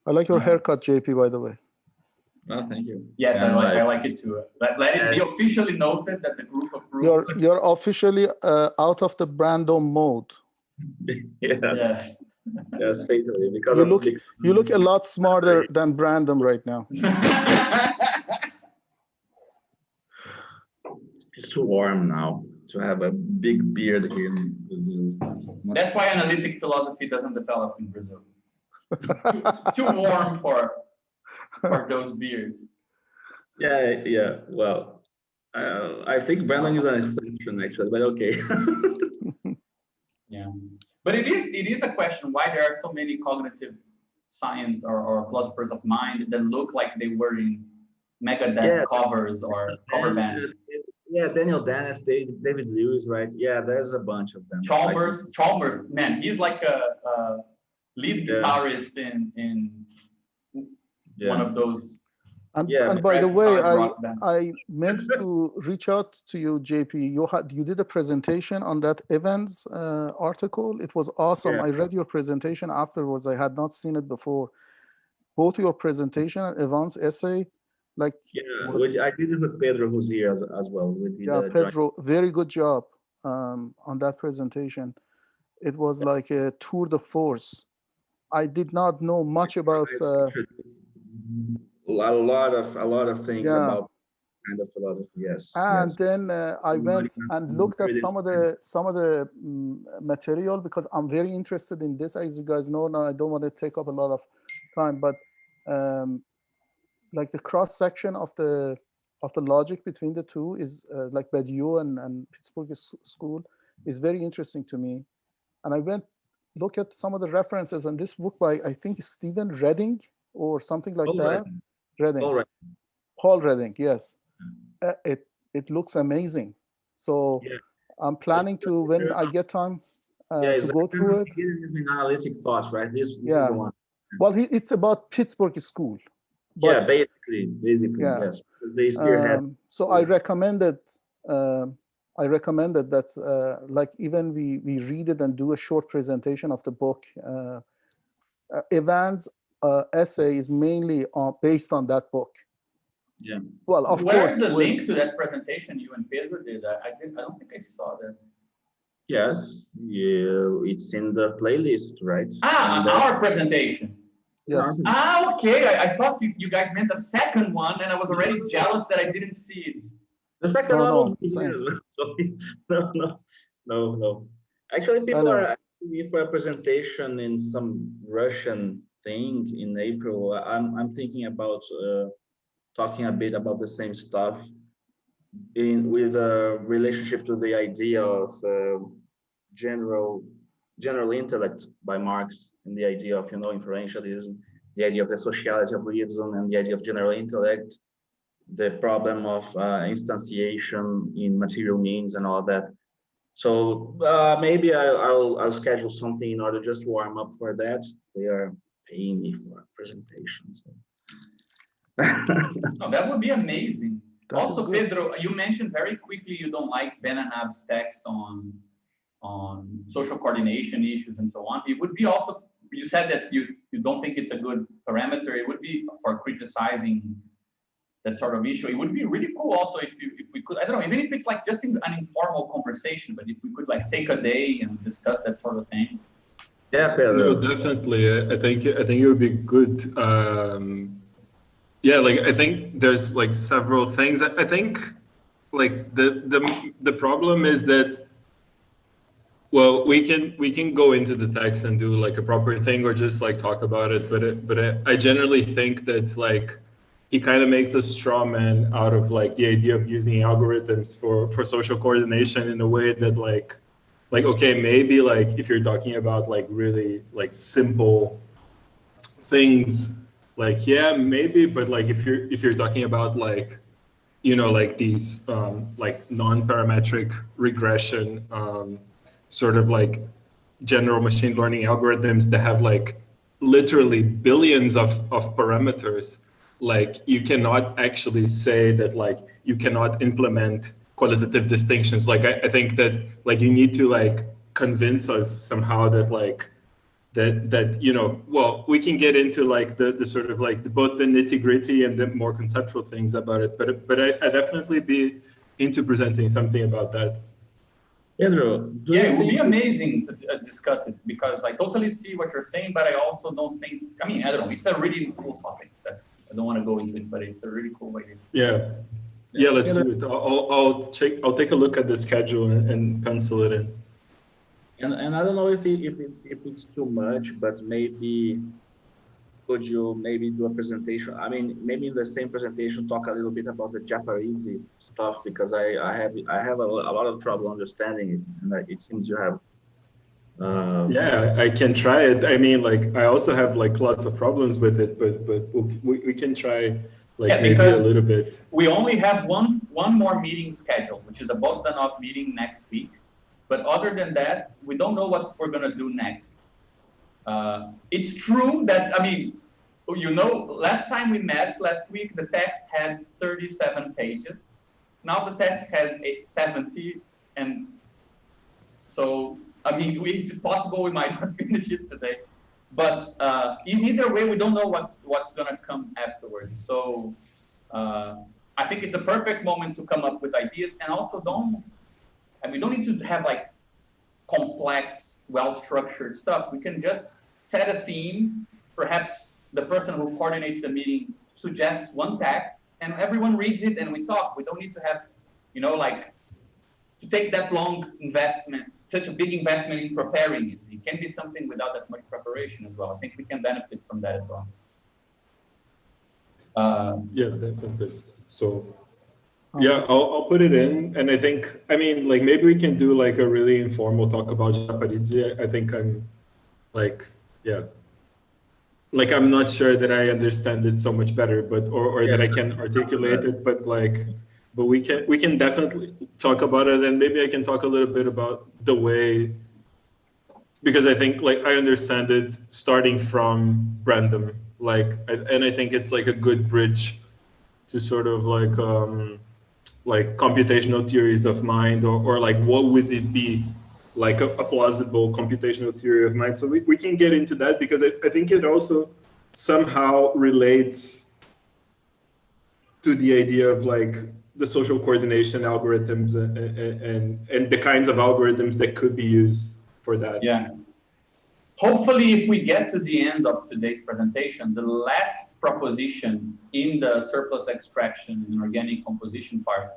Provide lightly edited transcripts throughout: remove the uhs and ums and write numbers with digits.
I like your haircut, JP, by the way. Oh, thank you. Yes, I like it too. Let it be officially noted that the group approved. You're officially out of the Brando mode. Yes. Yes, fatally. Because you look a lot smarter than Brandon right now. It's too warm now to have a big beard here in Brazil. That's why analytic philosophy doesn't develop in Brazil. It's too warm for those beards. Yeah. Well, I think Brandon is an exception actually, but okay. Yeah, but it is a question why there are so many cognitive science or philosophers of mind that look like they were in Megadeth covers or cover bands. Yeah, Daniel Dennett, David Lewis, right? Yeah, there's a bunch of them. Chalmers, man, he's like a lead guitarist in one of those. And by the way, I meant to reach out to you, JP. You did a presentation on that Evans article. It was awesome. I read your presentation afterwards. I had not seen it before. Both your presentation and Evans' essay. Which I did it with Pedro, who's here as well. Pedro, very good job on that presentation. It was like a tour de force. I did not know much about a lot of things about kind of philosophy. Yes. And then I went and looked at some of the material because I'm very interested in this. As you guys know, now I don't want to take up a lot of time, but like the cross section of the logic between the two is like Badiou and Pittsburgh School is very interesting to me. And I went look at some of the references in this book by I think Stephen Redding or something like that. Paul Redding, yes. It looks amazing. So I'm planning to, when I get time, to go through it. Analytic thoughts, right? This is the one. Well, it's about Pittsburgh School. But, basically, yes. They spearhead. So I recommended that like even we read it and do a short presentation of the book. Evans' essay is mainly based on that book. Yeah. Well, of course. Where's the link to that presentation you and Pedro did? I don't think I saw that. Yes, it's in the playlist, right? Our presentation. Yes. Okay. I thought you guys meant the second one, and I was already jealous that I didn't see it. The second one. No. Actually, people are asking me for a presentation in some Russian thing in April. I'm thinking about talking a bit about the same stuff with a relationship to the idea of general intellect by Marx, and the idea of inferentialism, the idea of the sociality of reason, and the idea of general intellect, the problem of instantiation in material means and all that. So maybe I'll schedule something in order just to warm up for that. They are paying me for presentations. No, that would be amazing. Also, Pedro, you mentioned very quickly you don't like Ben and Ab's text on social coordination issues and so on. It would be also, you said that you don't think it's a good parameter. It would be for criticizing that sort of issue. It would be really cool also if we could, I don't know, even if it's like just an informal conversation, but if we could like take a day and discuss that sort of thing. Yeah, Pedro. No, definitely. I think it would be good. I think there's like several things. I think like the problem is that, well, we can go into the text and do like a proper thing or just like talk about it, but I generally think that like he kind of makes a straw man out of like the idea of using algorithms for social coordination in a way that like okay, maybe like if you're talking about like really like simple things, like yeah, maybe, but like if you're talking about like like these like non-parametric regression sort of like general machine learning algorithms that have like literally billions of parameters, like you cannot actually say that like you cannot implement qualitative distinctions. Like I think that like you need to like convince us somehow that like that you know, well, we can get into like the sort of like both the nitty-gritty and the more conceptual things about it, but I definitely be into presenting something about that. Pedro, yeah, it would be amazing to discuss it, because I totally see what you're saying, but I also don't think, I mean, I don't know, it's a really cool topic. I don't want to go into it, but it's a really cool idea. Yeah, let's do it. I'll take a look at the schedule and pencil it in. And I don't know if it's too much, but maybe could you maybe do a presentation? I mean, maybe in the same presentation talk a little bit about the Japanese stuff, because I have a lot of trouble understanding it, and it seems you have. Yeah, I can try it. I mean, like I also have like lots of problems with it, but we can try like maybe a little bit. We only have one more meeting scheduled, which is the Bogdanov meeting next week. But other than that, we don't know what we're going to do next. It's true that, I mean, you know, last time we met last week, the text had 37 pages. Now the text has 70. And so, I mean, it's possible we might not finish it today. But in either way, we don't know what's going to come afterwards. So I think it's a perfect moment to come up with ideas, and also we don't need to have like complex, well-structured stuff. We can just set a theme. Perhaps the person who coordinates the meeting suggests one text, and everyone reads it, and we talk. We don't need to have, you know, like to take that long investment, such a big investment in preparing it. It can be something without that much preparation as well. I think we can benefit from that as well. Yeah, that's it. So yeah, I'll put it in, and I think, I mean, like maybe we can do like a really informal talk about Japanese. I think I'm like, yeah, like I'm not sure that I understand it so much better, but or that I can articulate it, but like, but we can definitely talk about it, and maybe I can talk a little bit about the way, because I think like I understand it starting from random, like, and I think it's like a good bridge to sort of like computational theories of mind, or like what would it be like a plausible computational theory of mind. So we can get into that, because I think it also somehow relates to the idea of like the social coordination algorithms and the kinds of algorithms that could be used for that. Yeah. Hopefully, if we get to the end of today's presentation, the last proposition in the surplus extraction and organic composition part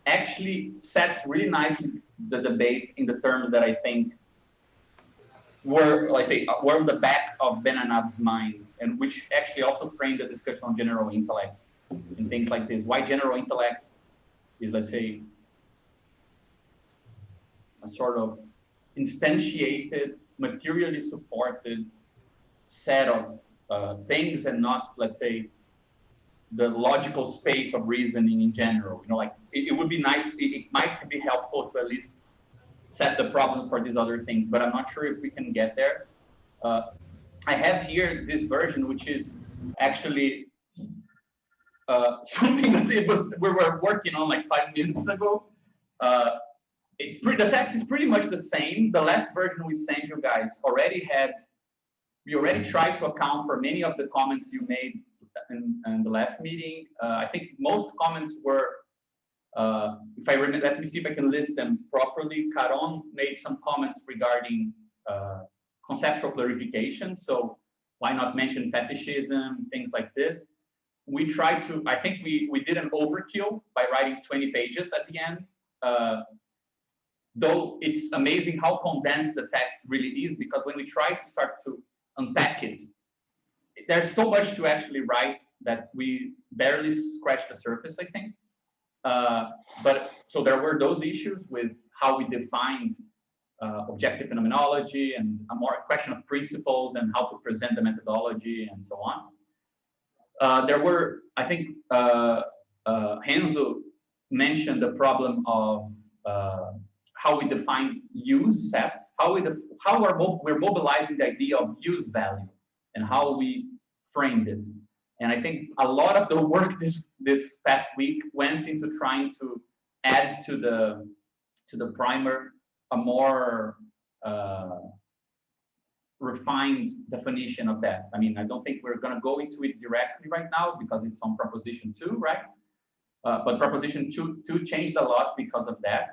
actually sets really nicely the debate in the terms that I think were on the back of Benanab's mind, and which actually also framed the discussion on general intellect and things like this. Why general intellect is, let's say, a sort of instantiated, materially supported set of things, and not, let's say, the logical space of reasoning in general. You know, like it would be nice, it might be helpful to at least set the problems for these other things, but I'm not sure if we can get there. I have here this version, which is actually something that we were working on like 5 minutes ago. The text is pretty much the same. The last version we sent you guys we already tried to account for many of the comments you made in the last meeting. I think most comments were, if I remember, let me see if I can list them properly. Caron made some comments regarding conceptual clarification. So why not mention fetishism, things like this. We tried to, I think we did an overkill by writing 20 pages at the end. Though it's amazing how condensed the text really is, because when we try to start to unpack it, there's so much to actually write that we barely scratched the surface, I think. But so there were those issues with how we defined objective phenomenology, and a more question of principles and how to present the methodology and so on. There were, I think, Renzo mentioned the problem of how we define use sets, how we're mobilizing the idea of use value, and how we framed it. And I think a lot of the work this past week went into trying to add to the primer a more refined definition of that. I mean, I don't think we're going to go into it directly right now because it's on proposition 2, right? But proposition 2 changed a lot because of that.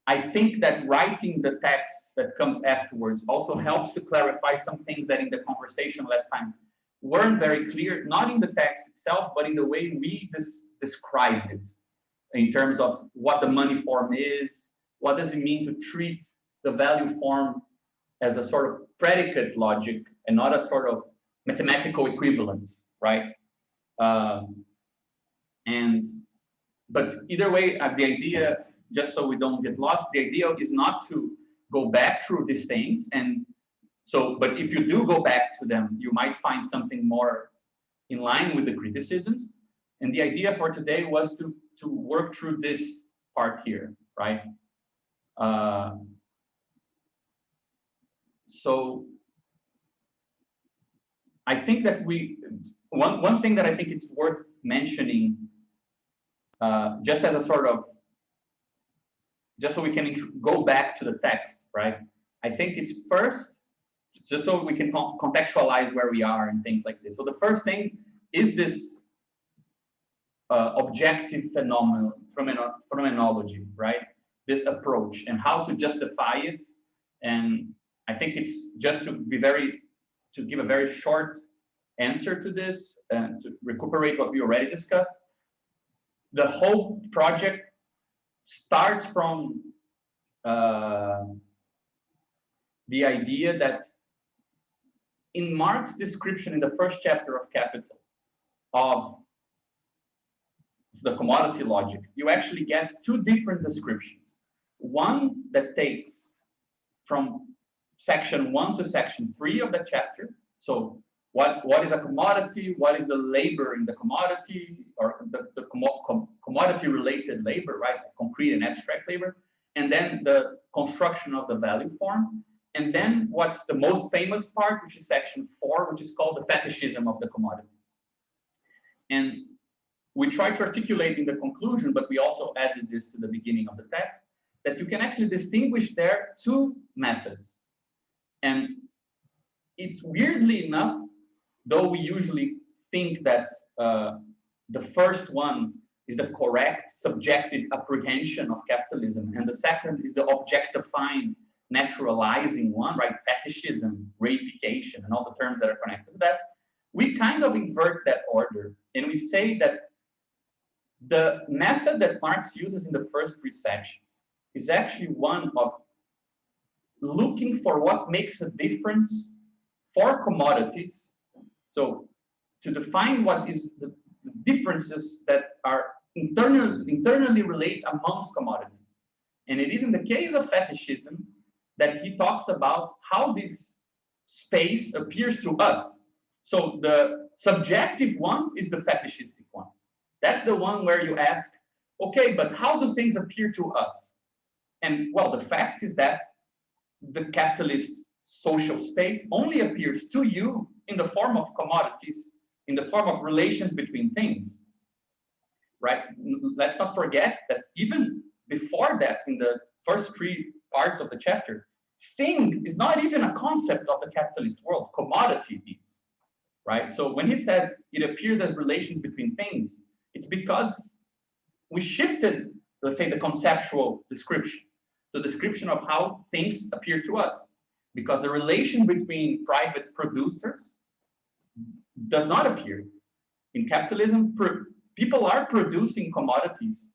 I think that writing the text that comes afterwards also helps to clarify some things that in the conversation last time weren't very clear, not in the text itself, but in the way we described it, in terms of what the money form is, what does it mean to treat the value form as a sort of predicate logic and not a sort of mathematical equivalence, right? But either way, the idea, just so we don't get lost, the idea is not to go back through these things. And so, but if you do go back to them, you might find something more in line with the criticisms. And the idea for today was to work through this part here, right? So I think that one thing that I think it's worth mentioning, just as a sort of, just so we can go back to the text, right? I think it's first, just so we can contextualize where we are and things like this. So the first thing is this objective phenomenology, right? This approach and how to justify it. And I think it's just to give a very short answer to this and to recuperate what we already discussed. The whole project starts from the idea that in Marx's description in the first chapter of Capital of the commodity logic, you actually get two different descriptions. One that takes from section 1 to section 3 of the chapter. So what is a commodity? What is the labor in the commodity, or the commodity related labor, right? Concrete and abstract labor. And then the construction of the value form. And then what's the most famous part, which is section 4, which is called the fetishism of the commodity. And we try to articulate in the conclusion, but we also added this to the beginning of the text, that you can actually distinguish there two methods. And it's weirdly enough, though we usually think that the first one is the correct subjective apprehension of capitalism, and the second is the objectifying, naturalizing one, right? Fetishism, reification, and all the terms that are connected to that. We kind of invert that order, and we say that the method that Marx uses in the first 3 sections is actually one of looking for what makes a difference for commodities. So to define what is the differences that are internally related amongst commodities. And it is in the case of fetishism that he talks about how this space appears to us. So the subjective one is the fetishistic one. That's the one where you ask, okay, but how do things appear to us? And well, the fact is that the capitalist social space only appears to you in the form of commodities, in the form of relations between things, right? Let's not forget that even before that, in the first 3 parts of the chapter, thing is not even a concept of the capitalist world, commodity is, right? So when he says it appears as relations between things, it's because we shifted, let's say, the conceptual description, the description of how things appear to us, because the relation between private producers does not appear. In capitalism, people are producing commodities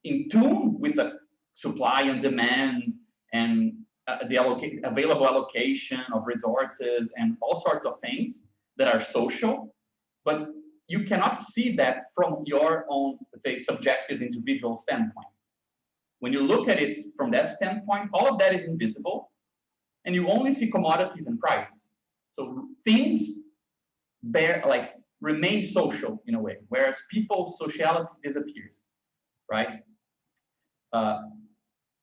in tune with the supply and demand and the available allocation of resources and all sorts of things that are social, but you cannot see that from your own, let's say, subjective individual standpoint. When you look at it from that standpoint, all of that is invisible, and you only see commodities and prices. So things remain social in a way, whereas people's sociality disappears, right?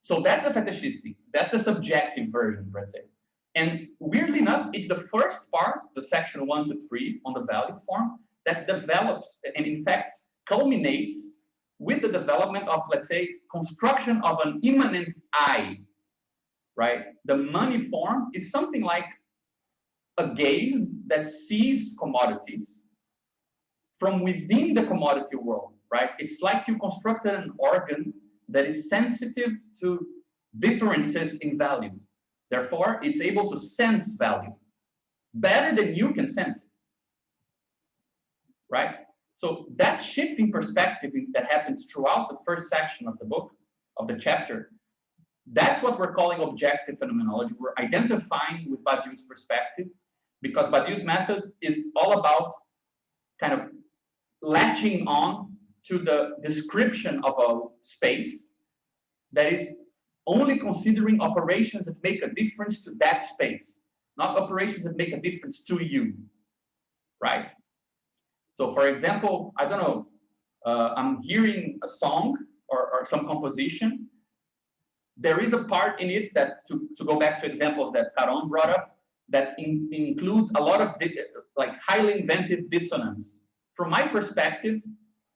So that's the fetishistic, that's the subjective version, let's say. And weirdly enough, it's the first part, the section 1 to 3 on the value form, that develops and in fact culminates with the development of, let's say, construction of an immanent I right? The money form is something like a gaze that sees commodities from within the commodity world, right? It's like you constructed an organ that is sensitive to differences in value. Therefore, it's able to sense value better than you can sense it, right? So that shifting perspective that happens throughout the first section of the book, of the chapter, that's what we're calling objective phenomenology. We're identifying with Badiou's perspective, because Badiou's method is all about kind of latching on to the description of a space that is only considering operations that make a difference to that space, not operations that make a difference to you, right? So for example, I don't know, I'm hearing a song or some composition. There is a part in it that, to go back to examples that Caron brought up, that include a lot of like highly inventive dissonance. From my perspective,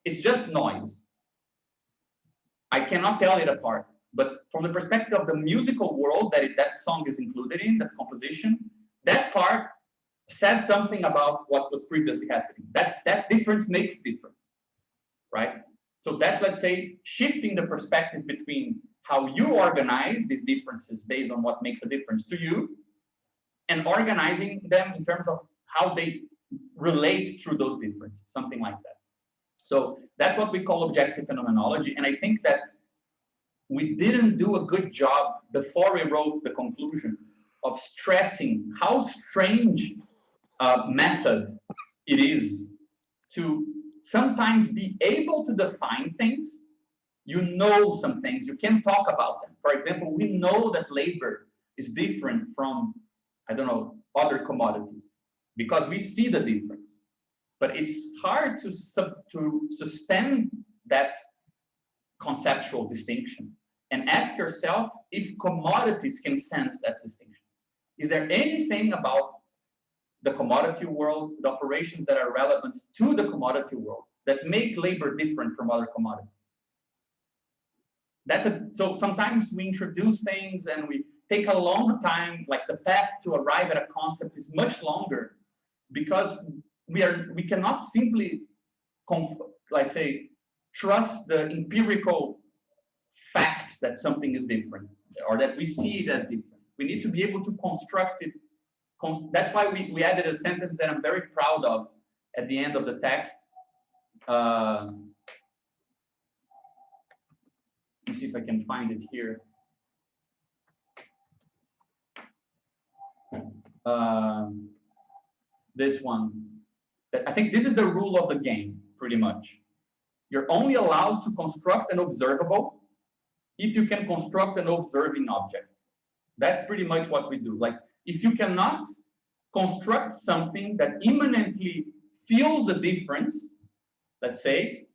it's just noise. I cannot tell it apart. But from the perspective of the musical world that song is included in, that composition, that part says something about what was previously happening. That difference makes difference, right? So that's, let's say, shifting the perspective between how you organize these differences based on what makes a difference to you, and organizing them in terms of how they relate through those differences, something like that. So that's what we call objective phenomenology. And I think that we didn't do a good job before we wrote the conclusion of stressing how strange a method it is to sometimes be able to define things. You know some things, you can talk about them. For example, we know that labor is different from, I don't know, other commodities because we see the difference. But it's hard to suspend that conceptual distinction and ask yourself if commodities can sense that distinction. Is there anything about the commodity world, the operations that are relevant to the commodity world that make labor different from other commodities? So sometimes we introduce things and we take a long time, like the path to arrive at a concept is much longer because we cannot simply, like say, trust the empirical fact that something is different or that we see it as different. We need to be able to construct it. That's why we added a sentence that I'm very proud of at the end of the text. Let me see if I can find it here. This one. I think this is the rule of the game, pretty much. You're only allowed to construct an observable if you can construct an observing object. That's pretty much what we do. Like, if you cannot construct something that immanently feels the difference, let's say,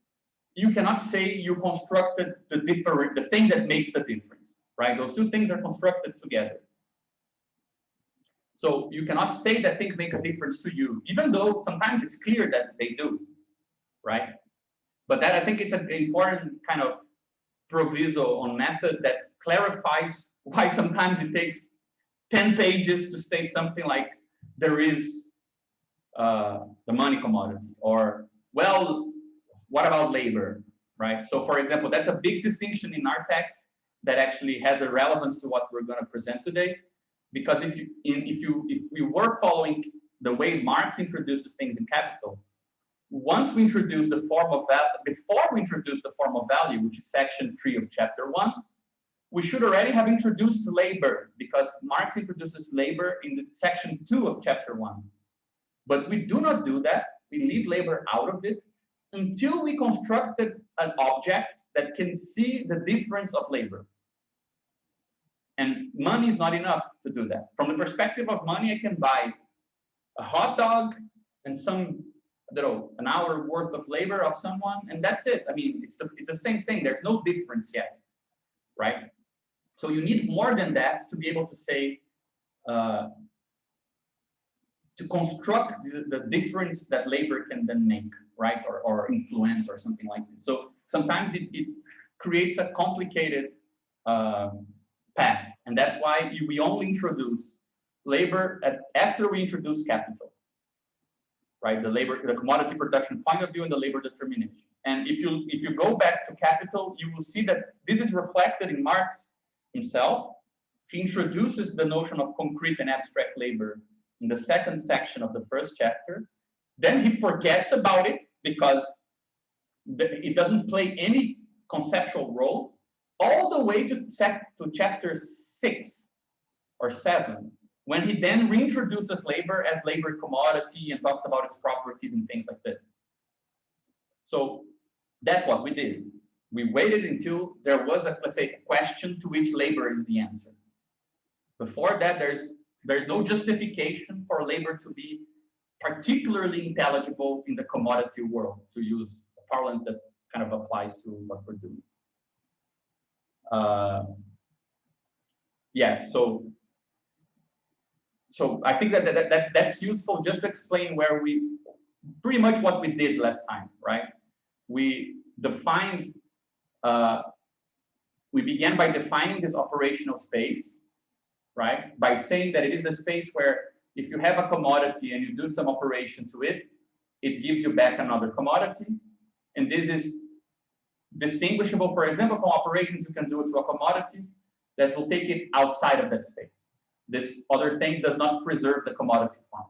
you cannot say you constructed the thing that makes a difference, right? Those two things are constructed together. So you cannot say that things make a difference to you, even though sometimes it's clear that they do, right? But that, I think, it's an important kind of proviso on method that clarifies why sometimes it takes 10 pages to state something like there is the money commodity, or, well, what about labor, right? So for example, that's a big distinction in our text that actually has a relevance to what we're going to present today. Because if we were following the way Marx introduces things in Capital, once we introduce the form of value, before we introduce the form of value, which is section 3 of chapter 1, we should already have introduced labor, because Marx introduces labor in the section 2 of chapter 1. But we do not do that. We leave labor out of it until we constructed an object that can see the difference of labor. And money is not enough to do that. From the perspective of money, I can buy a hot dog and some, I don't know, an hour worth of labor of someone, and that's it. I mean, it's the same thing. There's no difference yet, right? So you need more than that to be able to say, to construct the difference that labor can then make, right? Or influence or something like this. So sometimes it creates a complicated path And that's why we only introduce labor after we introduce capital, right? The commodity production point of view and the labor determination. And if you go back to capital, you will see that this is reflected in Marx himself. He introduces the notion of concrete and abstract labor in the second section of the first chapter. Then he forgets about it because it doesn't play any conceptual role all the way to chapter 6 or 7, when he then reintroduces labor as labor commodity and talks about its properties and things like this. So that's what we did. We waited until there was a, let's say, a question to which labor is the answer. Before that, there's no justification for labor to be particularly intelligible in the commodity world, to use a parlance that kind of applies to what we're doing. Yeah, so I think that's useful just to explain where we, pretty much what we did last time, right? We defined, we began by defining this operational space, right? By saying that it is the space where if you have a commodity and you do some operation to it, it gives you back another commodity. And this is distinguishable, for example, from operations you can do to a commodity that will take it outside of that space. This other thing does not preserve the commodity form.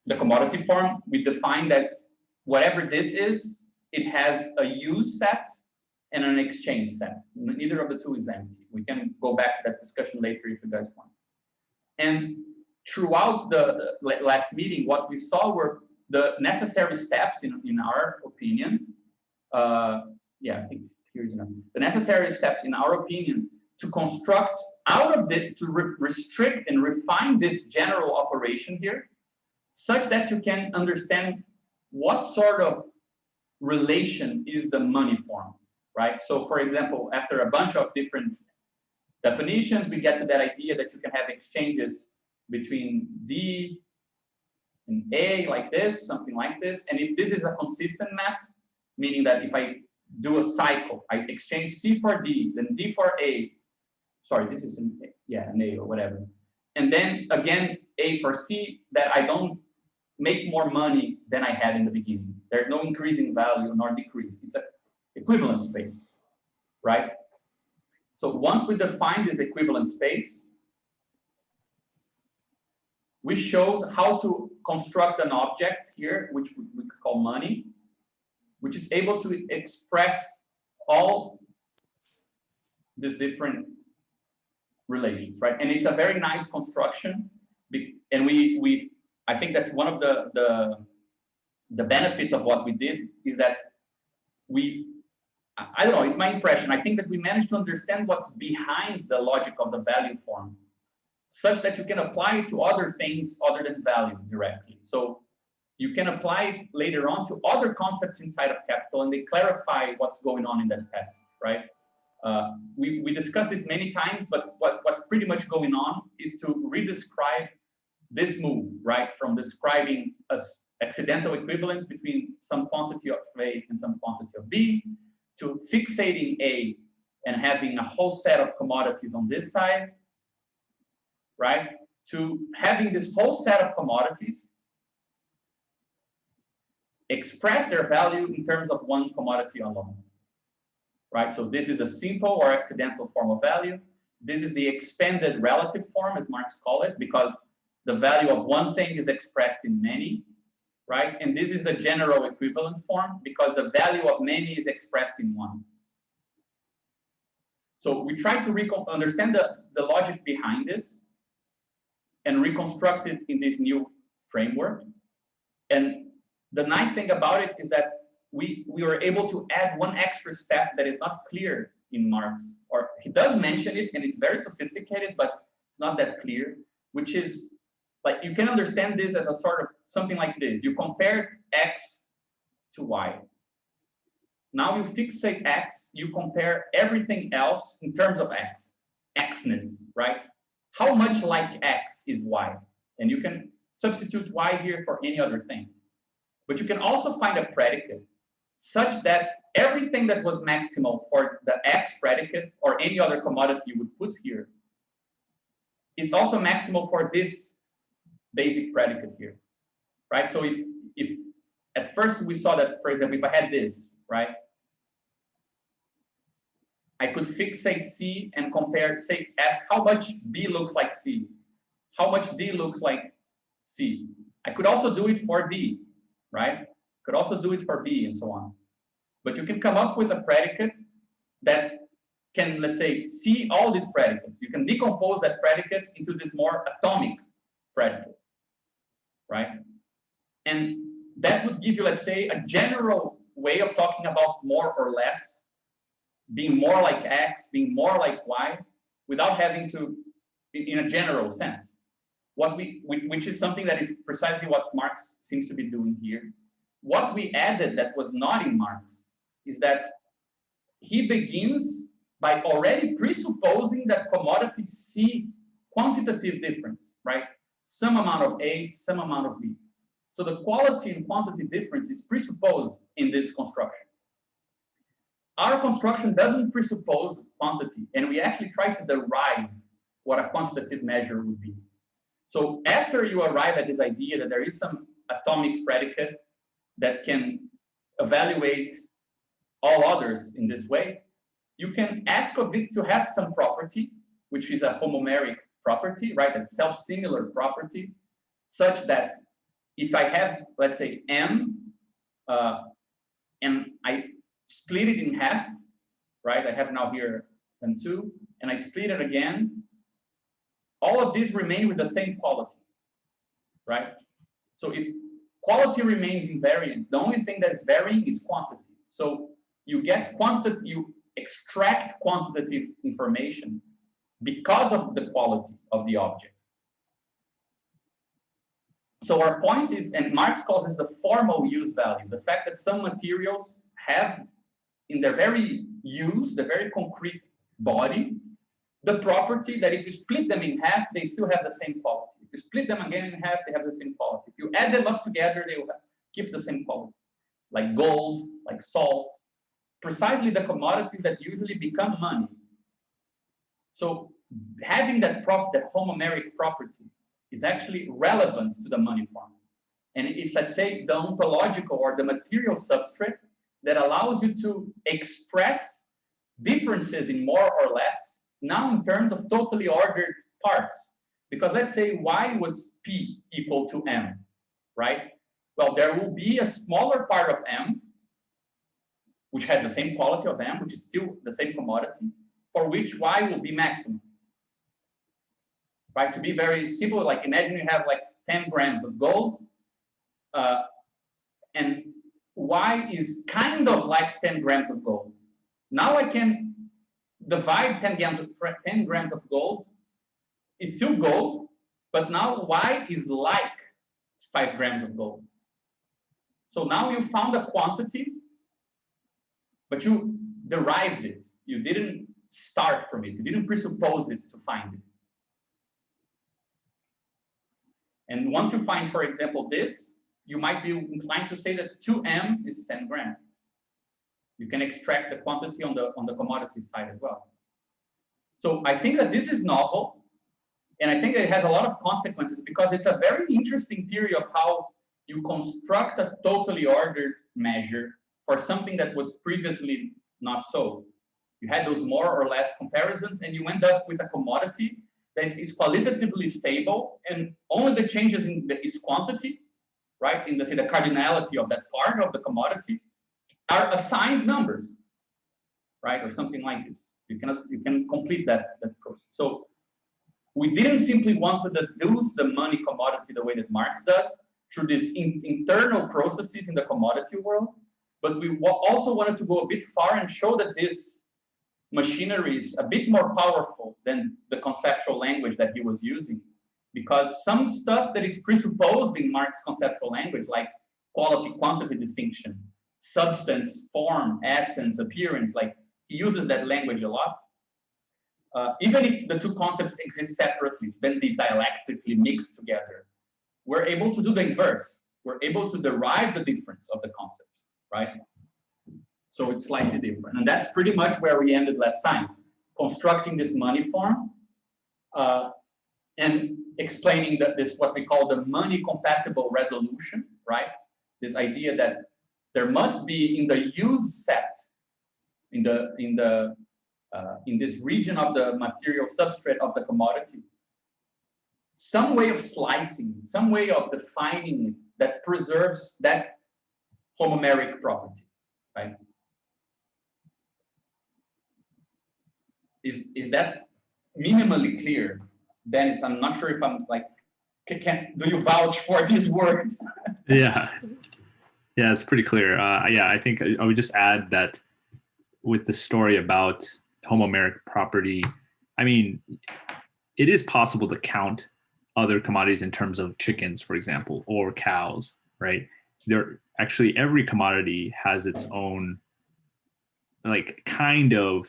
The commodity form we defined as whatever this is, it has a use set and an exchange set. Neither of the two is empty. We can go back to that discussion later if you guys want. And throughout the last meeting, what we saw were the necessary steps, in our opinion. Yeah, I think here's enough. The necessary steps, in our opinion, to construct out of it, to restrict and refine this general operation here, such that you can understand what sort of relation is the money form, right? So, for example, after a bunch of different definitions, we get to that idea that you can have exchanges between D and A like this, something like this. And if this is a consistent map, meaning that if I do a cycle, I exchange C for D, then D for A. Sorry, this is an A or whatever. And then again, A for C, that I don't make more money than I had in the beginning. There's no increasing value nor decrease. It's an equivalent space, right? So once we define this equivalent space, we showed how to construct an object here, which we call money, which is able to express all these different relations, right? And it's a very nice construction. And I think that's one of the benefits of what we did is that I don't know, it's my impression. I think that we managed to understand what's behind the logic of the value form, such that you can apply it to other things other than value directly. So you can apply it later on to other concepts inside of capital, and they clarify what's going on in that passage, right? We discussed this many times, but what's pretty much going on is to redescribe this move, right? From describing accidental equivalence between some quantity of A and some quantity of B, to fixating A and having a whole set of commodities on this side, right? To having this whole set of commodities express their value in terms of one commodity alone, right? So this is the simple or accidental form of value. This is the expanded relative form, as Marx called it, because the value of one thing is expressed in many, right? And this is the general equivalent form, because the value of many is expressed in one. So we try to understand the logic behind this and reconstruct it in this new framework. And the nice thing about it is that we were able to add one extra step that is not clear in Marx, or he does mention it and it's very sophisticated, but it's not that clear, which is like, you can understand this as a sort of something like this. You compare X to Y. Now you fixate X, you compare everything else in terms of X, Xness, right? How much like X is Y? And you can substitute Y here for any other thing. But you can also find a predicate such that everything that was maximal for the X predicate or any other commodity you would put here is also maximal for this basic predicate here, right? So if at first we saw that, for example, if I had this, right, I could fixate C and compare, say, ask how much B looks like C, how much D looks like C. I could also do it for D, right? Could also do it for B and so on. But you can come up with a predicate that can, let's say, see all these predicates. You can decompose that predicate into this more atomic predicate, right? And that would give you, let's say, a general way of talking about more or less, being more like X, being more like Y, without having to, in a general sense. Which is something that is precisely what Marx seems to be doing here. What we added that was not in Marx is that he begins by already presupposing that commodities see quantitative difference, right? Some amount of A, some amount of B. So the quality and quantity difference is presupposed in this construction. Our construction doesn't presuppose quantity, and we actually try to derive what a quantitative measure would be. So after you arrive at this idea that there is some atomic predicate that can evaluate all others in this way, you can ask of it to have some property, which is a homomeric property, right? A self-similar property, such that if I have, let's say, M, and I split it in half, right? I have now here M2, and I split it again, all of these remain with the same quality, right? So if quality remains invariant, the only thing that is varying is quantity. So you get quantitative, you extract quantitative information because of the quality of the object. So our point is, and Marx calls this the formal use value, the fact that some materials have in their very use, the very concrete body, the property that if you split them in half, they still have the same quality. If you split them again in half, they have the same quality. If you add them up together, they will keep the same quality. Like gold, like salt, precisely the commodities that usually become money. So having that homomeric property is actually relevant to the money form. And it's, let's say, the ontological or the material substrate that allows you to express differences in more or less, now in terms of totally ordered parts. Because let's say Y was P equal to M, right? Well, there will be a smaller part of M, which has the same quality of M, which is still the same commodity, for which Y will be maximum. Right? To be very simple, like imagine you have like 10 grams of gold, and Y is kind of like 10 grams of gold. Now I can divide 10 grams of gold. It's still gold, but now Y is like 5 grams of gold. So now you found a quantity, but you derived it. You didn't start from it. You didn't presuppose it to find it. And once you find, for example, this, you might be inclined to say that 2M is 10 grams. You can extract the quantity on the commodity side as well. So I think that this is novel, and I think it has a lot of consequences because it's a very interesting theory of how you construct a totally ordered measure for something that was previously not so. You had those more or less comparisons, and you end up with a commodity that is qualitatively stable, and only the changes in its quantity, right, in the cardinality of that part of the commodity, are assigned numbers, right, or something like this. You can complete that process. So we didn't simply want to deduce the money commodity the way that Marx does through these internal processes in the commodity world, but we also wanted to go a bit far and show that this machinery is a bit more powerful than the conceptual language that he was using, because some stuff that is presupposed in Marx's conceptual language, like quality-quantity distinction, substance, form, essence, appearance, like he uses that language a lot. Even if the two concepts exist separately, then they dialectically mix together, we're able to do the inverse. We're able to derive the difference of the concepts, right? So it's slightly different. And that's pretty much where we ended last time, constructing this money form and explaining that this, what we call the money compatible resolution, right? This idea that there must be in the use set, in this region of the material substrate of the commodity, some way of slicing, some way of defining it that preserves that homomeric property, right? Is that minimally clear? Dennis, I'm not sure if I'm like, do you vouch for these words? Yeah, it's pretty clear. Yeah, I think I would just add that with the story about homomeric property, I mean, it is possible to count other commodities in terms of chickens, for example, or cows, right? Actually, every commodity has its own like kind of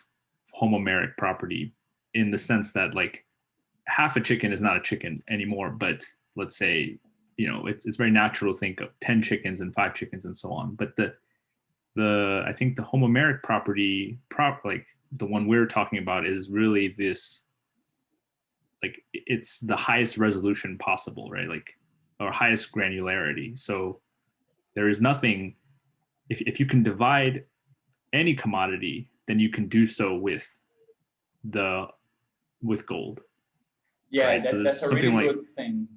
homomeric property, in the sense that like half a chicken is not a chicken anymore, but let's say, you know, it's very natural to think of 10 chickens and 5 chickens and so on. But I think the homomeric property, like the one we're talking about, is really this, like it's the highest resolution possible, right? Like, or highest granularity. So there is nothing, if you can divide any commodity, then you can do so with gold. Yeah, right? So that's a really good thing.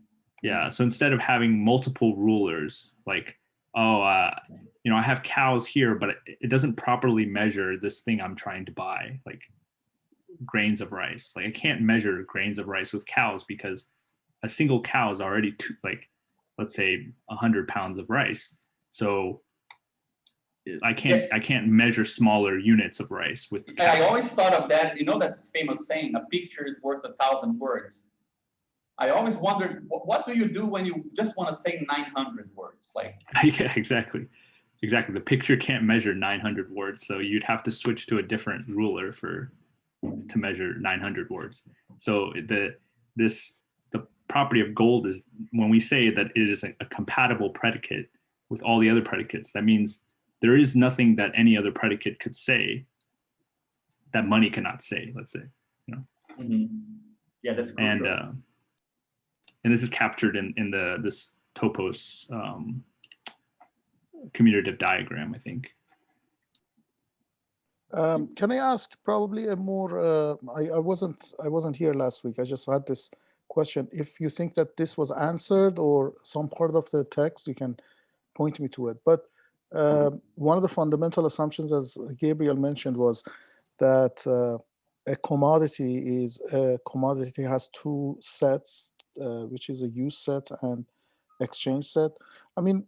Yeah, so instead of having multiple rulers, like, you know, I have cows here, but it doesn't properly measure this thing I'm trying to buy, like grains of rice. Like I can't measure grains of rice with cows because a single cow is already like, let's say 100 pounds of rice. So I can't measure smaller units of rice with cows. I always thought of that, you know, that famous saying, a picture is worth 1,000 words. I always wondered, what do you do when you just want to say 900 words? Like, yeah, exactly. The picture can't measure 900 words, so you'd have to switch to a different ruler to measure 900 words. So the property of gold is, when we say that it is a compatible predicate with all the other predicates, that means there is nothing that any other predicate could say that money cannot say, let's say, you know. Mm-hmm. Yeah, that's crucial. And this is captured in this topos commutative diagram, I think. Can I ask probably a more? I wasn't here last week. I just had this question. If you think that this was answered or some part of the text, you can point me to it. But one of the fundamental assumptions, as Gabriel mentioned, was that a commodity has two sets, which is a use set and exchange set. I mean,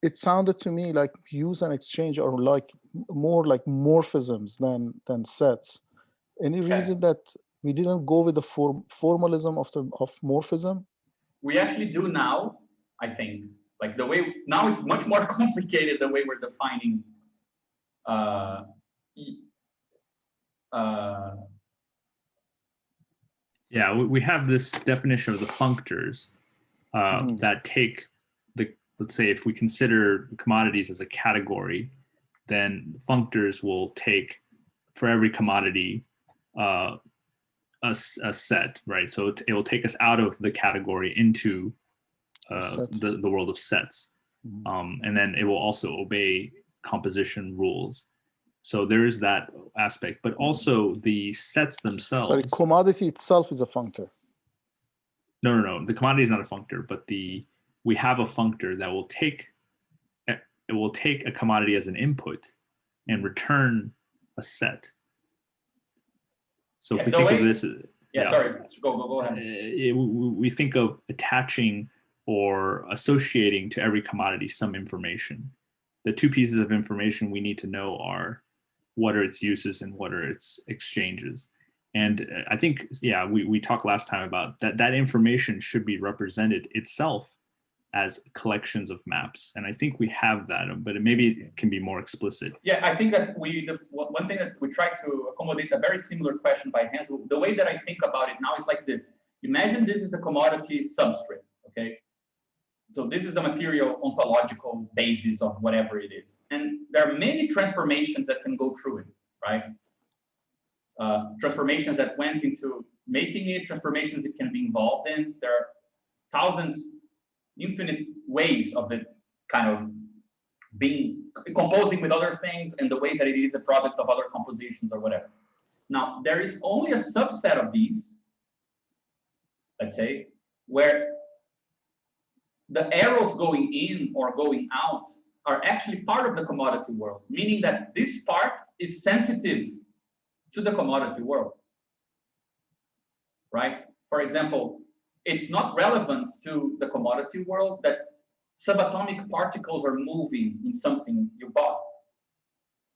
it sounded to me like use and exchange are like more like morphisms than sets. Any reason that we didn't go with the formalism of morphism? We actually do now, I think. Like the way now it's much more complicated the way we're defining yeah, we have this definition of the functors that take let's say if we consider commodities as a category, then functors will take for every commodity a set, right? So it will take us out of the category into the world of sets. And then it will also obey composition rules. So there is that aspect, but also the sets themselves. Sorry, commodity itself is a functor. No. The commodity is not a functor, but we have a functor that will take a commodity as an input and return a set. So if we think of this, sorry, go ahead. We think of attaching or associating to every commodity some information. The two pieces of information we need to know are what are its uses and what are its exchanges. And I think, we talked last time about that information should be represented itself as collections of maps. And I think we have that, but maybe it can be more explicit. Yeah, I think that one thing that we try to accommodate a very similar question by hands. The way that I think about it now is like this. Imagine this is the commodity substrate, okay? So this is the material ontological basis of whatever it is. And there are many transformations that can go through it, right? Transformations that went into making it, transformations it can be involved in. There are thousands, infinite ways of it kind of being composing with other things and the ways that it is a product of other compositions or whatever. Now, there is only a subset of these, let's say, where the arrows going in or going out are actually part of the commodity world, meaning that this part is sensitive to the commodity world, right? For example, it's not relevant to the commodity world that subatomic particles are moving in something you bought.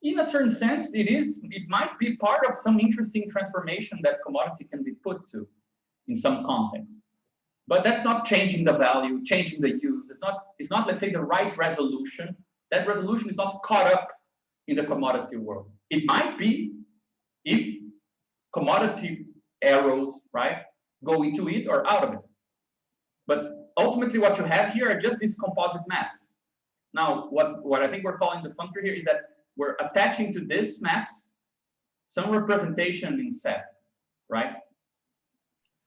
In a certain sense, it might be part of some interesting transformation that commodity can be put to in some context. But that's not changing the value, changing the use. It's not, let's say, the right resolution. That resolution is not caught up in the commodity world. It might be if commodity arrows, right, go into it or out of it. But ultimately, what you have here are just these composite maps. Now, what I think we're calling the functor here is that we're attaching to these maps some representation in set, right?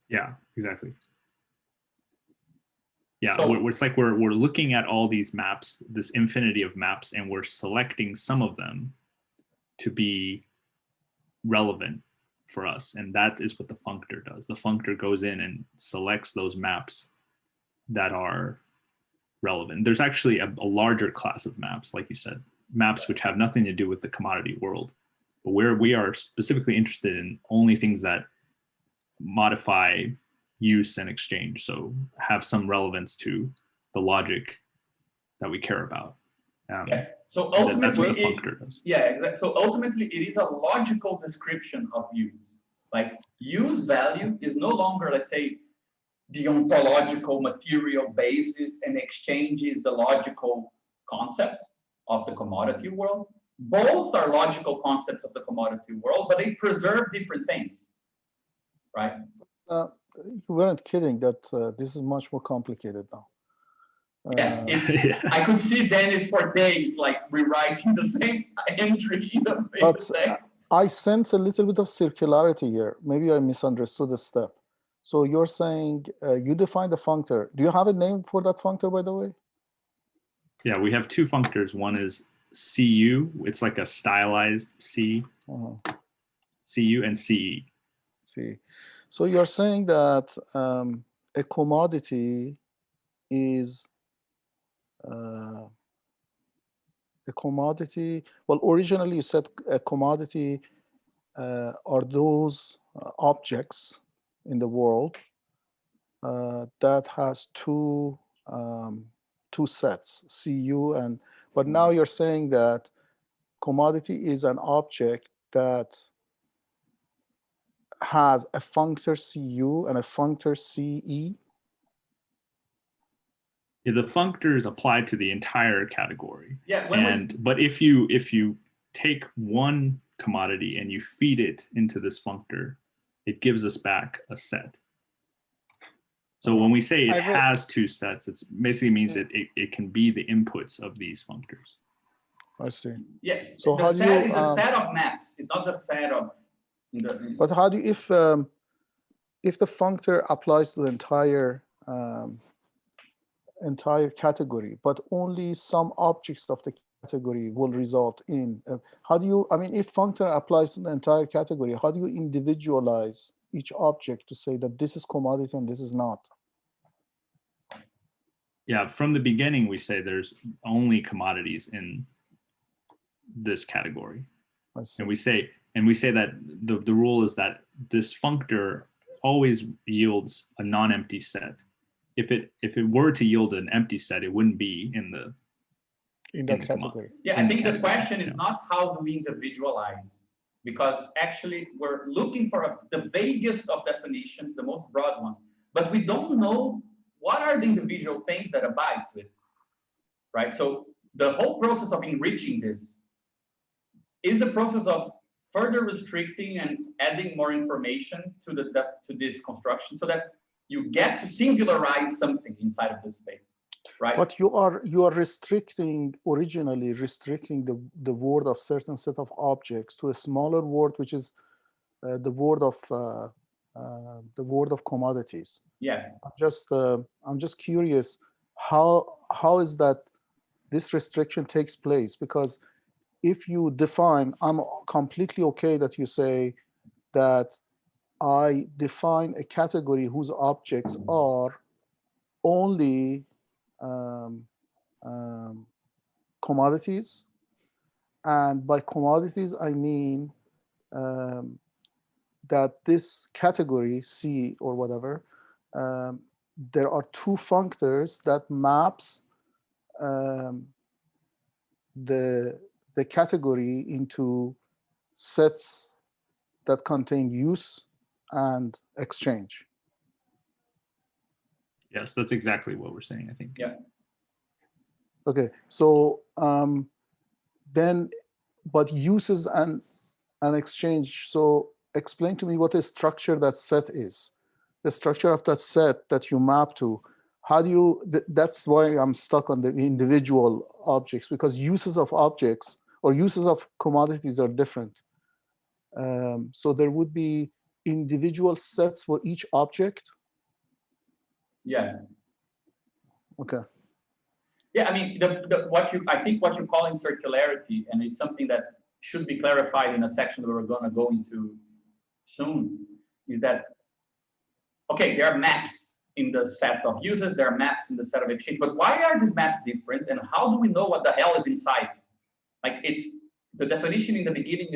Yeah, exactly. Yeah, So, it's like we're looking at all these maps, this infinity of maps, and we're selecting some of them to be relevant for us. And that is what the functor does. The functor goes in and selects those maps that are relevant. There's actually a larger class of maps, like you said, maps which have nothing to do with the commodity world, but where we are specifically interested in only things that modify use and exchange, so have some relevance to the logic that we care about. yeah. So ultimately, that's what the functor does. Yeah, exactly. So ultimately, it is a logical description of use. Like use value is no longer, let's say, the ontological material basis, and exchange is the logical concept of the commodity world. Both are logical concepts of the commodity world, but they preserve different things, right? You weren't kidding that this is much more complicated now. Yes, Yeah. I could see Dennis for days, like rewriting the same entry in the text. I sense a little bit of circularity here. Maybe I misunderstood a step. So you're saying you define the functor. Do you have a name for that functor, by the way? Yeah, we have two functors. One is CU. It's like a stylized C. CU and CE. See. So you're saying that a commodity is a commodity. Well, originally you said a commodity are those objects in the world that has two sets, CU and. But now you're saying that commodity is an object that has a functor CU and a functor CE. Yeah, the functors apply to the entire category. Yeah. But if you take one commodity and you feed it into this functor, it gives us back a set. So when we say it has two sets, it basically means that it can be the inputs of these functors. I see. Yes. So the set is a set of maps. It's not the set of. But how do you, if the functor applies to the entire category, but only some objects of the category will result in, how do you, I mean, if functor applies to the entire category, how do you individualize each object to say that this is commodity and this is not? Yeah, from the beginning, we say there's only commodities in this category. And we say that the rule is that this functor always yields a non-empty set. If it were to yield an empty set, it wouldn't be in that category. Yeah, I think the question is not how do we individualize, because actually we're looking for the vaguest of definitions, the most broad one, but we don't know what are the individual things that abide to it, right? So the whole process of enriching this is the process of further restricting and adding more information to this construction so that you get to singularize something inside of this space. right? But you are originally restricting the world of certain set of objects to a smaller world, which is the world of commodities. Yes. I'm just curious how is that this restriction takes place, because if you define, I'm completely okay that you say that I define a category whose objects are only um, commodities, and by commodities I mean um, that this category C or whatever, there are two functors that maps um, the category into sets that contain use and exchange. Yes, that's exactly what we're saying, I think. Yeah. Okay, so then, but uses and exchange. So explain to me what a structure that set is. The structure of that set that you map to. How do you? That's why I'm stuck on the individual objects, because uses of objects or uses of commodities are different. So there would be individual sets for each object. Yeah. Okay. Yeah, I mean, I think what you call in circularity, and it's something that should be clarified in a section that we're going to go into soon, is that, okay, there are maps in the set of uses, there are maps in the set of exchange, but why are these maps different, and how do we know what the hell is inside? Like, the definition in the beginning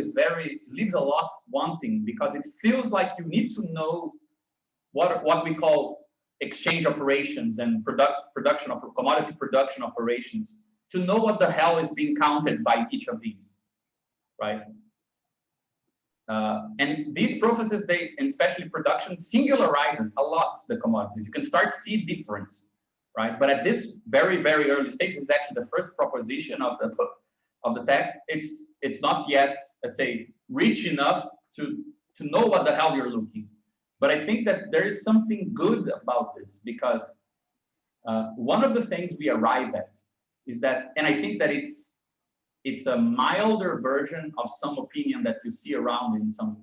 leaves a lot wanting, because it feels like you need to know what we call exchange operations and commodity production operations to know what the hell is being counted by each of these, right? And these processes, and especially production, singularizes a lot the commodities. You can start to see difference, right? But at this very, very early stage, this is actually the first proposition of the text. It's not yet, let's say, rich enough to know what the hell you're looking. But I think that there is something good about this, because one of the things we arrive at is that, and I think that it's a milder version of some opinion that you see around in some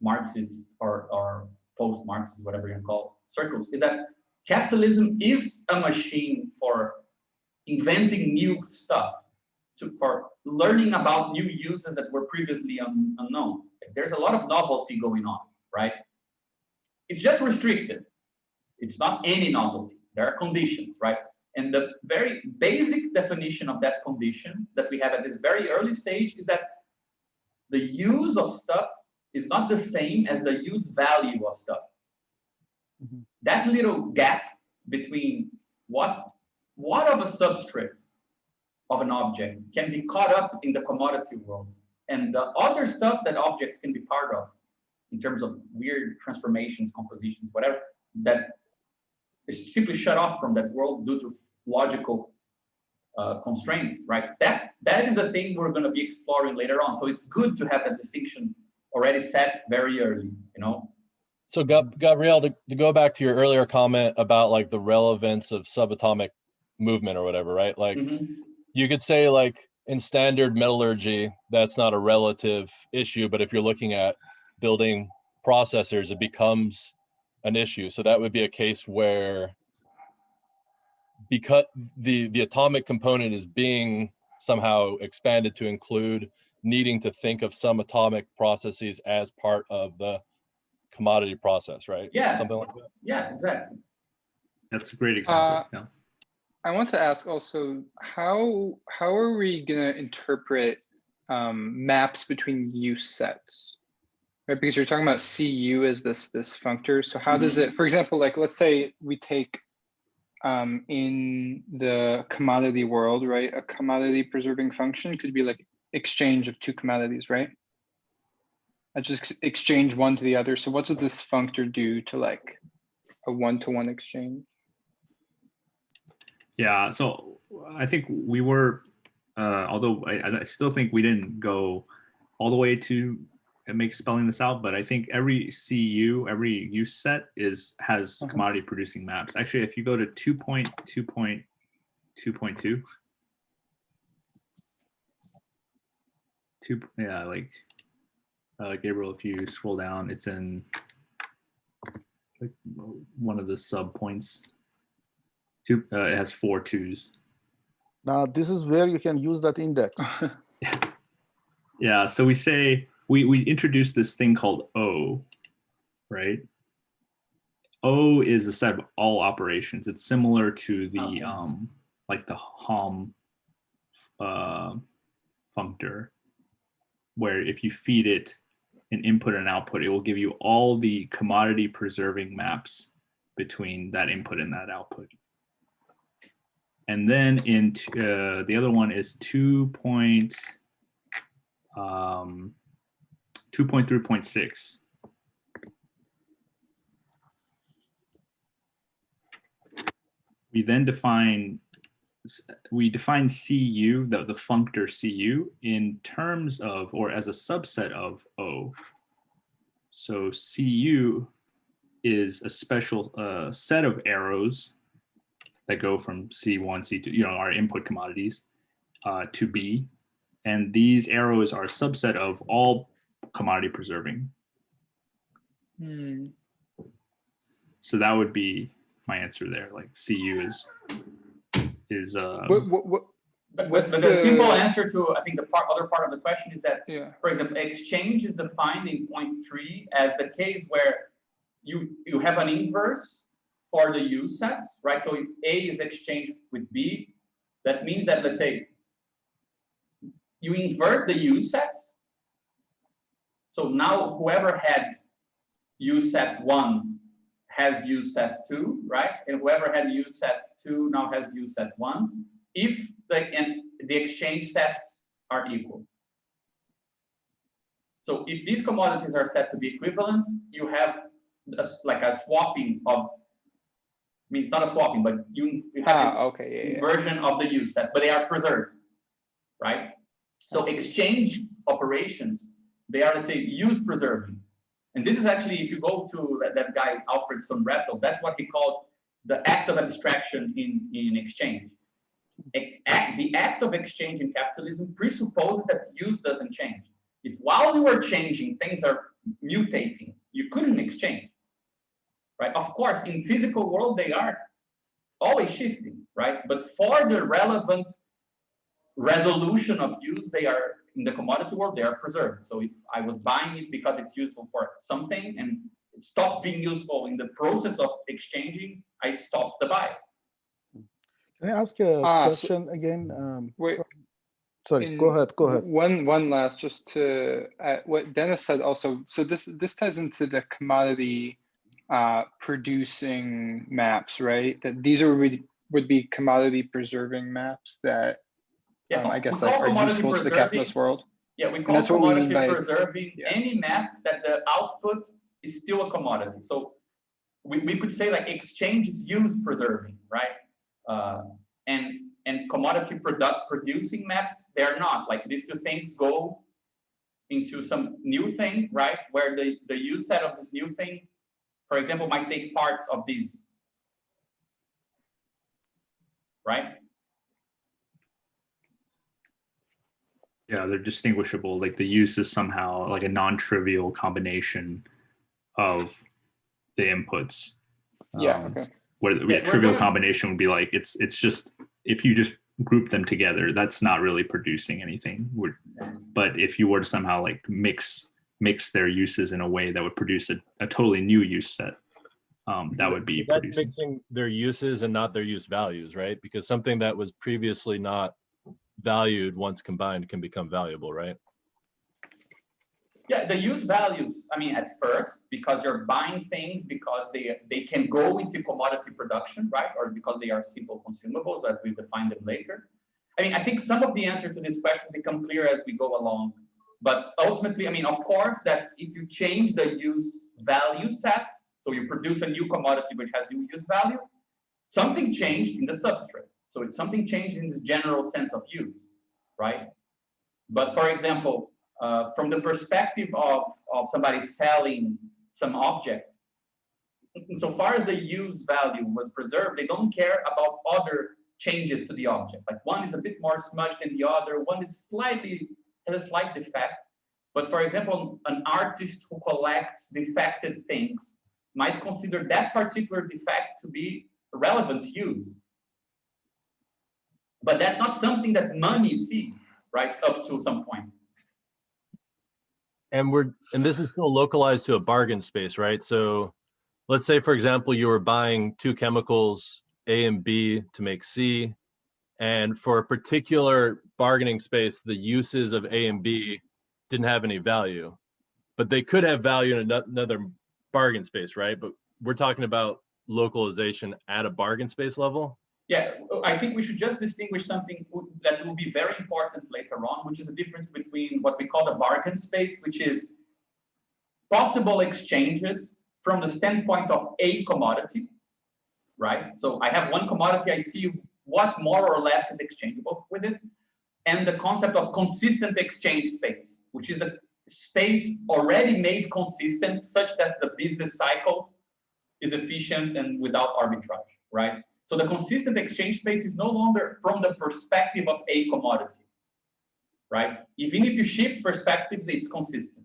Marxist or post-Marxist, whatever you call circles, is that capitalism is a machine for inventing new stuff, for learning about new uses that were previously unknown. There's a lot of novelty going on, right? It's just restricted. It's not any novelty. There are conditions, right? And the very basic definition of that condition that we have at this very early stage is that the use of stuff is not the same as the use value of stuff. Mm-hmm. That little gap between what of a substrate of an object can be caught up in the commodity world, and the other stuff that object can be part of, in terms of weird transformations, compositions, whatever, that is simply shut off from that world due to logical constraints, right? That is the thing we're going to be exploring later on. So it's good to have that distinction already set very early, you know? So Gabriel, to go back to your earlier comment about like the relevance of subatomic movement or whatever, right? Like you could say like in standard metallurgy, that's not a relative issue, but if you're looking at building processors, it becomes an issue. So that would be a case where, because the atomic component is being somehow expanded to include needing to think of some atomic processes as part of the commodity process, right? Yeah, something like that. Yeah, exactly. That's a great example. Yeah. I want to ask also, how are we gonna interpret maps between use sets, right? Because you're talking about CU as this functor. So how does it, for example, like let's say we take in the commodity world, right? A commodity preserving function could be like exchange of two commodities, right? I just exchange one to the other. So what does this functor do to like a one-to-one exchange? Yeah, so I think we were, although I still think we didn't go all the way to make spelling this out, but I think every CU, every use set has commodity producing maps. Actually, if you go to 2.2.2, 2.2. Yeah, like Gabriel, if you scroll down, it's in like one of the sub points. It has 4 2s. Now this is where you can use that index. Yeah, so we say we introduce this thing called O, right? O is the set of all operations. It's similar to the like the Hom functor, where if you feed it an input and output, it will give you all the commodity preserving maps between that input and that output. And then in the other one is 2.3.6. We then define CU, the functor CU, in terms of or as a subset of O. So CU is a special set of arrows that go from C1, C2, our input commodities, to B. And these arrows are a subset of all commodity preserving. So that would be my answer there. Like CU is But the simple answer to, I think, the other part of the question is that, for example, exchange is defined in point 3 as the case where you have an inverse for the use sets, right? So if A is exchanged with B, that means that, let's say, you invert the use sets. So now whoever had use set 1 has use set 2, right? And whoever had use set 2 now has use set 1. If the exchange sets are equal. So if these commodities are set to be equivalent, you have like a swapping of, I mean, it's not a swapping, but you have this version of the use sets, but they are preserved, right? So exchange operations, they are, let's say, use preserving. And this is actually, if you go to that guy, Alfred Sonretto, that's what he called the act of abstraction in exchange. The act of exchange in capitalism presupposes that use doesn't change. If while you are changing, things are mutating, you couldn't exchange, right? Of course, in physical world, they are always shifting, right? But for the relevant resolution of use, they are, in the commodity world, they are preserved. So if I was buying it because it's useful for something and it stops being useful in the process of exchanging, I stop the buy. Can I ask a question again? Wait. Sorry, go ahead. One last, just to what Dennis said also. So this ties into the commodity producing maps, right? That these would be commodity preserving maps that I guess like are useful to the capitalist world. Yeah, we call commodity preserving any map that the output is still a commodity. So we could say like exchange is use preserving, right? And commodity producing maps, they're not. Like these two things go into some new thing, right? Where the use set of this new thing, for example, might take parts of these, right? Yeah, they're distinguishable. Like the use is somehow like a non-trivial combination of the inputs. Where the trivial combination would be like it's just if you just group them together, that's not really producing anything. But if you were to somehow like mix their uses in a way that would produce a totally new use set, that would be that's mixing their uses and not their use values, right? Because something that was previously not valued once combined can become valuable, right? Yeah, the use values, I mean, at first, because you're buying things because they can go into commodity production, right? Or because they are simple consumables, as we define them later. I mean, I think some of the answers to this question become clear as we go along. But ultimately, I mean, of course, that if you change the use value set, so you produce a new commodity which has new use value, something changed in the substrate. So it's something changed in this general sense of use, right? But for example, from the perspective of somebody selling some object, so far as the use value was preserved, they don't care about other changes to the object. Like one is a bit more smudged than the other, one is has a slight defect. But for example, an artist who collects defected things might consider that particular defect to be relevant to use. But that's not something that money sees, right, up to some point. And this is still localized to a bargain space, right? So let's say, for example, you were buying two chemicals, A and B, to make C. And for a particular bargaining space, the uses of A and B didn't have any value, but they could have value in another bargain space, right? But we're talking about localization at a bargain space level. Yeah, I think we should just distinguish something that will be very important later on, which is the difference between what we call the bargain space, which is possible exchanges from the standpoint of a commodity, right? So I have one commodity, I see what more or less is exchangeable with it, and the concept of consistent exchange space, which is the space already made consistent such that the business cycle is efficient and without arbitrage, right? So the consistent exchange space is no longer from the perspective of a commodity, right? Even if you shift perspectives, it's consistent,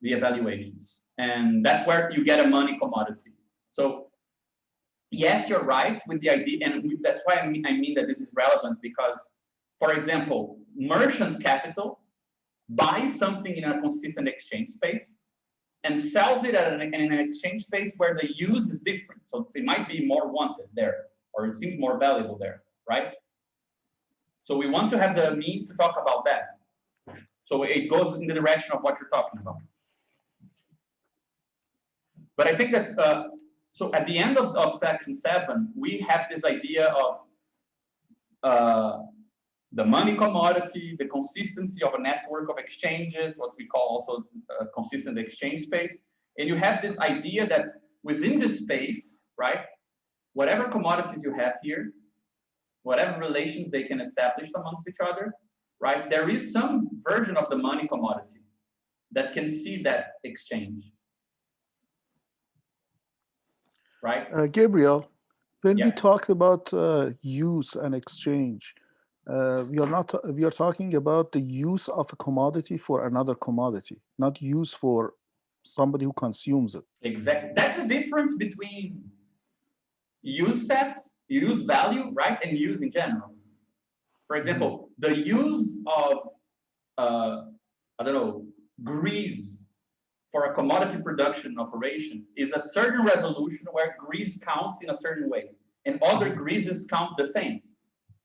the evaluations. And that's where you get a money commodity. So yes, you're right with the idea, and that's why I mean that this is relevant because, for example, merchant capital buys something in a consistent exchange space and sells it in an exchange space where the use is different. So it might be more wanted there, or it seems more valuable there, right? So we want to have the means to talk about that. So it goes in the direction of what you're talking about. But I think that, so at the end of section 7, we have this idea of the money commodity, the consistency of a network of exchanges, what we call also a consistent exchange space. And you have this idea that within this space, right, whatever commodities you have here, whatever relations they can establish amongst each other, right, there is some version of the money commodity that can see that exchange. Right? Gabriel, when Yeah. we talk about use and exchange, we are talking about the use of a commodity for another commodity, not use for somebody who consumes it. Exactly. That's the difference between use set, use value, right, and use in general. For example, the use of I don't know, grease for a commodity production operation is a certain resolution where grease counts in a certain way, and other greases count the same.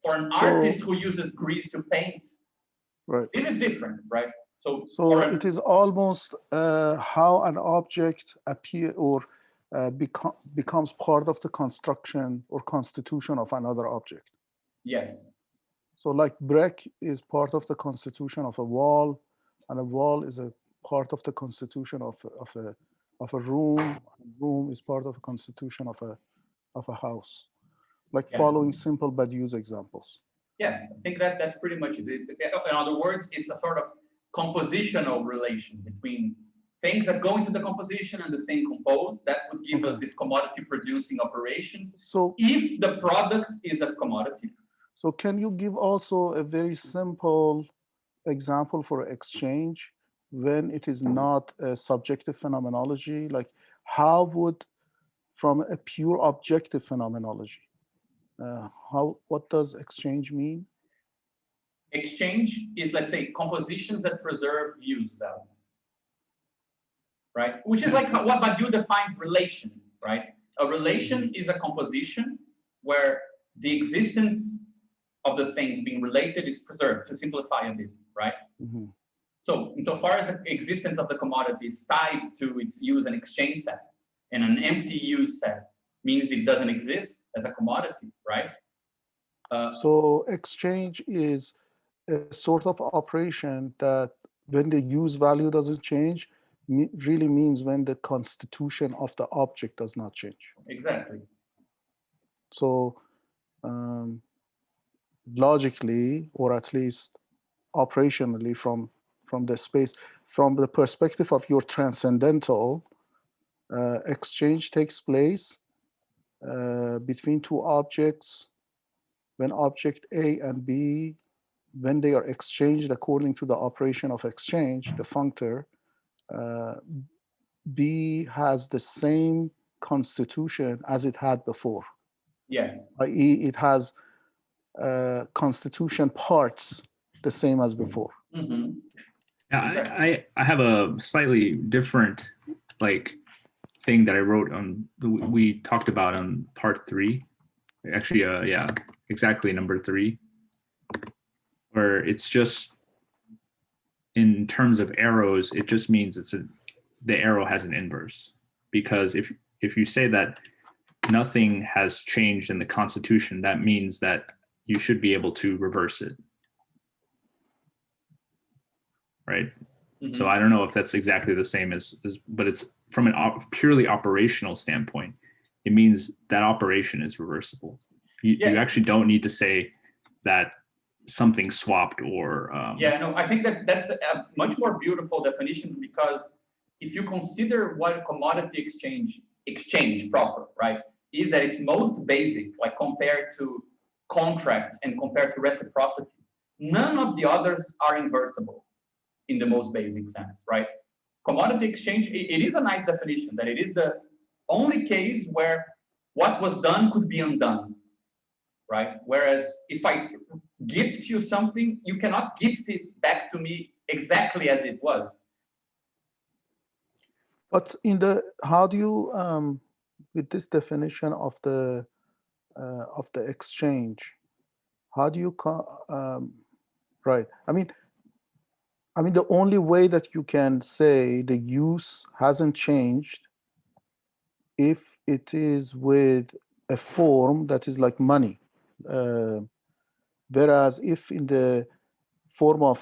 For an artist who uses grease to paint, right, it is different, right? So it is almost how an object appear or becomes part of the construction or constitution of another object. Yes. So like brick is part of the constitution of a wall, and a wall is a part of the constitution of a room. A room is part of the constitution of a house. Like following simple but use examples. Yes, I think that's pretty much it. In other words, it's a sort of compositional relation between things that go into the composition and the thing composed. That would give us this commodity producing operations. So if the product is a commodity. So can you give also a very simple example for exchange when it is not a subjective phenomenology? Like how would, from a pure objective phenomenology, what does exchange mean? Exchange is, let's say, compositions that preserve use value, right? Which is like what Badiou defines relation, right? A relation is a composition where the existence of the things being related is preserved, to simplify a bit, right? Mm-hmm. So insofar as the existence of the commodity is tied to its use and exchange set, and an empty use set means it doesn't exist as a commodity, right? So exchange is a sort of operation that when the use value doesn't change, really means when the constitution of the object does not change. Exactly. So logically, or at least operationally from the space, from the perspective of your transcendental, exchange takes place between two objects when object A and B, when they are exchanged according to the operation of exchange, the functor, B has the same constitution as it had before. Yes. I.e., it has constitution parts the same as before. Mm-hmm. Yeah, I have a slightly different thing that I wrote on. We talked about on part 3. Actually, yeah, exactly number 3, where it's just in terms of arrows, it just means the arrow has an inverse, because if you say that nothing has changed in the constitution, that means that you should be able to reverse it, right? Mm-hmm. So I don't know if that's exactly the same as but it's from an purely operational standpoint, it means that operation is reversible. You actually don't need to say that something swapped or I think that's a much more beautiful definition, because if you consider what a commodity exchange proper, right, is that it's most basic, like compared to contracts and compared to reciprocity, none of the others are invertible in the most basic sense, right? Commodity exchange, it is a nice definition that it is the only case where what was done could be undone, right? Whereas if I gift you something, you cannot gift it back to me exactly as it was. But how do you, with this definition of the exchange, how do you right? I mean, the only way that you can say the use hasn't changed if it is with a form that is like money. Whereas if in the form of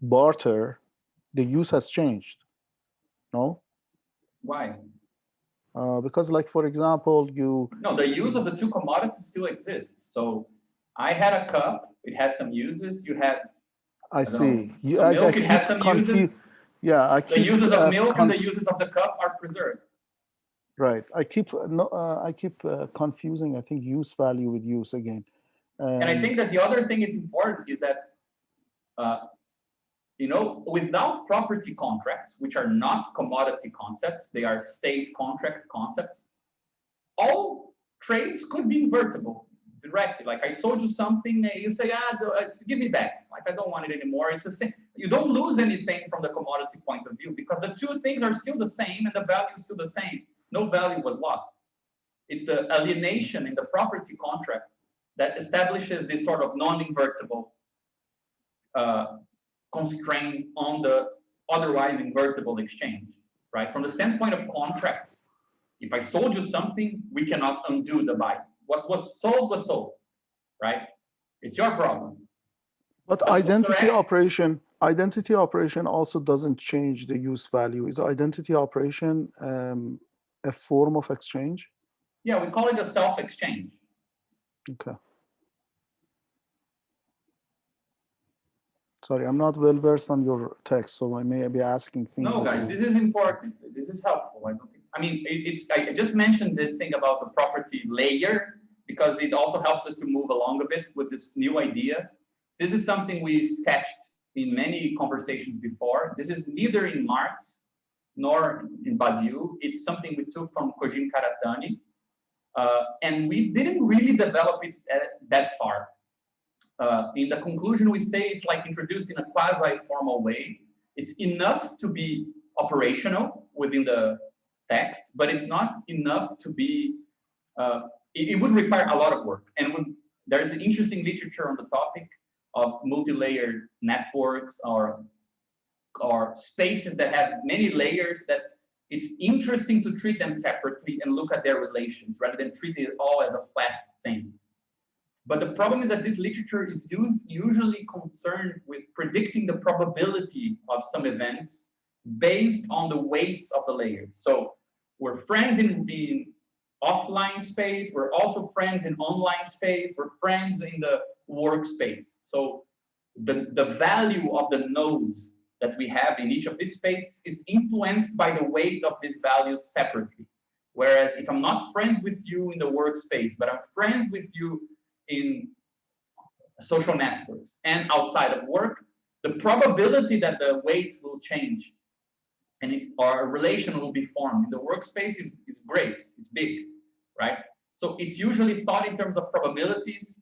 barter, the use has changed. No? Why? Because, like, for example, No, the use of the two commodities still exists. So I had a cup, it has some uses. You had, I see. Milk, it has some uses. Yeah, the uses of milk and the uses of the cup are preserved. Right. I keep confusing, I think, use value with use again. And I think that the other thing it's important is that, without property contracts, which are not commodity concepts, they are state contract concepts, all trades could be invertible directly. Like I sold you something, you say, give me back. Like I don't want it anymore. It's the same. You don't lose anything from the commodity point of view because the two things are still the same and the value is still the same. No value was lost. It's the alienation in the property contract that establishes this sort of non-invertible constraint on the otherwise invertible exchange, right? From the standpoint of contracts, if I sold you something, we cannot undo the buy. What was sold, right? It's your problem. But identity operation also doesn't change the use value. Is identity operation a form of exchange? Yeah, we call it a self-exchange. Okay. Sorry, I'm not well versed on your text, so I may be asking things. No, guys, this is important. This is helpful. I just mentioned this thing about the property layer because it also helps us to move along a bit with this new idea. This is something we sketched in many conversations before. This is neither in Marx nor in Badiou. It's something we took from Kojin Karatani, and we didn't really develop it that far. In the conclusion, we say it's like introduced in a quasi-formal way. It's enough to be operational within the text, but it's not enough to be, it would require a lot of work. And there's an interesting literature on the topic of multi-layered networks or spaces that have many layers that it's interesting to treat them separately and look at their relations rather than treat it all as a flat thing. But the problem is that this literature is usually concerned with predicting the probability of some events based on the weights of the layers. So we're friends in offline space, we're also friends in online space, we're friends in the workspace. So the value of the nodes that we have in each of these spaces is influenced by the weight of these values separately. Whereas if I'm not friends with you in the workspace, but I'm friends with you in social networks and outside of work, the probability that the weight will change or a relation will be formed in the workspace is great, it's big, right? So it's usually thought in terms of probabilities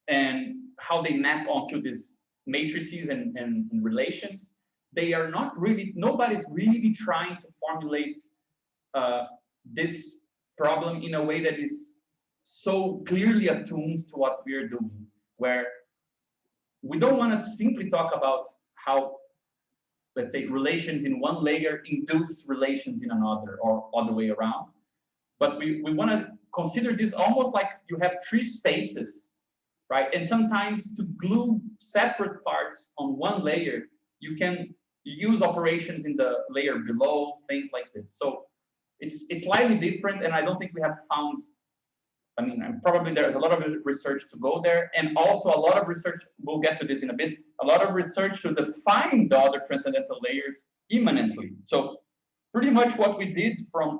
and how they map onto these matrices and relations. They are not really, nobody's really trying to formulate this problem in a way that is so clearly attuned to what we're doing, where we don't want to simply talk about how, let's say, relations in one layer induce relations in another or other way around. But we want to consider this almost like you have three spaces, right? And sometimes to glue separate parts on one layer, you can use operations in the layer below, things like this. So it's slightly different, and I don't think we have found, I mean, probably there's a lot of research to go there, and also a lot of research, we'll get to this in a bit, a lot of research to define the other transcendental layers immanently. So pretty much what we did from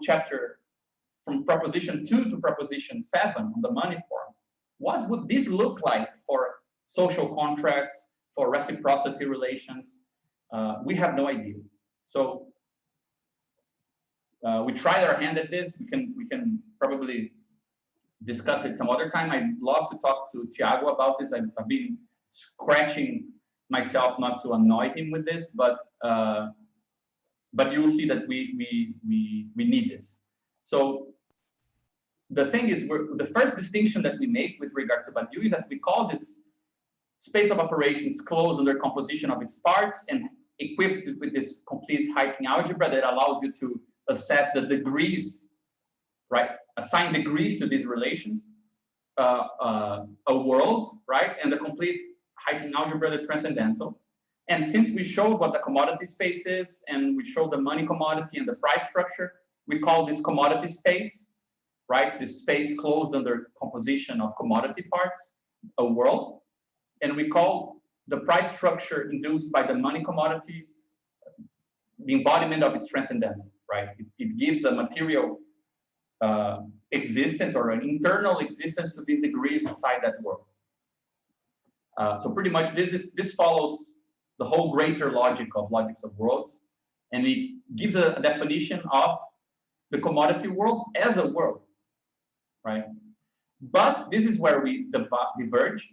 proposition 2 to proposition 7 on the money form, what would this look like for social contracts, for reciprocity relations? We have no idea. So we tried our hand at this. We can probably discuss it some other time. I'd love to talk to Thiago about this. I've been scratching myself not to annoy him with this, but you'll see that we need this. So the thing is, the first distinction that we make with regard to Badiou is that we call this space of operations closed under composition of its parts and equipped with this complete Heyting algebra that allows you to assess the degrees, right? Assign degrees to these relations, a world, right? And the complete Heyting algebra, the transcendental. And since we showed what the commodity space is, and we showed the money commodity and the price structure, we call this commodity space, right? This space closed under composition of commodity parts, a world. And we call the price structure induced by the money commodity the embodiment of its transcendental, right? It gives a material existence or an internal existence to these degrees inside that world. So pretty much this follows the whole greater logic of logics of worlds, and it gives a definition of the commodity world as a world, right? But this is where we diverge.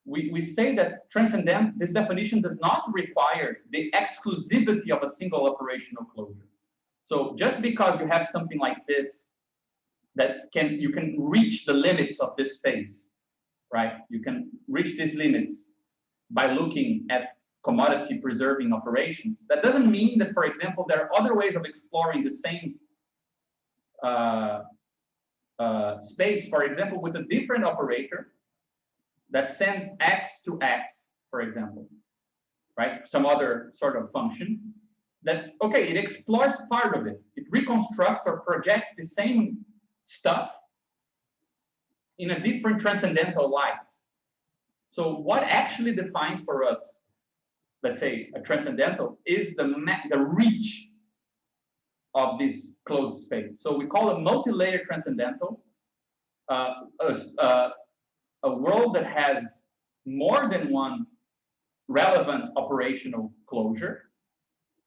We say that transcendent, this definition does not require the exclusivity of a single operational closure. So just because you have something like this, that you can reach the limits of this space, right? You can reach these limits by looking at commodity preserving operations. That doesn't mean that, for example, there are other ways of exploring the same space, for example, with a different operator that sends X to X, for example, right? Some other sort of function that, okay, it explores part of it. It reconstructs or projects the same stuff in a different transcendental light. So what actually defines for us, let's say, a transcendental is the reach of this closed space. So we call a multi-layer transcendental a world that has more than one relevant operational closure.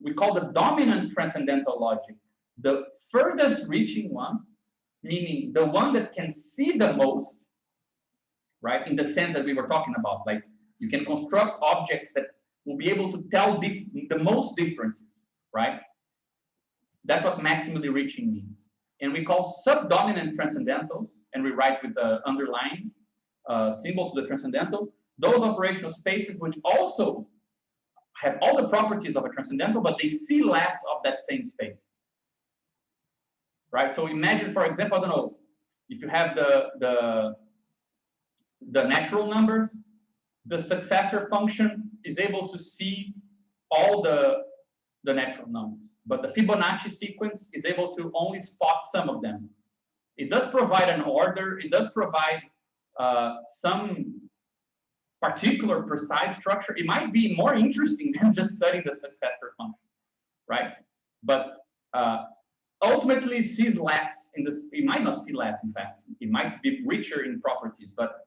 We call the dominant transcendental logic the furthest reaching one, meaning the one that can see the most, right? In the sense that we were talking about, like you can construct objects that will be able to tell the most differences, right? That's what maximally reaching means. And we call subdominant transcendentals, and we write with the underline symbol to the transcendental, those operational spaces which also have all the properties of a transcendental, but they see less of that same space, right? So imagine, for example, I don't know, if you have the natural numbers, the successor function is able to see all the natural numbers, but the Fibonacci sequence is able to only spot some of them. It does provide an order, it does provide some particular precise structure. It might be more interesting than just studying the successor function, right? But ultimately it sees less in this. It might not see less, in fact. It might be richer in properties, but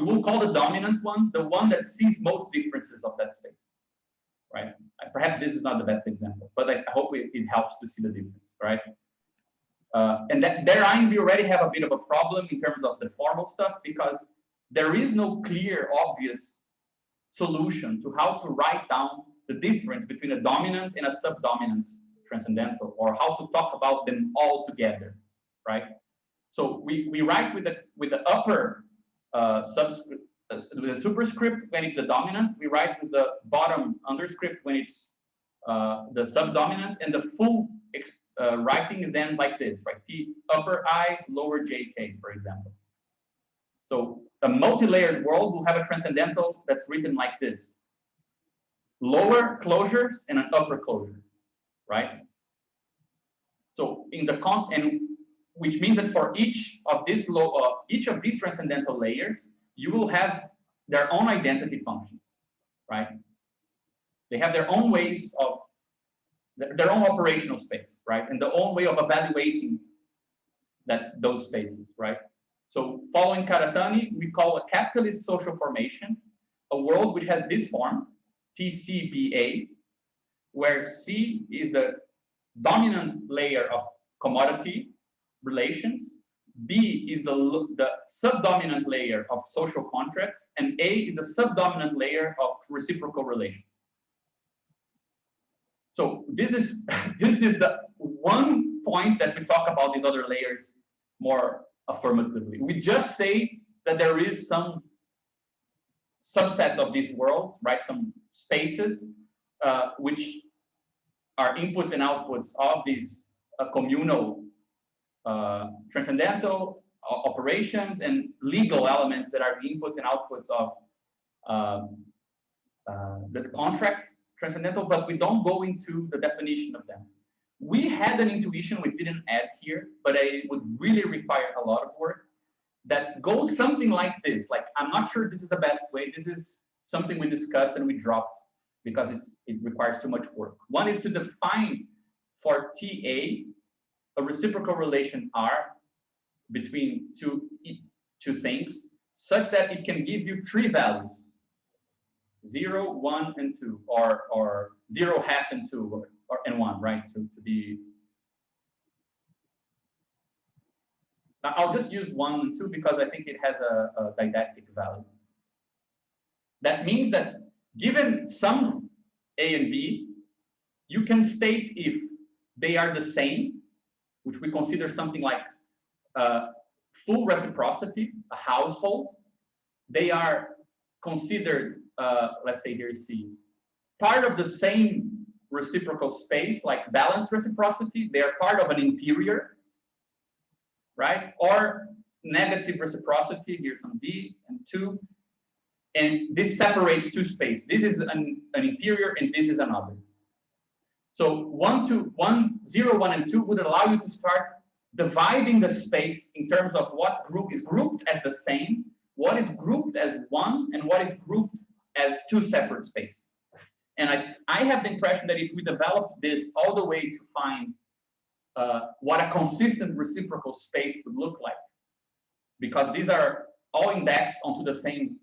we will call the dominant one, the one that sees most differences of that space, right? Perhaps this is not the best example, but I hope it helps to see the difference, right? And therein we already have a bit of a problem in terms of the formal stuff, because there is no clear, obvious solution to how to write down the difference between a dominant and a subdominant transcendental, or how to talk about them all together, right? So we write with the upper subscript, the superscript when it's the dominant. We write with the bottom underscript when it's the subdominant, and the full writing is then like this, right? T upper I lower JK, for example. So a multi-layered world will have a transcendental that's written like this: lower closures and an upper closure, right? So in the which means that for each of these transcendental layers, you will have their own identity functions, right? They have their own ways of their own operational space, right? And their own way of evaluating those spaces, right? So following Karatani, we call a capitalist social formation a world which has this form, TCBA, where C is the dominant layer of commodity relations, B is the subdominant layer of social contracts, and A is the subdominant layer of reciprocal relations. So this is the one point that we talk about these other layers more affirmatively. We just say that there is some subsets of these worlds, right? Some spaces which are inputs and outputs of these communal transcendental operations and legal elements that are the inputs and outputs of the contract transcendental, but we don't go into the definition of them. We had an intuition we didn't add here, but it would really require a lot of work, that goes something like this. Like, I'm not sure this is the best way. This is something we discussed and we dropped because it requires too much work. One is to define for TA a reciprocal relation R between two things, such that it can give you three values: 0, 1, and 2, or 0, half, and 2, and 1, right? To be. I'll just use 1 and 2 because I think it has a didactic value. That means that given some A and B, you can state if they are the same, which we consider something like full reciprocity, a household. They are considered, let's say here C, part of the same reciprocal space, like balanced reciprocity. They are part of an interior, right? Or negative reciprocity, here's some D and 2. And this separates two spaces. This is an interior and this is another. So 0, 1, and 2 would allow you to start dividing the space in terms of what group is grouped as the same, what is grouped as one, and what is grouped as two separate spaces. And I have the impression that if we develop this all the way to find what a consistent reciprocal space would look like, because these are all indexed onto the same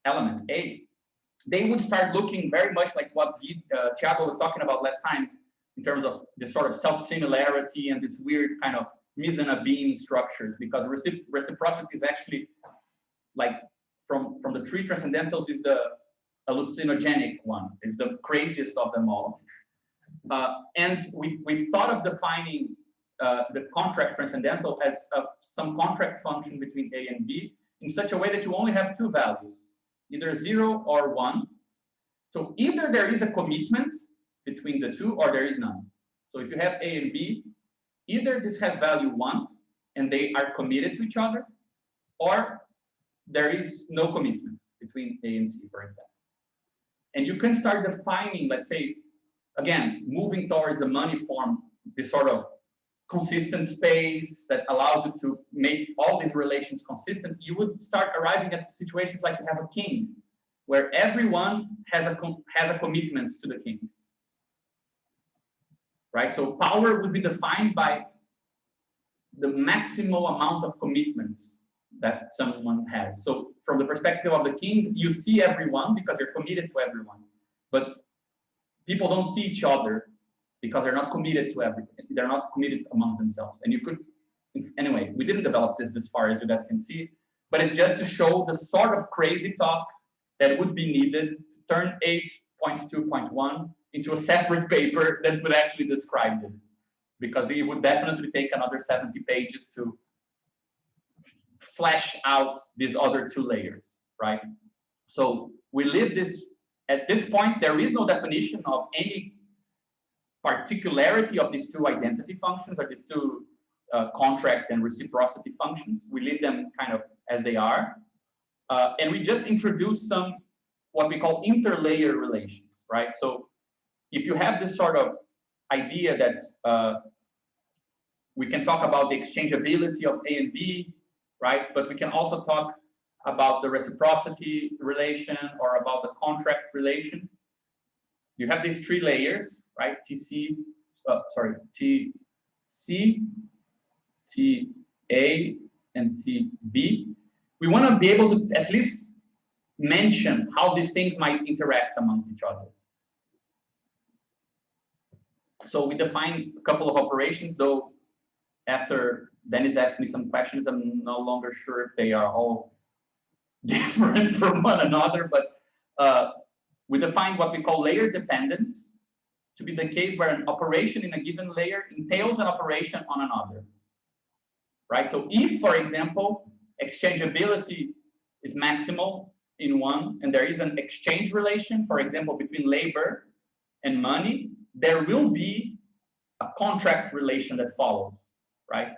element, A, they would start looking very much like what Thiago was talking about last time in terms of this sort of self-similarity and this weird kind of mise en abîme structures, because reciprocity is actually, like, from the three transcendentals, is the hallucinogenic one. It's the craziest of them all. And we thought of defining the contract transcendental as some contract function between A and B in such a way that you only have two values, either 0 or 1. So either there is a commitment between the two or there is none. So if you have A and B, either this has value 1 and they are committed to each other, or there is no commitment between A and C, for example. And you can start defining, let's say, again, moving towards the money form, this sort of consistent space that allows you to make all these relations consistent. You would start arriving at situations like you have a king, where everyone has a commitment to the king, right? So power would be defined by the maximal amount of commitments that someone has. So from the perspective of the king, you see everyone because you're committed to everyone. But people don't see each other because they're not committed to everything. They're not committed among themselves. And you could, anyway, we didn't develop this far, as you guys can see, but it's just to show the sort of crazy talk that would be needed to turn 8.2.1 into a separate paper that would actually describe this, because it would definitely take another 70 pages to flesh out these other two layers, right? So we leave this, at this point, there is no definition of any particularity of these two identity functions, or these two contract and reciprocity functions. We leave them kind of as they are. And we just introduce some, what we call interlayer relations, right? So if you have this sort of idea that we can talk about the exchangeability of A and B, right? But we can also talk about the reciprocity relation or about the contract relation. You have these three layers, right? TC, TC, TA, and TB. We want to be able to at least mention how these things might interact amongst each other. So we define a couple of operations, though after Dennis asked me some questions, I'm no longer sure if they are all different from one another, but we define what we call layer dependence to be the case where an operation in a given layer entails an operation on another, right? So if, for example, exchangeability is maximal in one, and there is an exchange relation, for example, between labor and money, there will be a contract relation that follows, right?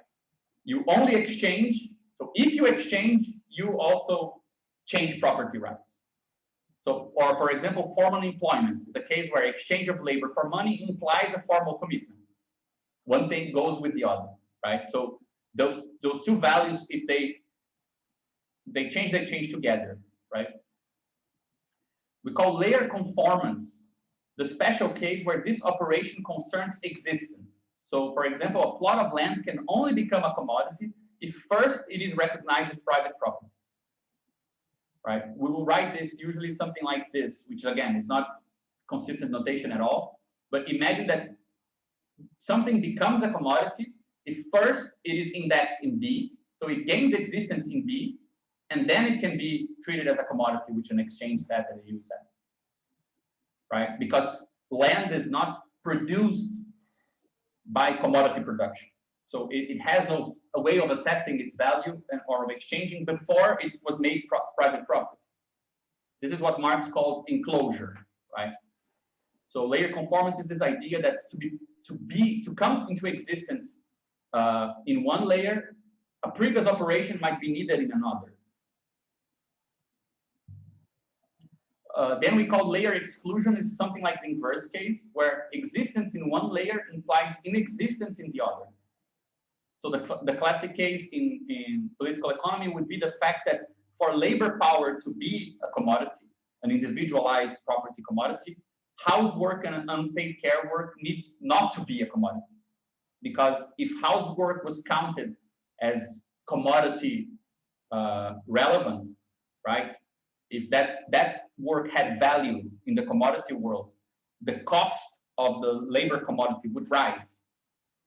You only exchange, so if you exchange, you also change property rights. So for example, formal employment is a case where exchange of labor for money implies a formal commitment. One thing goes with the other, right? So those two values, if they change together, right? We call layer conformance the special case where this operation concerns existence. So for example, a plot of land can only become a commodity if first it is recognized as private property, right? We will write this usually something like this, which again is not consistent notation at all, but imagine that something becomes a commodity if first it is indexed in B, so it gains existence in B, and then it can be treated as a commodity with an exchange set and a use set, right? Because land is not produced by commodity production. So it has no a way of assessing its value or of exchanging before it was made private property. This is what Marx called enclosure, right? So layer conformance is this idea that to come into existence in one layer, a previous operation might be needed in another. Then we call layer exclusion is something like the inverse case, where existence in one layer implies inexistence in the other. So the classic case in political economy would be the fact that for labor power to be a commodity, an individualized property commodity, housework and unpaid care work needs not to be a commodity. Because if housework was counted as commodity relevant, right? If that work had value in the commodity world, the cost of the labor commodity would rise,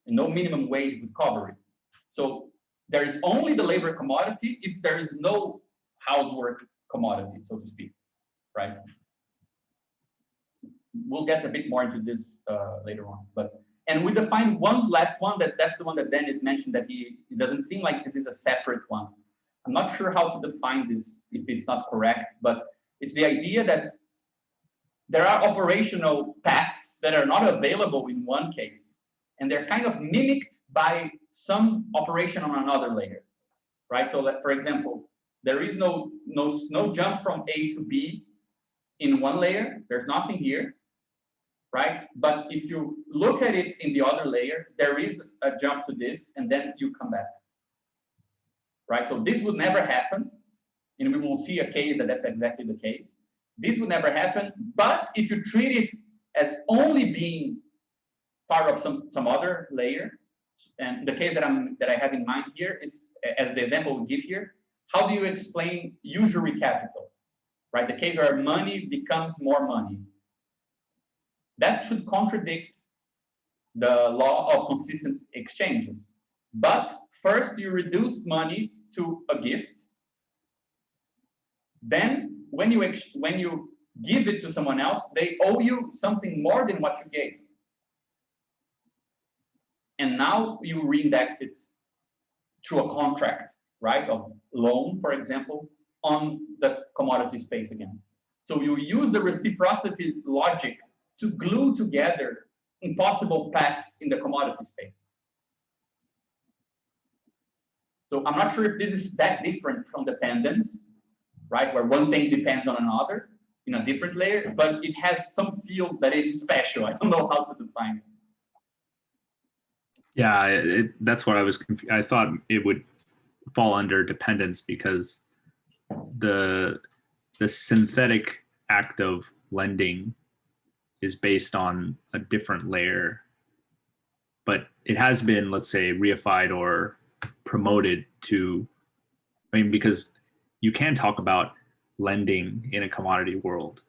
and no minimum wage would cover it. So there is only the labor commodity if there is no housework commodity, so to speak, right? We'll get a bit more into this later on, and we define one last one that's the one that Dennis mentioned that it doesn't seem like this is a separate one. I'm not sure how to define this if it's not correct, but it's the idea that there are operational paths that are not available in one case, and they're kind of mimicked by some operation on another layer, right? So that, for example, there is no jump from A to B in one layer. There's nothing here, right? But if you look at it in the other layer, there is a jump to this, and then you come back. Right, so this would never happen, and we will see a case that's exactly the case. This would never happen, but if you treat it as only being part of some other layer, and the case that I have in mind here is, as the example we give here, how do you explain usury capital, right? The case where money becomes more money. That should contradict the law of consistent exchanges. But first you reduce money to a gift. Then when you give it to someone else, they owe you something more than what you gave. And now you reindex it through a contract, right, of loan, for example, on the commodity space again. So you use the reciprocity logic to glue together impossible paths in the commodity space. So I'm not sure if this is that different from dependence, right, where one thing depends on another in a different layer, but it has some feel that is special. I don't know how to define it. Yeah, that's what I was confused. I thought it would fall under dependence because the synthetic act of lending is based on a different layer, but it has been, let's say, reified or promoted to, I mean, because you can talk about lending in a commodity world,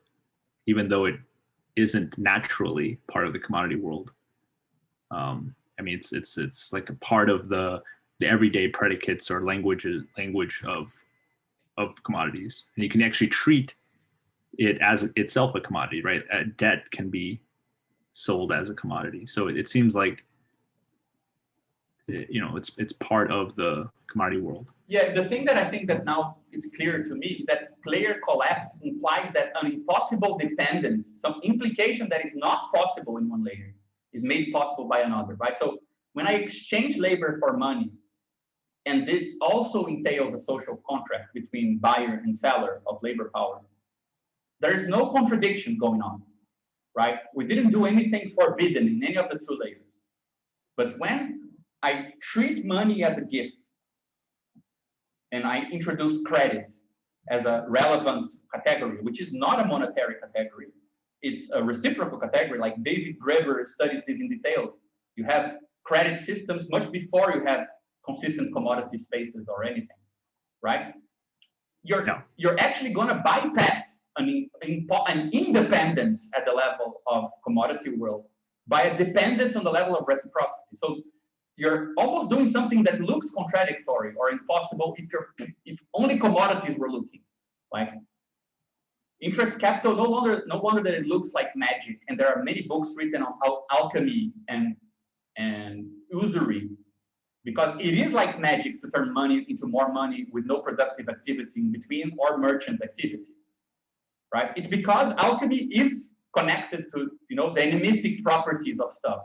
even though it isn't naturally part of the commodity world. I mean, it's like a part of the everyday predicates or language of commodities, and you can actually treat it as itself a commodity, right? A debt can be sold as a commodity, so it seems like, you know, it's part of the commodity world. Yeah, the thing that I think that now is clear to me is that layer collapse implies that an impossible dependence, some implication that is not possible in one layer, is made possible by another, right? So when I exchange labor for money, and this also entails a social contract between buyer and seller of labor power, there is no contradiction going on, right? We didn't do anything forbidden in any of the two layers. But when I treat money as a gift and I introduce credit as a relevant category, which is not a monetary category, it's a reciprocal category, like David Graeber studies this in detail. You have credit systems much before you have consistent commodity spaces or anything, right? You're actually going to bypass an independence at the level of commodity world by a dependence on the level of reciprocity. So you're almost doing something that looks contradictory or impossible if only commodities were looking. Like interest capital, no wonder that it looks like magic. And there are many books written on alchemy and usury, because it is like magic to turn money into more money with no productive activity in between or merchant activity, right? It's because alchemy is connected to, you know, the animistic properties of stuff.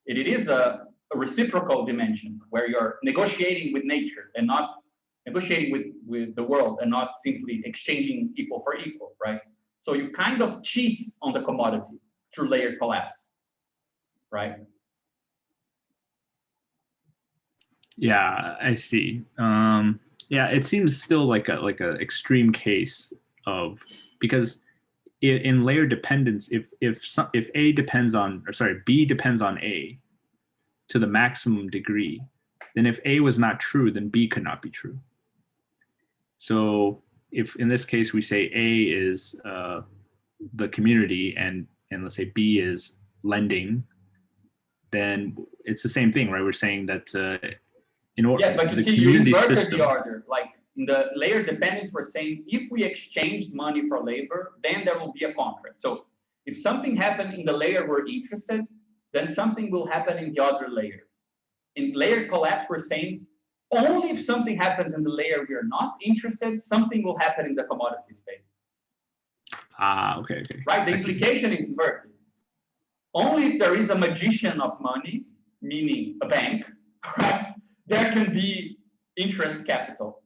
It is a reciprocal dimension where you're negotiating with nature and not negotiating with the world and not simply exchanging equal for equal, right? So you kind of cheat on the commodity through layer collapse, right? Yeah, I see. Yeah, it seems still like a extreme case of, because in layer dependence, if A depends on, or sorry, B depends on A to the maximum degree, then if A was not true, then B could not be true. So if in this case we say A is the community and let's say B is lending, then it's the same thing, right? We're saying that in order, yeah, but you the see, community you inverted system, the order. Like in the layer dependence, we're saying if we exchange money for labor, then there will be a contract. So if something happened in the layer we're interested, then something will happen in the other layers. In layer collapse, we're saying only if something happens in the layer we are not interested, something will happen in the commodity space. Okay. Right, the implication is inverted. Only if there is a magician of money, meaning a bank, right, there can be interest capital.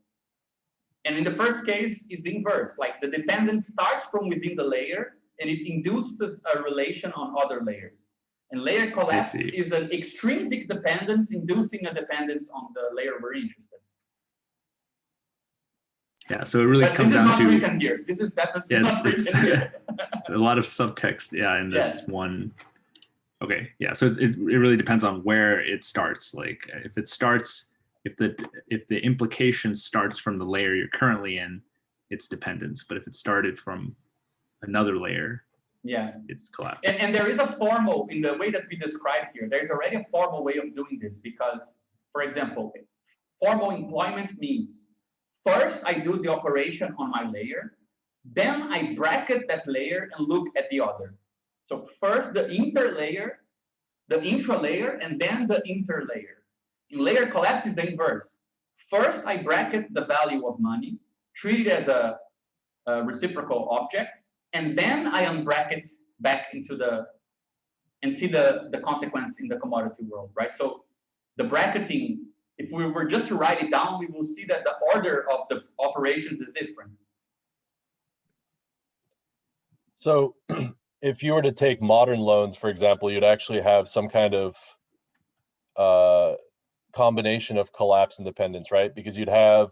And in the first case, is the inverse. Like the dependence starts from within the layer and it induces a relation on other layers. And layer collapse is an extrinsic dependence inducing a dependence on the layer we're interested. Yeah, so it really comes down to. This is not written here. This is definitely not written here. A lot of subtext, yeah, in this one. Okay, yeah, so it really depends on where it starts. Like if it starts if the implication starts from the layer you're currently in, it's dependence. But if it started from another layer, yeah, it's collapse. And there is a formal, in the way that we described here, there's already a formal way of doing this because, for example, formal employment means first I do the operation on my layer, then I bracket that layer and look at the other. So first the interlayer, the intralayer, and then the interlayer. In layer collapse is the inverse. First I bracket the value of money, treat it as a reciprocal object, and then I unbracket back into and see the consequence in the commodity world, right? So the bracketing, if we were just to write it down, we will see that the order of the operations is different. So if you were to take modern loans, for example, you'd actually have some kind of combination of collapse and dependence, right? Because you'd have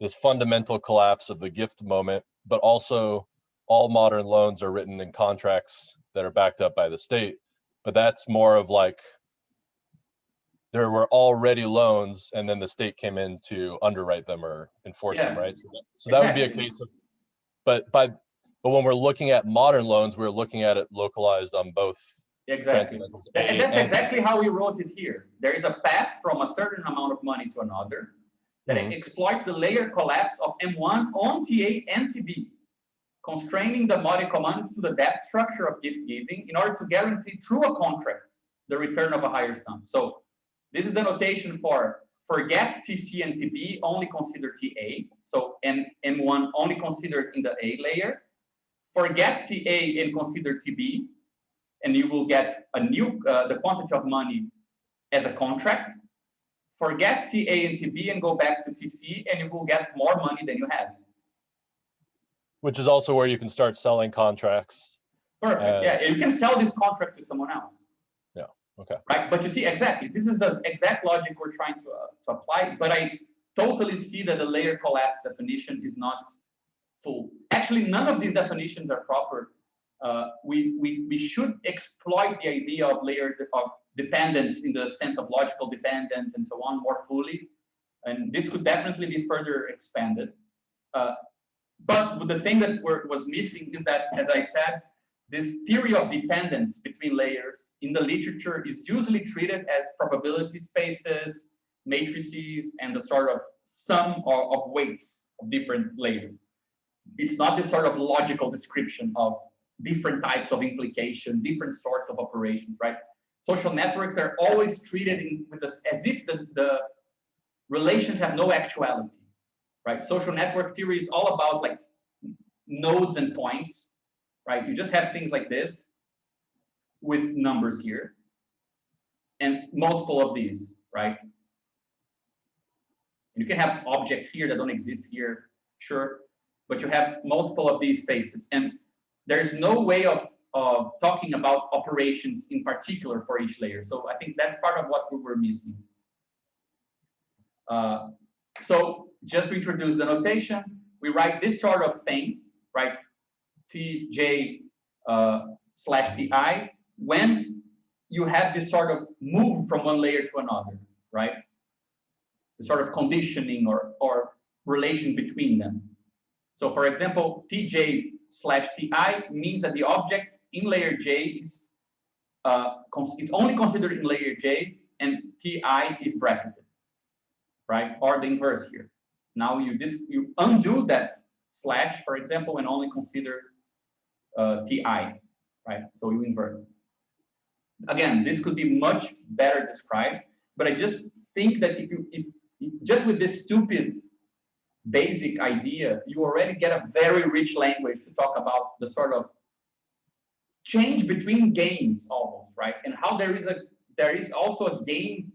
this fundamental collapse of the gift moment, but also all modern loans are written in contracts that are backed up by the state. But that's more of like, there were already loans and then the state came in to underwrite them or enforce them, right? So that would be a case of, but when we're looking at modern loans, we're looking at it localized on both. Exactly. And that's exactly how we wrote it here. There is a path from a certain amount of money to another that exploits the layer collapse of M1 on TA and TB, constraining the body commands to the debt structure of gift giving in order to guarantee through a contract the return of a higher sum. So this is the notation for forget TC and TB, only consider TA. So M1 only considered in the A layer. Forget TA and consider TB, and you will get a new the quantity of money as a contract. Forget TA and TB and go back to TC, and you will get more money than you had. Which is also where you can start selling contracts. Perfect. Yeah, you can sell this contract to someone else. Yeah. Okay. Right, but you see exactly this is the exact logic we're trying to apply. But I totally see that the layer collapse definition is not full. Actually, none of these definitions are proper. We should exploit the idea of layer of dependence in the sense of logical dependence and so on more fully, and this could definitely be further expanded. But the thing that was missing is that, as I said, this theory of dependence between layers in the literature is usually treated as probability spaces, matrices, and the sort of sum of weights of different layers. It's not this sort of logical description of different types of implication, different sorts of operations, right? Social networks are always treated with us as if the relations have no actuality, right? Social network theory is all about like nodes and points, right? You just have things like this with numbers here and multiple of these, right? You can have objects here that don't exist here, sure, but you have multiple of these spaces. And there's no way of talking about operations in particular for each layer. So I think that's part of what we were missing. So just to introduce the notation, we write this sort of thing, right? Tj / Ti, when you have this sort of move from one layer to another, right? The sort of conditioning or relation between them. So for example, Tj / Ti means that the object in layer J is it's only considered in layer J and Ti is bracketed, right? Or the inverse here. Now you undo that slash, for example, and only consider Ti, right? So you invert. Again, this could be much better described, but I just think that if just with this stupid basic idea, you already get a very rich language to talk about the sort of change between games almost, right? And how there is also a game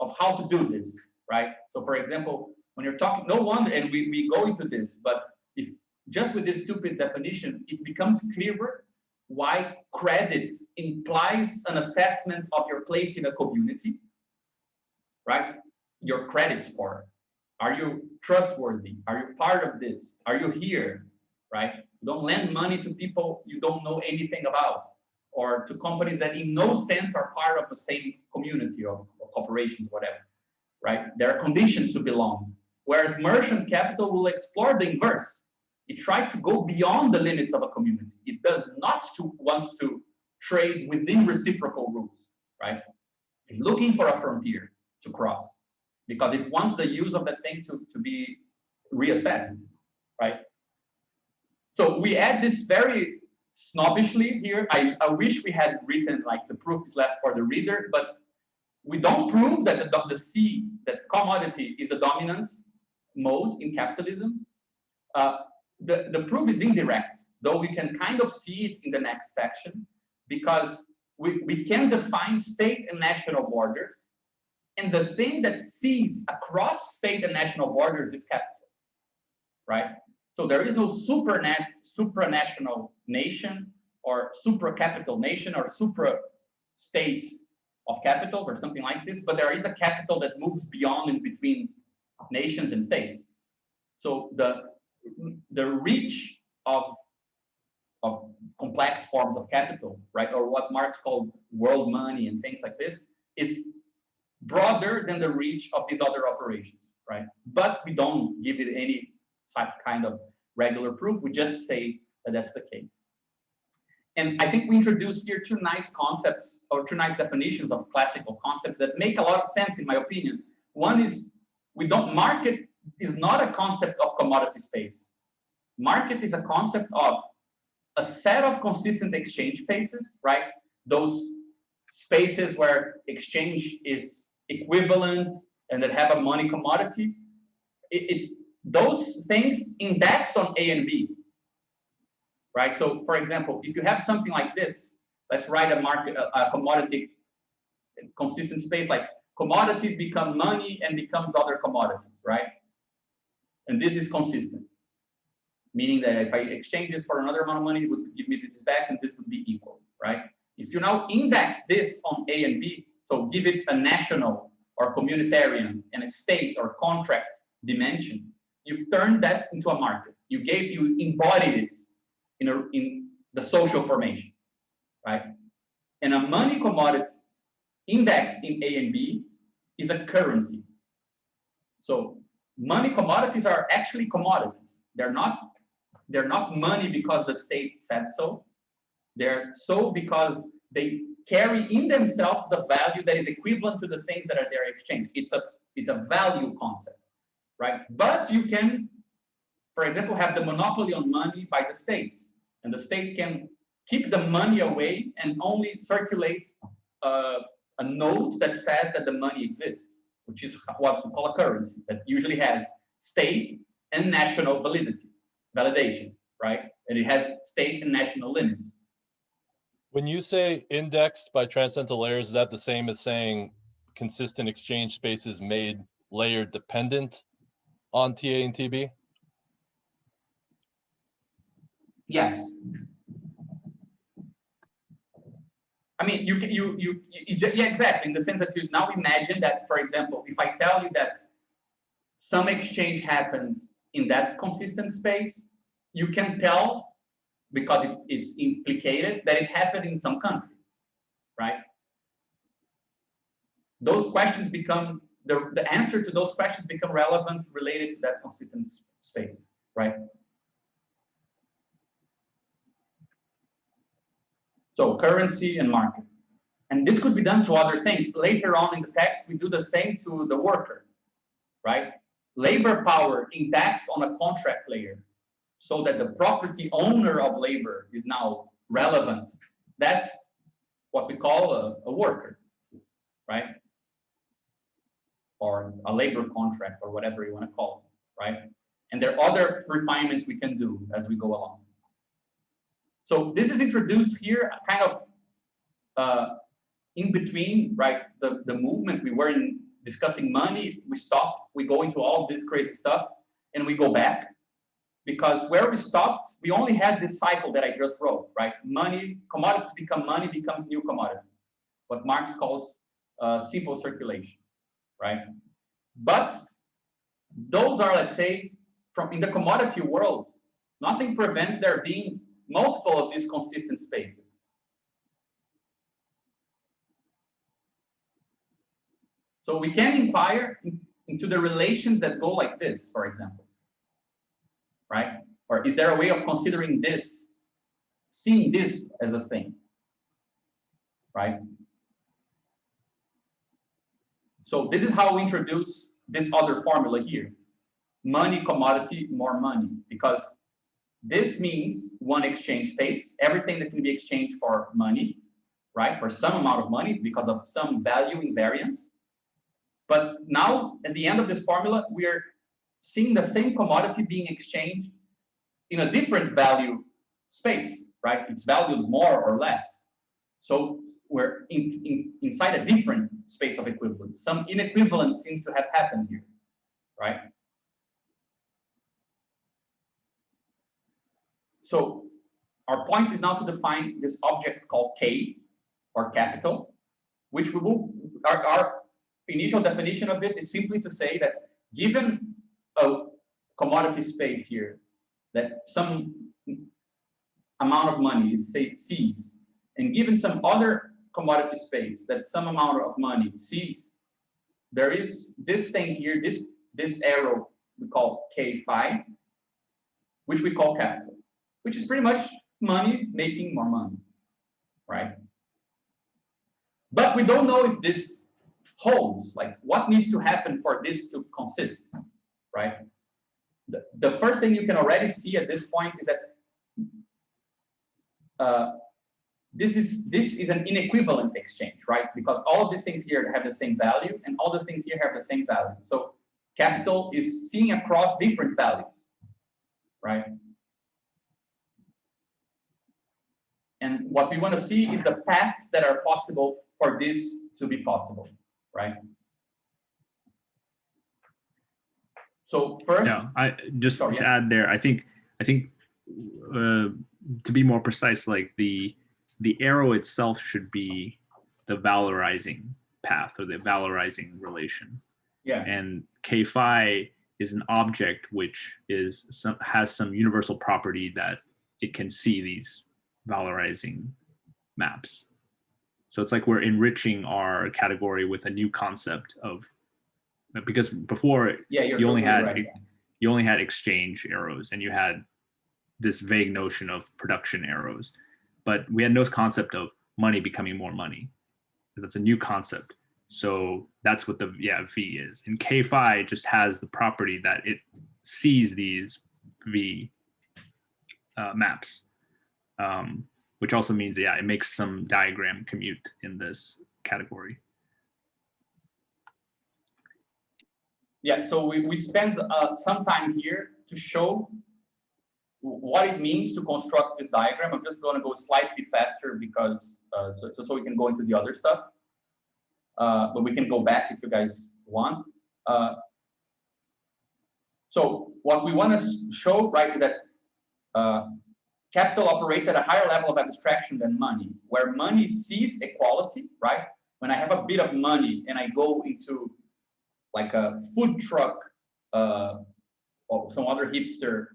of how to do this, right? So for example, when you're talking, no wonder, and we go into this, but if just with this stupid definition, it becomes clearer why credit implies an assessment of your place in a community, right? Your credit score. Are you trustworthy? Are you part of this? Are you here, right? Don't lend money to people you don't know anything about, or to companies that in no sense are part of the same community of operations, whatever. right? There are conditions to belong. Whereas merchant capital will explore the inverse. It tries to go beyond the limits of a community. It does not wants to trade within reciprocal rules, right? It's looking for a frontier to cross because it wants the use of that thing to be reassessed, right? So we add this very snobbishly here. I wish we had written like the proof is left for the reader, but we don't prove that that commodity is a dominant mode in capitalism. The proof is indirect, though we can kind of see it in the next section, because we can define state and national borders, and the thing that sees across state and national borders is capital, right? So there is no supranational nation or supra-capital nation or supra-state of capitals or something like this, but there is a capital that moves beyond and between nations and states. So the reach of complex forms of capital, right, or what Marx called world money and things like this, is broader than the reach of these other operations, right? But we don't give it any kind of regular proof. We just say that that's the case. And I think we introduced here two nice concepts or two nice definitions of classical concepts that make a lot of sense, in my opinion. One is market is not a concept of commodity space. Market is a concept of a set of consistent exchange spaces, right? Those spaces where exchange is equivalent and that have a money commodity. It's those things indexed on A and B, right? So for example, if you have something like this, let's write a commodity consistent space, like commodities become money and becomes other commodities, right? And this is consistent, meaning that if I exchange this for another amount of money, it would give me this back and this would be equal, right? If you now index this on A and B, so give it a national or communitarian and a state or contract dimension, you've turned that into a market. You embodied it in the social formation, right? And a money commodity indexed in A and B is a currency. So money commodities are actually commodities. They're not money because the state said so. They're so because they carry in themselves the value that is equivalent to the things that are their exchange. It's a value concept, right? But you can, for example, have the monopoly on money by the state, and the state can keep the money away and only circulate a note that says that the money exists, which is what we call a currency that usually has state and national validation, right? And it has state and national limits. When you say indexed by transcendental layers, is that the same as saying consistent exchange spaces made layer dependent on TA and TB? Yes. I mean, yeah, exactly. In the sense that you now imagine that, for example, if I tell you that some exchange happens in that consistent space, you can tell, because it's implicated, that it happened in some country, right? Those questions become, the answer to those questions become relevant related to that consistent space, right? So currency and market. And this could be done to other things. Later on in the text, we do the same to the worker, right? Labor power indexed on a contract layer so that the property owner of labor is now relevant. That's what we call a worker, right? Or a labor contract or whatever you want to call it, right? And there are other refinements we can do as we go along. So this is introduced here, kind of in between, right? The movement we were in discussing money, we stop, we go into all this crazy stuff, and we go back, because where we stopped, we only had this cycle that I just wrote, right? Money, commodities become money, becomes new commodity, what Marx calls simple circulation, right? But those are, let's say, in the commodity world, nothing prevents there being multiple of these consistent spaces. So we can inquire into the relations that go like this, for example, right? Or is there a way of considering this, seeing this as a thing, right? So this is how we introduce this other formula here. Money, commodity, more money, because this means one exchange space, everything that can be exchanged for money, right? For some amount of money because of some value invariance. But now at the end of this formula, we're seeing the same commodity being exchanged in a different value space, right? It's valued more or less. So we're inside a different space of equivalence. Some inequivalence seems to have happened here, right? So our point is now to define this object called K, or capital, which we will, our initial definition of it is simply to say that given a commodity space here, that some amount of money is, say, C's, and given some other commodity space that some amount of money C's, there is this thing here, this arrow we call K phi, which we call capital, which is pretty much money making more money, right? But we don't know if this holds, like what needs to happen for this to consist, right? The first thing you can already see at this point is that this is an inequivalent exchange, right? Because all of these things here have the same value and all these things here have the same value. So capital is seeing across different values, right? And what we want to see is the paths that are possible for this to be possible, right? So first, yeah, I just sorry, to add there, I think to be more precise, like the arrow itself should be the valorizing path or the valorizing relation. Yeah. And K phi is an object which has some universal property that it can see these valorizing maps. So it's like we're enriching our category with a new concept of, because before you only had exchange arrows and you had this vague notion of production arrows, but we had no concept of money becoming more money. That's a new concept. So that's what the V is. And K phi just has the property that it sees these V maps. Which also means, it makes some diagram commute in this category. Yeah, so we spend some time here to show what it means to construct this diagram. I'm just going to go slightly faster because so we can go into the other stuff. But we can go back if you guys want. So what we want to show, right, is that capital operates at a higher level of abstraction than money, where money sees equality, right? When I have a bit of money and I go into like a food truck or some other hipster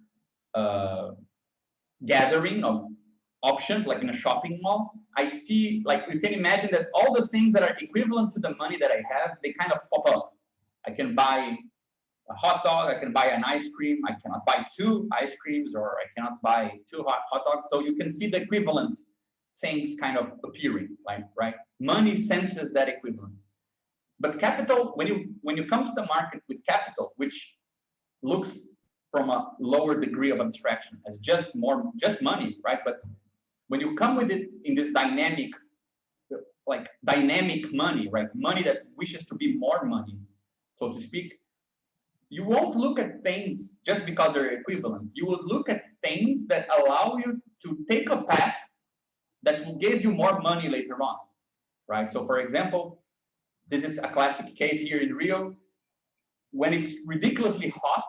gathering of options, like in a shopping mall, I see, like, you can imagine that all the things that are equivalent to the money that I have, they kind of pop up. I can buy a hot dog, I can buy an ice cream, I cannot buy 2 ice creams, or I cannot buy 2 hot dogs. So you can see the equivalent things kind of appearing, like, right? Money senses that equivalence. But capital, when you come to the market with capital, which looks from a lower degree of abstraction as just money, right? But when you come with it in this dynamic money, right? Money that wishes to be more money, so to speak, you won't look at things just because they're equivalent. You will look at things that allow you to take a path that will give you more money later on, right? So for example, this is a classic case here in Rio. When it's ridiculously hot,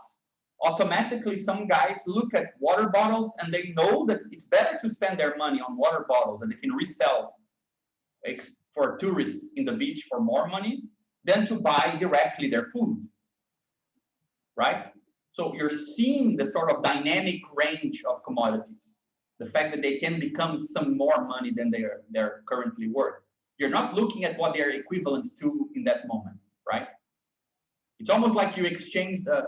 automatically some guys look at water bottles and they know that it's better to spend their money on water bottles that they can resell for tourists in the beach for more money than to buy directly their food. Right? So you're seeing the sort of dynamic range of commodities, the fact that they can become some more money than they're currently worth. You're not looking at what they're equivalent to in that moment. right? It's almost like you exchanged a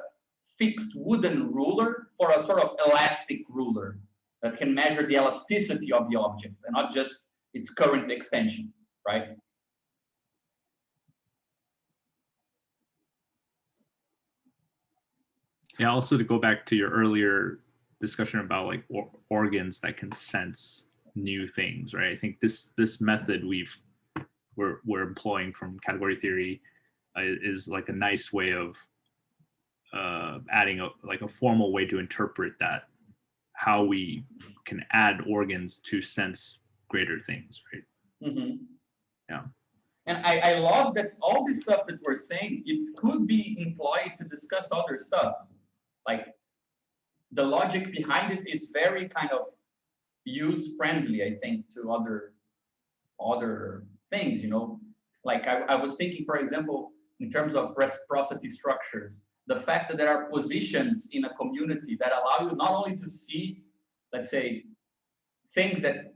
fixed wooden ruler for a sort of elastic ruler that can measure the elasticity of the object and not just its current extension, right? Yeah, also to go back to your earlier discussion about like organs that can sense new things, right? I think this method we're employing from category theory is like a nice way of adding a formal way to interpret that, how we can add organs to sense greater things, right? Mm-hmm. Yeah. And I love that all this stuff that we're saying, it could be employed to discuss other stuff. Like the logic behind it is very kind of use-friendly, I think, to other things, you know. Like I was thinking, for example, in terms of reciprocity structures, the fact that there are positions in a community that allow you not only to see, let's say, things that,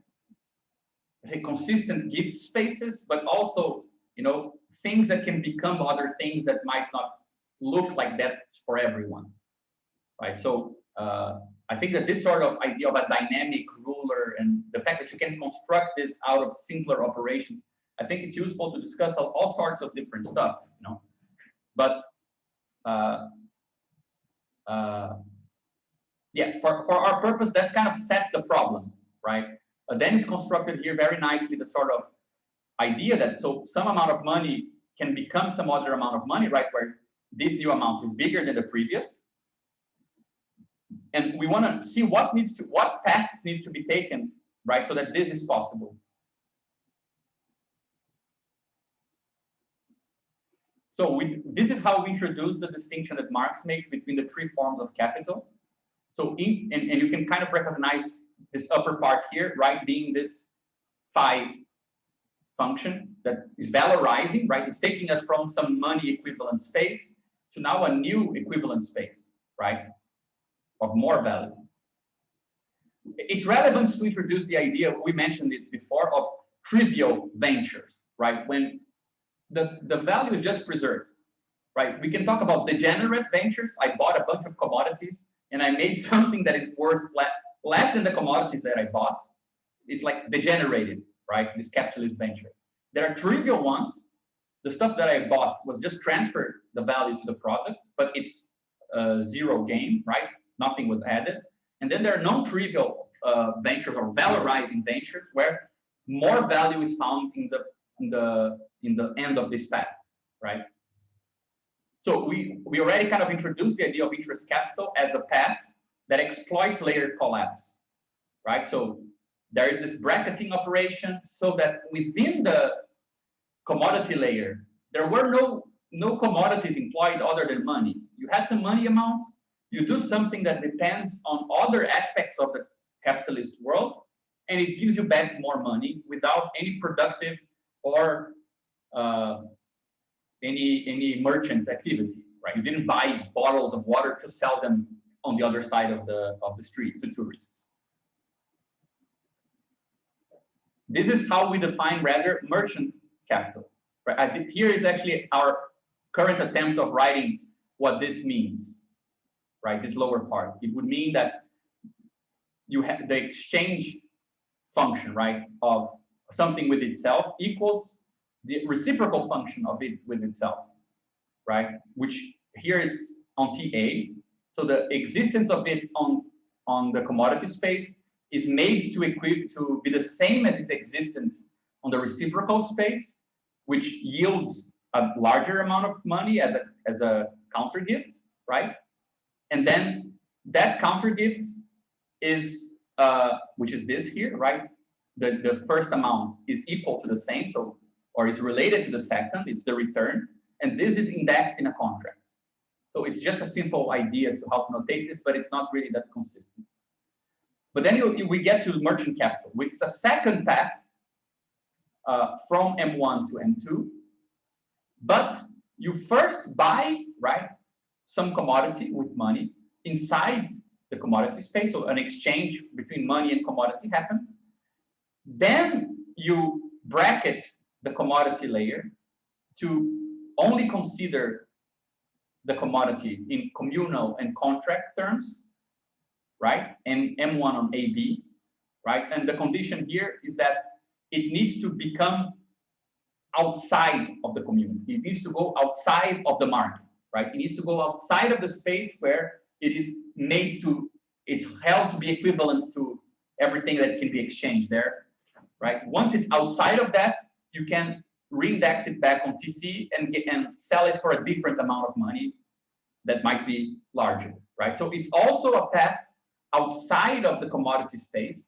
let's say, consistent gift spaces, but also, you know, things that can become other things that might not look like that for everyone, right? So I think that this sort of idea of a dynamic ruler and the fact that you can construct this out of simpler operations, I think it's useful to discuss all sorts of different stuff, you know. But yeah, for our purpose, that kind of sets the problem, right? Then it's constructed here very nicely, the sort of idea that so some amount of money can become some other amount of money, right? Where this new amount is bigger than the previous. And we want to see what paths need to be taken, right? So that this is possible. So this is how we introduce the distinction that Marx makes between the three forms of capital. So and you can kind of recognize this upper part here, right, being this phi function that is valorizing, right? It's taking us from some money equivalent space to now a new equivalent space, right, of more value. It's relevant to introduce the idea, we mentioned it before, of trivial ventures, right? When the value is just preserved, right? We can talk about degenerate ventures. I bought a bunch of commodities and I made something that is worth less than the commodities that I bought. It's like degenerated, right? This capitalist venture. There are trivial ones. The stuff that I bought was just transferred the value to the product, but it's zero gain, right? Nothing was added. And then there are non-trivial ventures or valorizing ventures where more value is found in the end of this path, right? So we already kind of introduced the idea of interest capital as a path that exploits layered collapse, right? So there is this bracketing operation so that within the commodity layer, there were no commodities employed other than money. You had some money amount, you do something that depends on other aspects of the capitalist world, and it gives you back more money without any productive or any merchant activity, right? You didn't buy bottles of water to sell them on the other side of the street to tourists. This is how we define rather merchant capital, right? Here is actually our current attempt of writing what this means, right? This lower part. It would mean that you have the exchange function, right, of something with itself equals the reciprocal function of it with itself, right? Which here is on TA. So the existence of it on the commodity space is made to be the same as its existence on the reciprocal space, which yields a larger amount of money as a counter gift, right? And then that counter gift is which is this here, right? The first amount is equal to the same, so or is related to the second, it's the return, and this is indexed in a contract. So it's just a simple idea to how to notate this, but it's not really that consistent. But then we get to merchant capital, which is a second path from M1 to M2. But you first buy, right, some commodity with money inside the commodity space, so an exchange between money and commodity happens. Then you bracket the commodity layer to only consider the commodity in communal and contract terms, right? And M1 on AB, right? And the condition here is that it needs to become outside of the community. It needs to go outside of the market, right? It needs to go outside of the space where it is made to, it's held to be equivalent to everything that can be exchanged there, right? Once it's outside of that, you can reindex it back on TC and sell it for a different amount of money that might be larger, right? So it's also a path outside of the commodity space.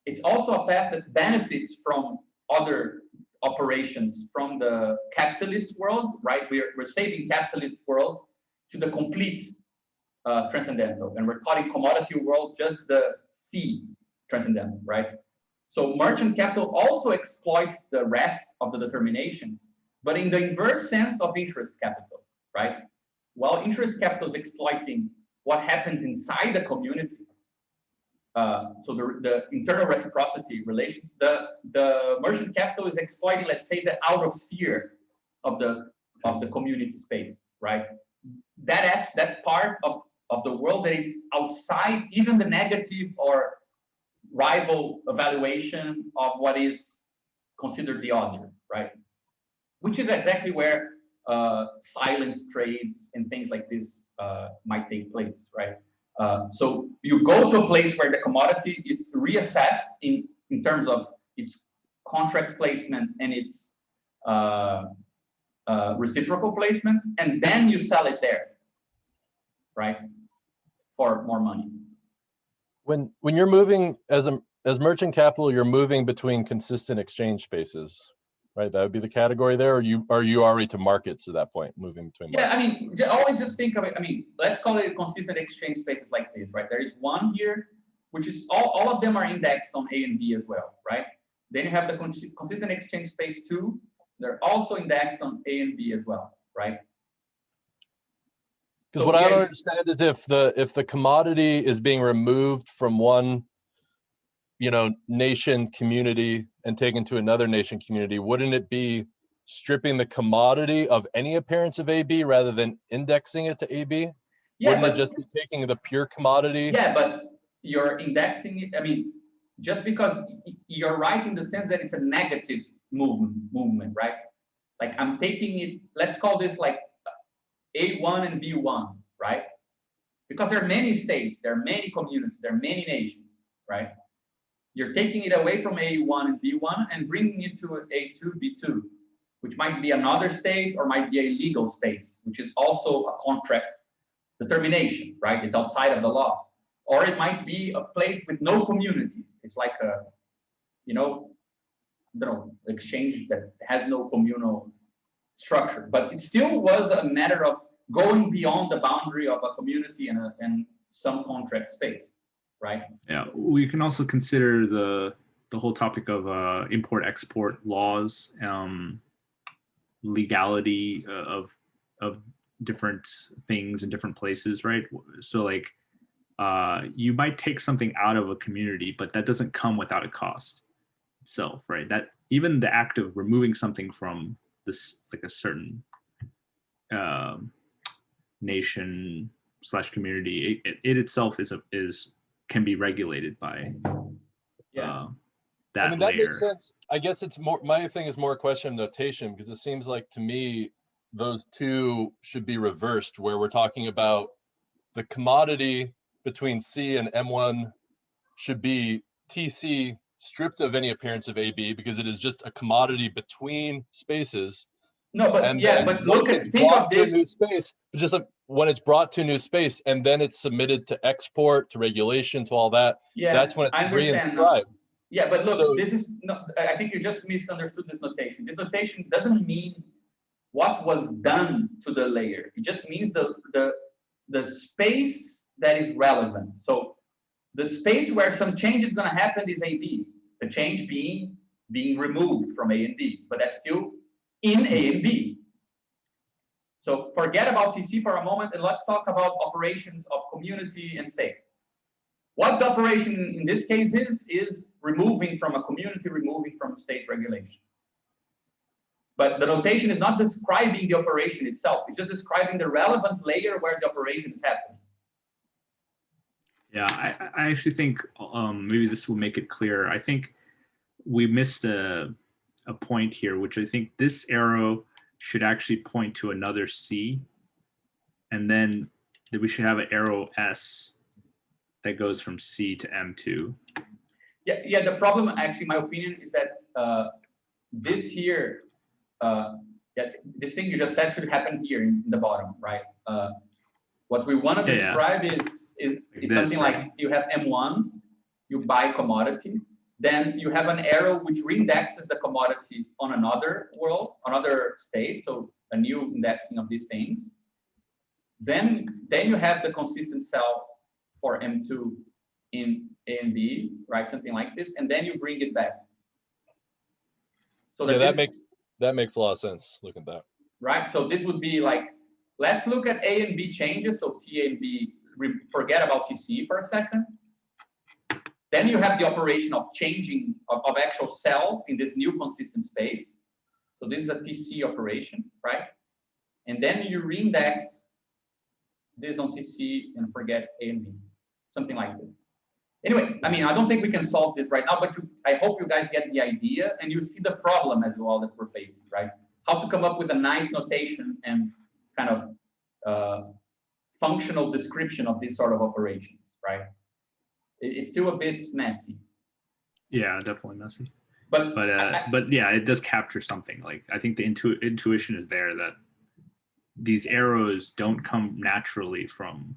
It's also a path that benefits from other operations from the capitalist world, right? We're saving capitalist world to the complete transcendental, and we're calling commodity world just the C transcendental, right? So merchant capital also exploits the rest of the determinations, but in the inverse sense of interest capital, right? While interest capital is exploiting what happens inside the community, so the internal reciprocity relations, the merchant capital is exploiting, let's say, the out of sphere of the community space, right? That part of the world that is outside even the negative or rival evaluation of what is considered the other, right? Which is exactly where silent trades and things like this might take place, right? So you go to a place where the commodity is reassessed in terms of its contract placement and its reciprocal placement, and then you sell it there, right, for more money. When you're moving as merchant capital, you're moving between consistent exchange spaces, right? That would be the category there, or are you already to markets at that point, moving between markets? Yeah, I mean, always just think of it. I mean, let's call it consistent exchange spaces like this, right? There is one here, which is all of them are indexed on A and B as well, right? Then you have the consistent exchange space 2. They're also indexed on A and B as well, right? Because what I don't understand is if the commodity is being removed from one, nation community and taken to another nation community, wouldn't it be stripping the commodity of any appearance of AB rather than indexing it to AB? Yeah, wouldn't it just be taking the pure commodity? Yeah, but you're indexing it. I mean, just because you're right in the sense that it's a negative movement, right? Like I'm taking it, let's call this like A1 and B1, right? Because there are many states, there are many communities, there are many nations, right? You're taking it away from A1 and B1 and bringing it to A2, B2, which might be another state or might be a legal space, which is also a contract determination, right? It's outside of the law. Or it might be a place with no communities. It's like a, exchange that has no communal structure. But it still was a matter of going beyond the boundary of a community and some contract space, right? Yeah, we can also consider the whole topic of import-export laws, legality of different things in different places, right? So like you might take something out of a community, but that doesn't come without a cost itself, right? That even the act of removing something from this, like a certain nation / community, it itself can be regulated by that. I mean, that layer. makes sense. I guess it's more, my thing is more a question of notation, because it seems like to me those two should be reversed, where we're talking about the commodity between C and M1 should be TC stripped of any appearance of AB, because it is just a commodity between spaces. No, but and yeah, but look at, think of to a this. new space, but just when it's brought to a new space and then it's submitted to export, to regulation, to all that, Yeah, that's when it's I understand now. reinscribed. Yeah, but look, So- this is not, I think you just misunderstood this notation. This notation doesn't mean what was done to the layer. It just means the space that is relevant. So the space where some change is going to happen is AB. The change being removed from A and B, but that's still in A and B. So forget about TC for a moment and let's talk about operations of community and state. What the operation in this case is removing from a community, removing from state regulation. But the notation is not describing the operation itself. It's just describing the relevant layer where the operation is happening. Yeah, I actually think maybe this will make it clearer. I think we missed a point here, which I think this arrow should actually point to another C, and then we should have an arrow S that goes from C to M2. Yeah. The problem, actually, my opinion is that this here, this thing you just said should happen here in the bottom, right? What we want to describe is something like you have M1, you buy commodity, then you have an arrow which reindexes the commodity on another world, another state, so a new indexing of these things. Then you have the consistent cell for M2 in A and B, right? Something like this, and then you bring it back. So that makes a lot of sense. Look at that. Right. So this would be like, let's look at A and B changes. So T and B, forget about TC for a second. Then you have the operation of changing of actual cell in this new consistent space. So this is a TC operation, right? And then you reindex this on TC and forget A and B, something like this. Anyway, I mean, I don't think we can solve this right now, but I hope you guys get the idea and you see the problem as well that we're facing, right? How to come up with a nice notation and kind of functional description of this sort of operations, right? It's still a bit messy. Yeah, definitely messy. But yeah, it does capture something. Like, I think the intuition is there that these arrows don't come naturally from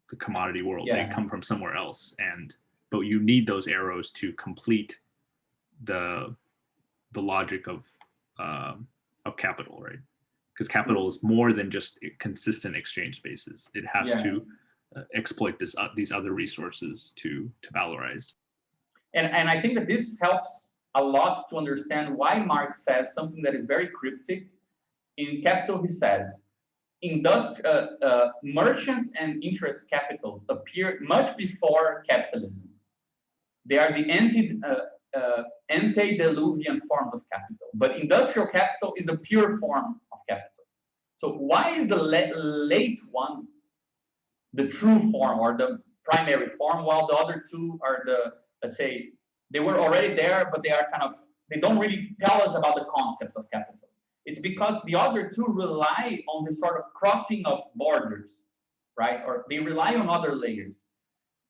the commodity world. They come from somewhere else, but you need those arrows to complete the logic of capital, right? Because capital is more than just consistent exchange spaces. It has to exploit these other resources to valorize. And I think that this helps a lot to understand why Marx says something that is very cryptic. In Capital, he says, merchant and interest capitals appear much before capitalism. They are the antediluvian forms of capital, but industrial capital is the pure form of capital. So why is the late one the true form or the primary form, while the other two are the, let's say, they were already there, but they don't really tell us about the concept of capital. It's because the other two rely on this sort of crossing of borders, right? Or they rely on other layers.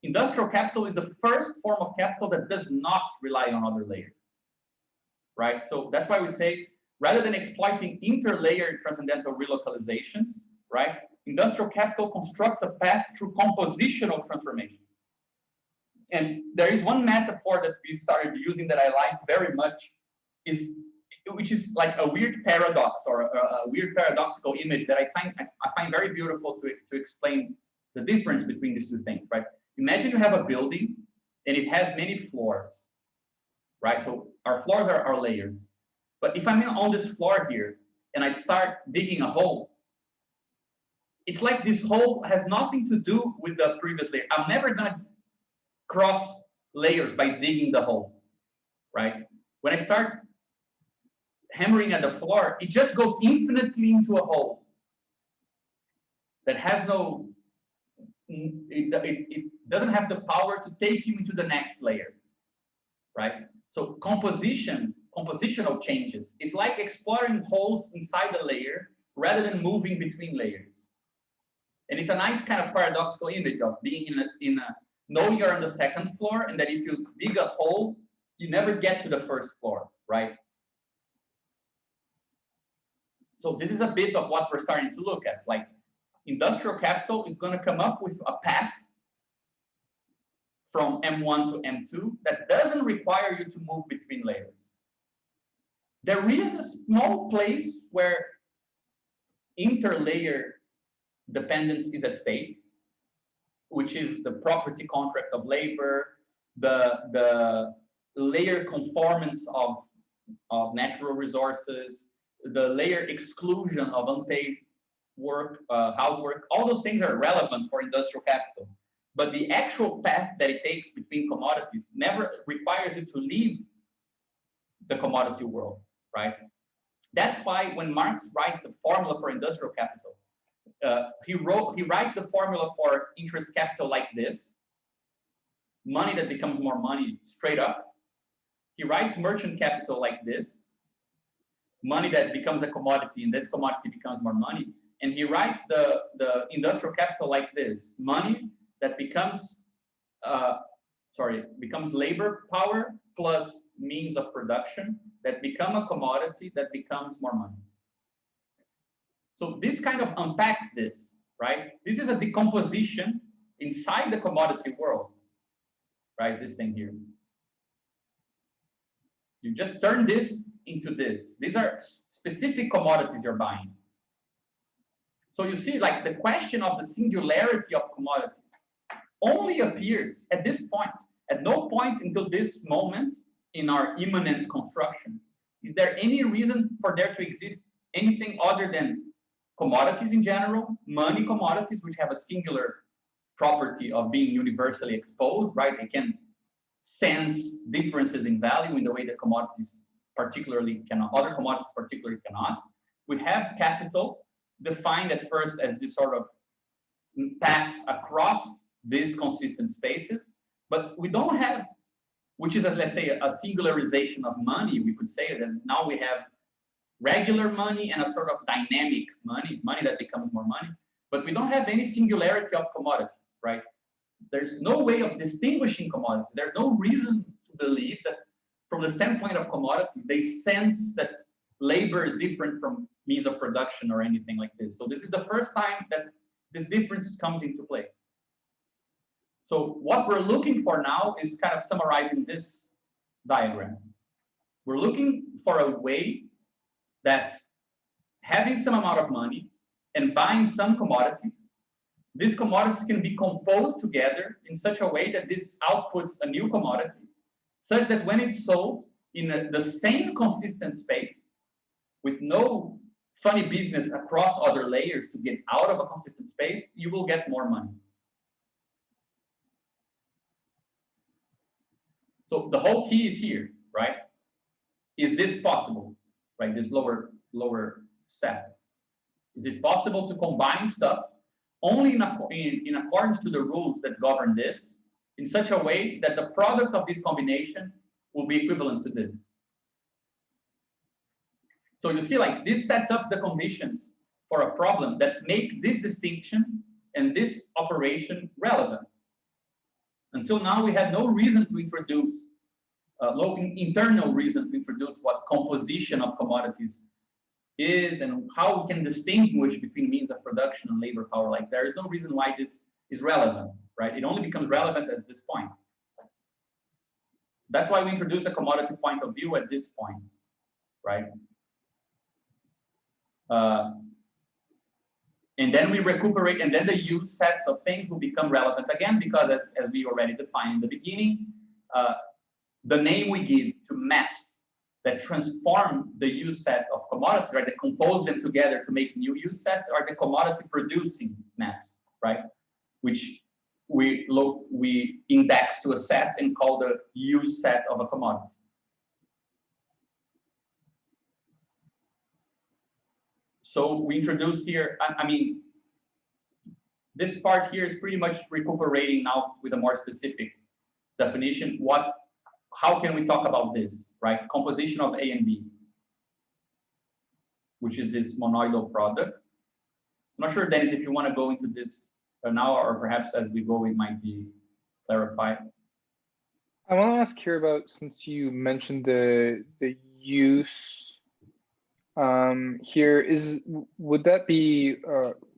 Industrial capital is the first form of capital that does not rely on other layers, right? So that's why we say, rather than exploiting interlayer transcendental relocalizations, right? Industrial capital constructs a path through compositional transformation. And there is one metaphor that we started using that I like very much, which is like a weird paradox or a weird paradoxical image that I find very beautiful to explain the difference between these two things, right? Imagine you have a building and it has many floors, right? So our floors are our layers. But if I'm on this floor here and I start digging a hole, it's like this hole has nothing to do with the previous layer. I'm never gonna cross layers by digging the hole, right? When I start hammering at the floor, it just goes infinitely into a hole that has no, it doesn't have the power to take you into the next layer, right? So compositional changes is like exploring holes inside a layer rather than moving between layers. And it's a nice kind of paradoxical image of being knowing you're on the second floor, and that if you dig a hole, you never get to the first floor, right? So this is a bit of what we're starting to look at. Like, industrial capital is going to come up with a path from M1 to M2 that doesn't require you to move between layers. There is a small place where interlayer dependence is at stake, which is the property contract of labor, the layer conformance of natural resources, the layer exclusion of unpaid work, housework. All those things are relevant for industrial capital. But the actual path that it takes between commodities never requires you to leave the commodity world, right? That's why when Marx writes the formula for industrial capital, he writes the formula for interest capital like this: money that becomes more money straight up. He writes merchant capital like this: money that becomes a commodity, and this commodity becomes more money. And he writes the industrial capital like this: money that becomes becomes labor power plus means of production that become a commodity that becomes more money. So this kind of unpacks this, right? This is a decomposition inside the commodity world, right? This thing here. You just turn this into this. These are specific commodities you're buying. So you see, like, the question of the singularity of commodities only appears at this point. At no point until this moment in our immanent construction is there any reason for there to exist anything other than commodities in general, money commodities, which have a singular property of being universally exposed, right? They can sense differences in value in the way that commodities particularly cannot, other commodities particularly cannot. We have capital defined at first as this sort of paths across these consistent spaces, but we don't have, which is, let's say, a singularization of money. We could say that now we have regular money and a sort of dynamic money, money that becomes more money, but we don't have any singularity of commodities, right? There's no way of distinguishing commodities. There's no reason to believe that from the standpoint of commodity, they sense that labor is different from means of production or anything like this. So this is the first time that this difference comes into play. So what we're looking for now is kind of summarizing this diagram. We're looking for a way that having some amount of money and buying some commodities, these commodities can be composed together in such a way that this outputs a new commodity, such that when it's sold in the same consistent space, with no funny business across other layers to get out of a consistent space, you will get more money. So the whole key is here, right? Is this possible, right? This lower step. Is it possible to combine stuff only in accordance to the rules that govern this, in such a way that the product of this combination will be equivalent to this? So you see, like, this sets up the conditions for a problem that make this distinction and this operation relevant. Until now, we had no reason to introduce, no internal reason to introduce what composition of commodities is and how we can distinguish between means of production and labor power. Like, there is no reason why this is relevant, right? It only becomes relevant at this point. That's why we introduced a commodity point of view at this point, right? And then we recuperate, and then the use sets of things will become relevant again, because as we already defined in the beginning, the name we give to maps that transform the use set of commodities, right, that compose them together to make new use sets, are the commodity producing maps, right, which we index to a set and call the use set of a commodity. So we introduced here, I mean, this part here is pretty much recuperating now with a more specific definition. How can we talk about this, right? Composition of A and B, which is this monoidal product. I'm not sure, Dennis, if you want to go into this now, or perhaps as we go, it might be clarified. I want to ask here about, since you mentioned the use here, would that be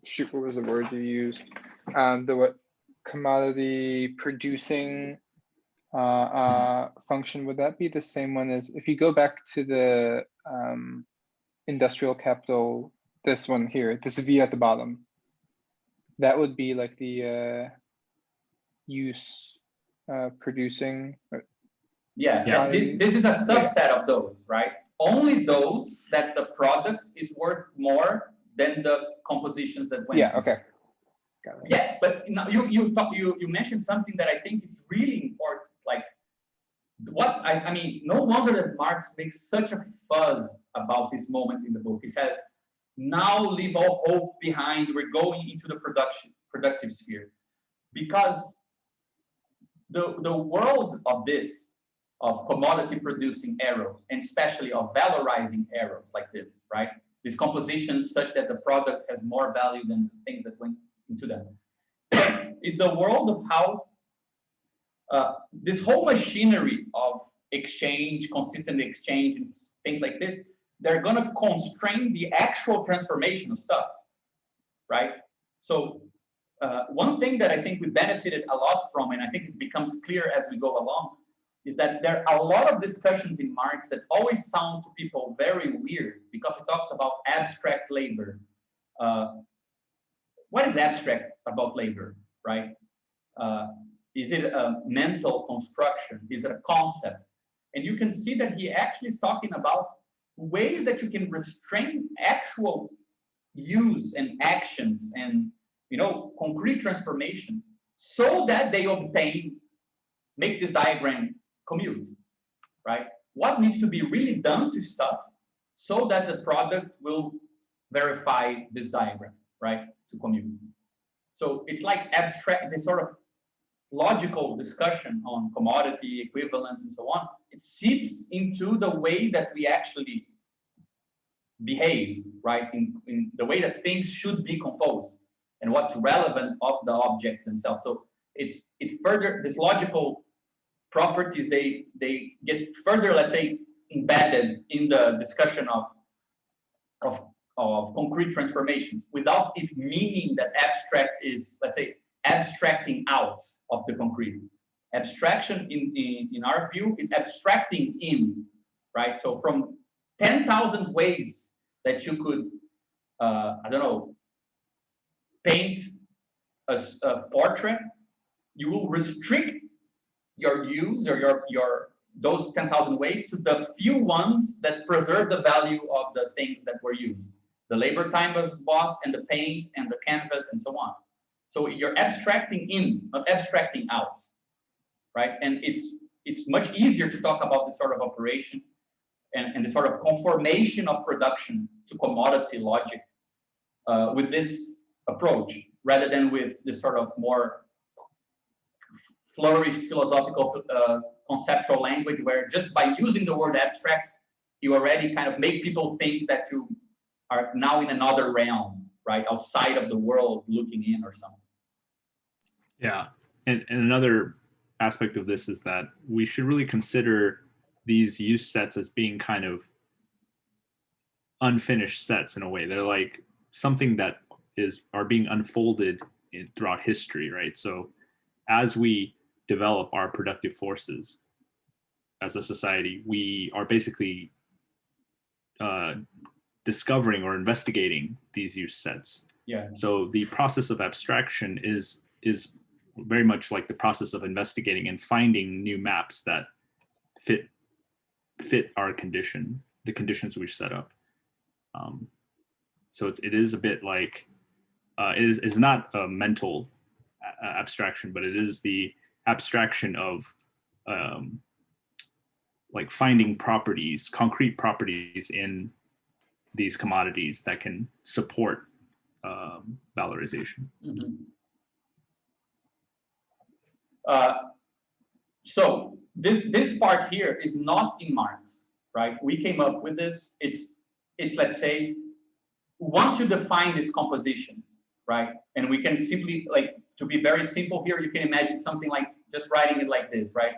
shoot, what was the word you used? The commodity producing function, would that be the same one as, if you go back to the industrial capital, this one here, this V at the bottom, that would be like the use producing? Yeah. This is a subset of those, right? Only those that the product is worth more than the compositions that went. Yeah. Okay. Got it. Yeah, but you mentioned something that I think is really important. Like, I mean, no wonder that Marx makes such a fuzz about this moment in the book. He says, now leave all hope behind, we're going into the productive sphere. Because the world of this, of commodity producing arrows, and especially of valorizing arrows like this, right? These compositions such that the product has more value than the things that went into them. Is the world of how this whole machinery of exchange, consistent exchange, and things like this, they're going to constrain the actual transformation of stuff, right? So one thing that I think we benefited a lot from, and I think it becomes clear as we go along, is that there are a lot of discussions in Marx that always sound to people very weird because he talks about abstract labor. What is abstract about labor, right? Is it a mental construction? Is it a concept? And you can see that he actually is talking about ways that you can restrain actual use and actions and, you know, concrete transformations so that they obtain, make this diagram commute, right? What needs to be really done to stuff so that the product will verify this diagram, right, to commute. So it's like abstract, this sort of logical discussion on commodity, equivalence, and so on. It seeps into the way that we actually behave, right, in the way that things should be composed and what's relevant of the objects themselves. So it further, this logical properties, they get further, let's say, embedded in the discussion of concrete transformations without it meaning that abstract is, let's say, abstracting out of the concrete. Abstraction in our view is abstracting in, right? So from 10,000 ways that you could, I don't know, paint a portrait, you will restrict your use or your those 10,000 ways to the few ones that preserve the value of the things that were used. The labor time was bought and the paint and the canvas and so on. So you're abstracting in, not abstracting out, right? And it's much easier to talk about this sort of operation and the sort of conformation of production to commodity logic with this approach, rather than with this sort of more flourished philosophical conceptual language, where just by using the word abstract, you already kind of make people think that you are now in another realm, right, outside of the world looking in or something. Yeah, and another aspect of this is that we should really consider these use sets as being kind of unfinished sets in a way. They're like something that are being unfolded throughout history, right? So as we develop our productive forces as a society, we are basically discovering or investigating these use sets. Yeah. So the process of abstraction is very much like the process of investigating and finding new maps that fit our condition, the conditions we've set up. So it is a bit like it's not a mental abstraction, but it is the abstraction of like finding properties, concrete properties in these commodities that can support valorization. Mm-hmm. So this part here is not in Marx, right? We came up with this. It's let's say, once you define this composition, right? And we can simply, like, to be very simple here, you can imagine something like just writing it like this, right?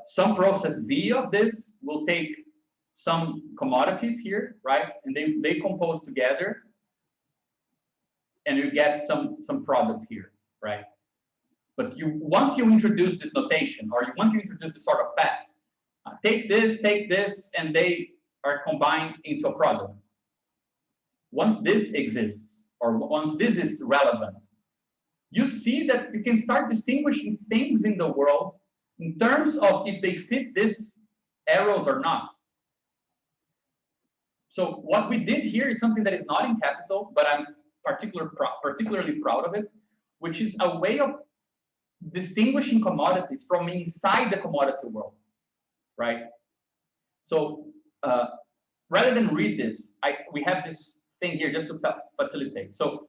Some process V of this will take some commodities here, right? And they compose together, and you get some product here, right? But once you introduce this notation, or you want to introduce this sort of path, take this, and they are combined into a product. Once this exists, or once this is relevant, you see that you can start distinguishing things in the world in terms of if they fit these arrows or not. So what we did here is something that is not in capital, but I'm particularly proud of it, which is a way of distinguishing commodities from inside the commodity world. right? So rather than read this, we have this thing here just to facilitate. So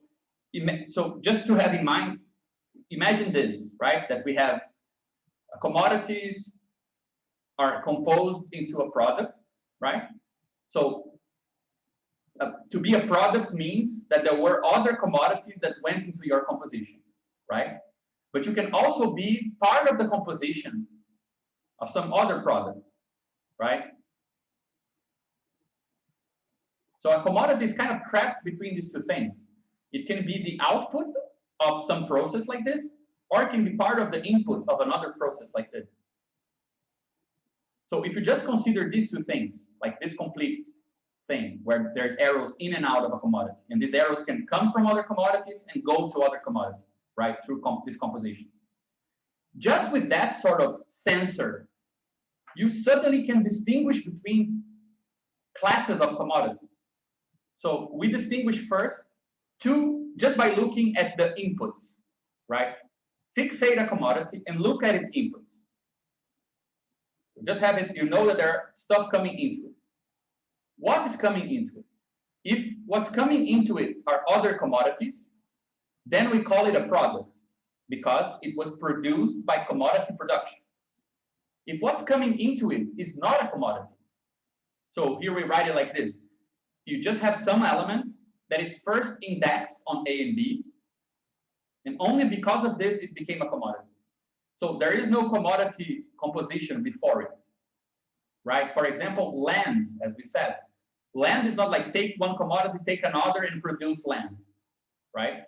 just to have in mind, imagine this, right? That we have commodities are composed into a product, right? So to be a product means that there were other commodities that went into your composition, right? But you can also be part of the composition of some other product, right? So a commodity is kind of trapped between these two things. It can be the output of some process like this, or it can be part of the input of another process like this. So if you just consider these two things, like this complete thing, where there's arrows in and out of a commodity, and these arrows can come from other commodities and go to other commodities, right, through these compositions. Just with that sort of sensor, you suddenly can distinguish between classes of commodities. So we distinguish first just by looking at the inputs, right? Fixate a commodity and look at its inputs. Just have it, you know that there's stuff coming into it. What is coming into it? If what's coming into it are other commodities, then we call it a product because it was produced by commodity production. If what's coming into it is not a commodity, so here we write it like this. You just have some element that is first indexed on A and B, and only because of this, it became a commodity. So there is no commodity composition before it, right? For example, land, as we said, land is not like take one commodity, take another, and produce land, right?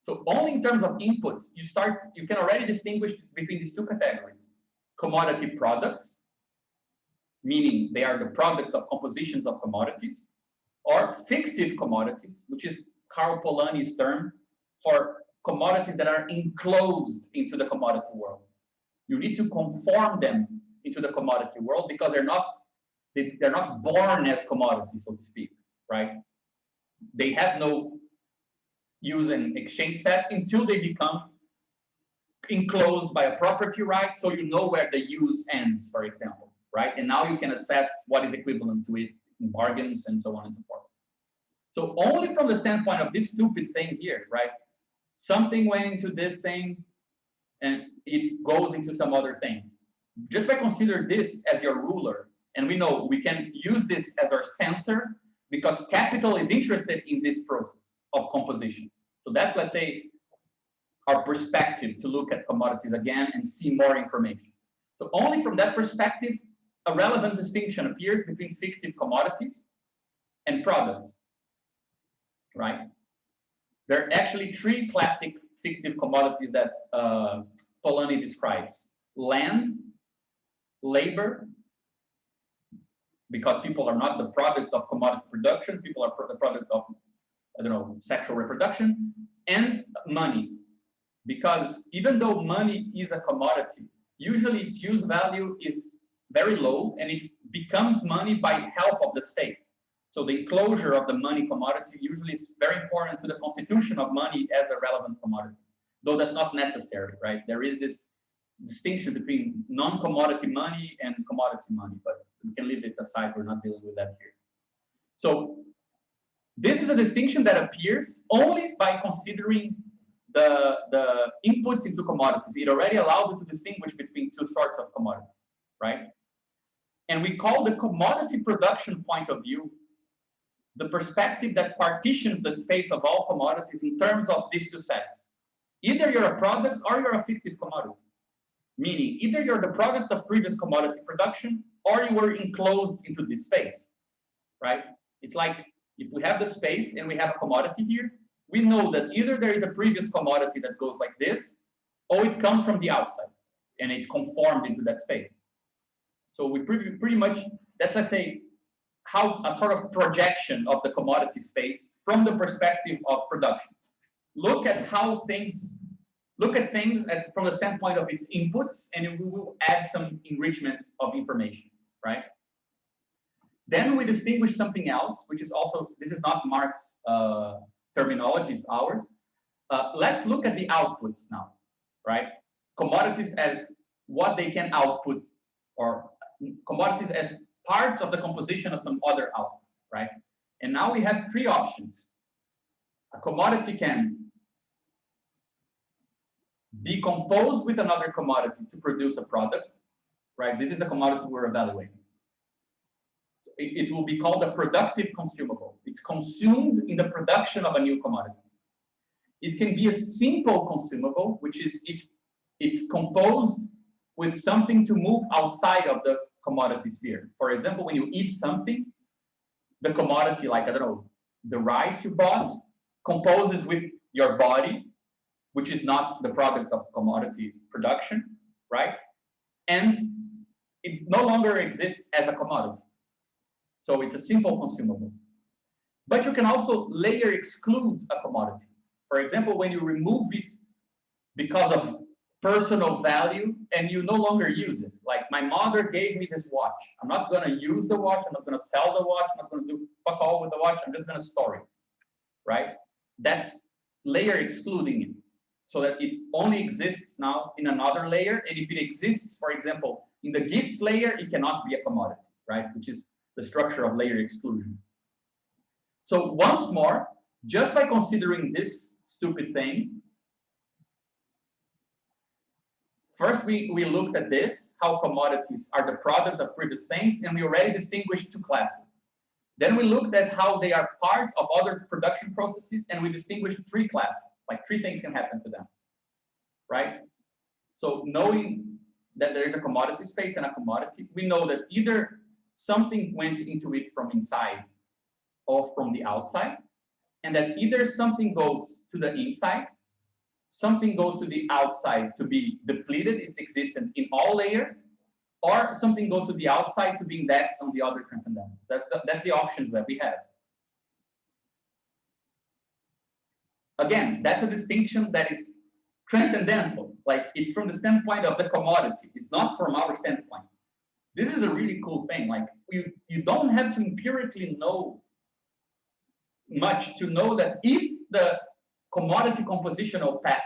So only in terms of inputs, you can already distinguish between these two categories. Commodity products, meaning they are the product of compositions of commodities, or fictive commodities, which is Karl Polanyi's term for commodities that are enclosed into the commodity world. You need to conform them into the commodity world because they're not born as commodities, so to speak, right? They have no use and exchange sets until they become enclosed by a property right, so you know where the use ends, for example, right? And now you can assess what is equivalent to it in bargains and so on and so forth. So only from the standpoint of this stupid thing here, right? Something went into this thing and it goes into some other thing. Just by consider this as your ruler, and we know we can use this as our sensor because capital is interested in this process of composition. So that's, let's say, our perspective to look at commodities again and see more information. So only from that perspective, a relevant distinction appears between fictive commodities and products, right? There are actually three classic fictive commodities that Polanyi describes: land, labor, because people are not the product of commodity production, people are the product of, I don't know, sexual reproduction, and money, because even though money is a commodity, usually its use value is very low and it becomes money by help of the state. So the enclosure of the money commodity usually is very important to the constitution of money as a relevant commodity, though that's not necessary, right? There is this distinction between non-commodity money and commodity money, but we can leave it aside. We're not dealing with that here. So this is a distinction that appears only by considering the inputs into commodities. It already allows you to distinguish between two sorts of commodities, right? And we call the commodity production point of view the perspective that partitions the space of all commodities in terms of these two sets. Either you're a product or you're a fictive commodity. Meaning, either you're the product of previous commodity production or you were enclosed into this space, right? It's like if we have the space and we have a commodity here, we know that either there is a previous commodity that goes like this, or it comes from the outside and it's conformed into that space. So we pretty much, that's, let's say, how a sort of projection of the commodity space from the perspective of production. Look at things from the standpoint of its inputs, and we will add some enrichment of information, right? Then we distinguish something else, which is also, this is not Marx's terminology, it's ours. Let's look at the outputs now, right? Commodities as what they can output or commodities as parts of the composition of some other output, right? And now we have three options. A commodity can be composed with another commodity to produce a product, right? This is the commodity we're evaluating. It will be called a productive consumable. It's consumed in the production of a new commodity. It can be a simple consumable, which is it's composed with something to move outside of the commodity sphere. For example, when you eat something, the commodity, like, I don't know, the rice you bought, composes with your body, which is not the product of commodity production, right? And it no longer exists as a commodity. So it's a simple consumable. But you can also layer exclude a commodity. For example, when you remove it because of personal value and you no longer use it. Like, my mother gave me this watch. I'm not going to use the watch. I'm not going to sell the watch. I'm not going to do fuck all with the watch. I'm just going to store it, right? That's layer excluding it, so that it only exists now in another layer. And if it exists, for example, in the gift layer, it cannot be a commodity, right? Which is the structure of layer exclusion. So once more, just by considering this stupid thing, first we looked at this, how commodities are the product of previous things, and we already distinguished two classes. Then we looked at how they are part of other production processes, and we distinguished three classes, like three things can happen to them, right? So knowing that there is a commodity space and a commodity, we know that either something went into it from inside or from the outside, and that either something goes to the inside, something goes to the outside to be depleted its existence in all layers, or something goes to the outside to be indexed on the other transcendental. That's the options that we have. Again, that's a distinction that is transcendental. Like, it's from the standpoint of the commodity. It's not from our standpoint. This is a really cool thing. Like, you don't have to empirically know much to know that if the commodity compositional path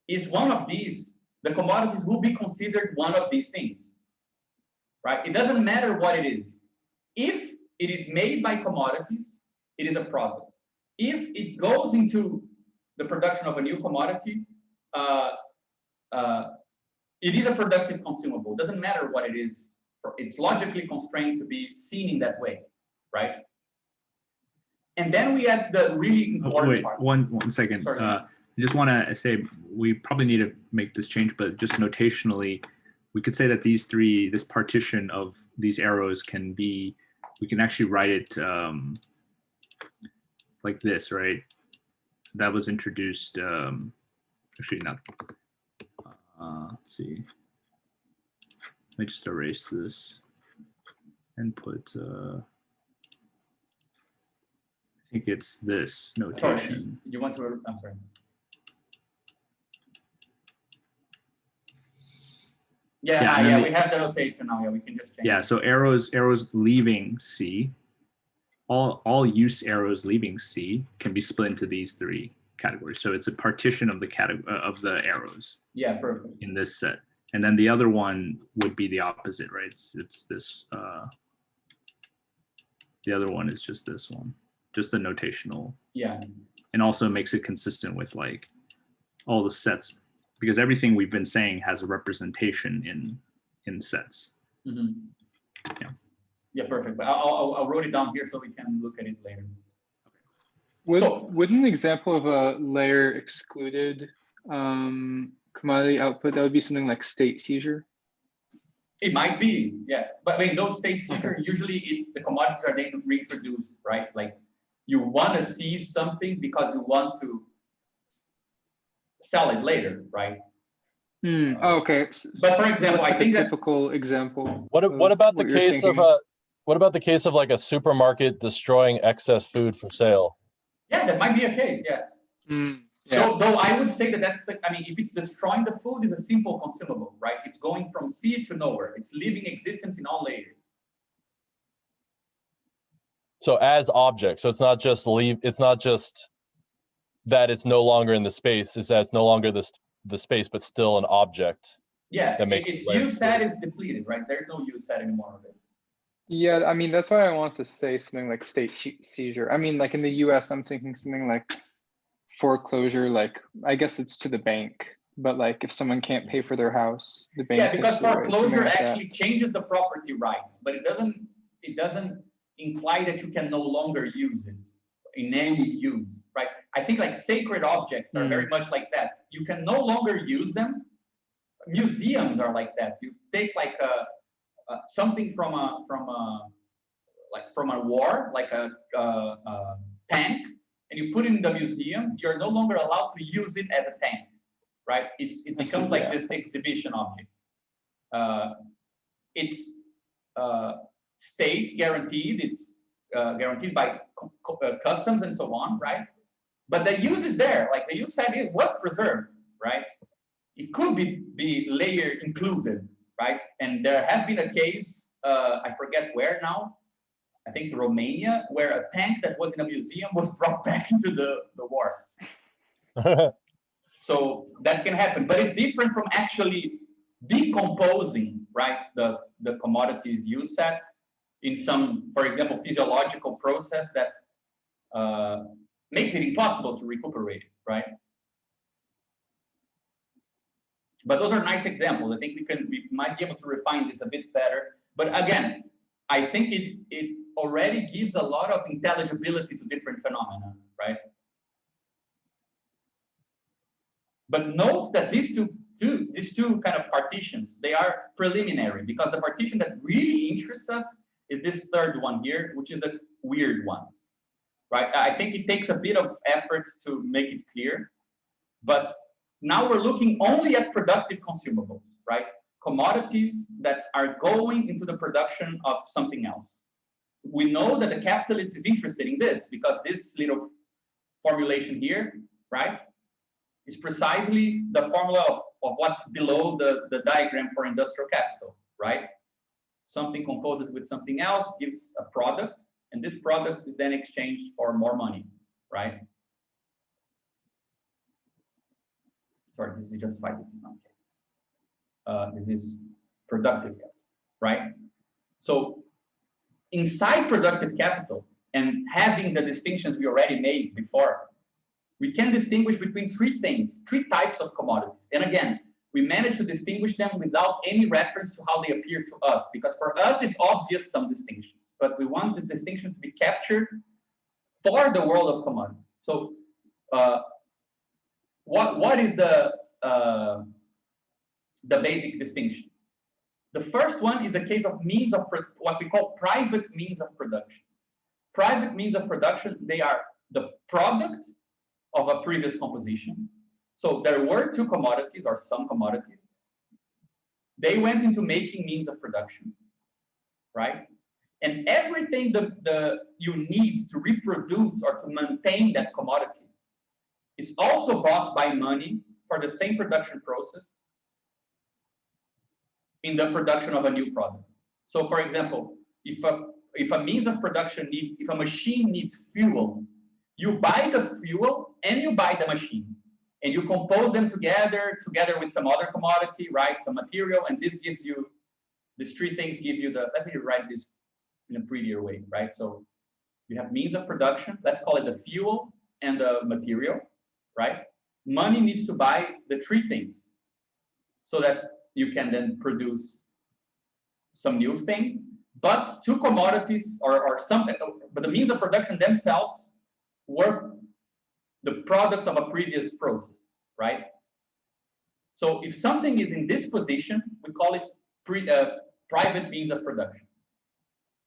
is one of these, the commodities will be considered one of these things, right? It doesn't matter what it is. If it is made by commodities, it is a product. If it goes into the production of a new commodity, it is a productive consumable. It doesn't matter what it is. It's logically constrained to be seen in that way, right? And then we had the really important part. One second. I just want to say we probably need to make this change, but just notationally, we could say that this partition of these arrows can be, we can actually write it like this, right? That was introduced, actually not, let's see. Let me just erase this and put, I think it's this notation. You want to, I'm sorry. Yeah, we have the notation now. Yeah, we can just change. Yeah, so arrows leaving C, all use arrows leaving C can be split into these three categories. So it's a partition of the arrows. Yeah, perfect. In this set, and then the other one would be the opposite, right? It's this. The other one is just this one, just the notational. Yeah. And also makes it consistent with like all the sets, because everything we've been saying has a representation in sets. Mm-hmm. Yeah. Yeah, perfect. But I'll wrote it down here so we can look at it later. Would an example of a layer excluded commodity output, that would be something like state seizure? It might be, yeah. But I mean, those state seizure, usually the commodities are then reintroduced, right? Like, you want to seize something because you want to sell it later, right? Oh, okay. But for example, I think a typical example. What about the case of what about the case of like a supermarket destroying excess food for sale? Yeah, that might be a case. Yeah. Yeah. So, though I would say that that's like, I mean, if it's destroying the food, is a simple consumable, right? It's going from C to nowhere. It's living existence in all layers. So as object, so it's not just it's not just that it's no longer in the space, it's that it's no longer the space, but still an object. Yeah, that makes its use set is depleted, right? There's no use set anymore of it. Yeah, I mean, that's why I want to say something like state seizure. I mean, like in the US, I'm thinking something like foreclosure, like I guess it's to the bank, but like if someone can't pay for their house, the bank. Yeah, because foreclosure like actually changes the property rights, but it doesn't imply that you can no longer use it in any use, right? I think like sacred objects are very much like that. You can no longer use them. Museums are like that. You take like something from a war, like a tank, and you put it in the museum. You're no longer allowed to use it as a tank, right? It becomes like this exhibition object. It's state guaranteed. It's guaranteed by customs and so on, right? But the use is there. Like the use set it was preserved, right? It could be layer included, right? And there has been a case, I forget where now, I think Romania, where a tank that was in a museum was brought back into the war. So that can happen, but it's different from actually decomposing, right, the commodities use set in some, for example, physiological process that makes it impossible to recuperate it, right? But those are nice examples. I think we might be able to refine this a bit better. But again, I think it already gives a lot of intelligibility to different phenomena, right? But note that these two kind of partitions, they are preliminary, because the partition that really interests us is this third one here, which is the weird one, right? I think it takes a bit of effort to make it clear, but now we're looking only at productive consumables, right? Commodities that are going into the production of something else. We know that the capitalist is interested in this because this little formulation here, right, is precisely the formula of what's below the diagram for industrial capital, right? Something composes with something else gives a product, and this product is then exchanged for more money, right? Sorry, this is justified. This is productive capital, right? So inside productive capital, and having the distinctions we already made before, we can distinguish between three things, three types of commodities. And again, we managed to distinguish them without any reference to how they appear to us, because for us, it's obvious some distinctions, but we want these distinctions to be captured for the world of commodities. So what is the basic distinction? The first one is the case of means of what we call private means of production. Private means of production, they are the product of a previous composition. So there were two commodities or some commodities. They went into making means of production, right? And everything you need to reproduce or to maintain that commodity is also bought by money for the same production process in the production of a new product. So for example, if a means of production if a machine needs fuel, you buy the fuel and you buy the machine, and you compose them together with some other commodity, right? Some material, and this gives you, these three things give you let me write this in a prettier way, right? So you have means of production, let's call it the fuel and the material, right? Money needs to buy the three things so that you can then produce some new thing, but two commodities or something, but the means of production themselves were the product of a previous process, right? So if something is in this position, we call it private means of production,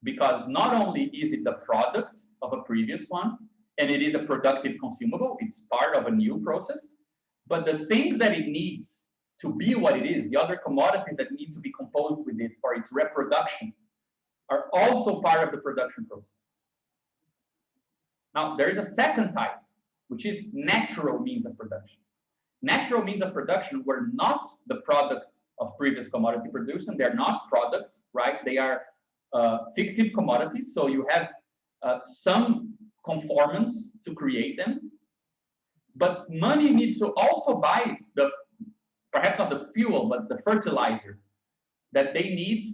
because not only is it the product of a previous one, and it is a productive consumable, it's part of a new process, but the things that it needs to be what it is, the other commodities that need to be composed with it for its reproduction, are also part of the production process. Now, there is a second type, which is natural means of production. Natural means of production were not the product of previous commodity production. They're not products, right? They are fictive commodities. So you have some conformance to create them, but money needs to also buy the perhaps not the fuel, but the fertilizer that they need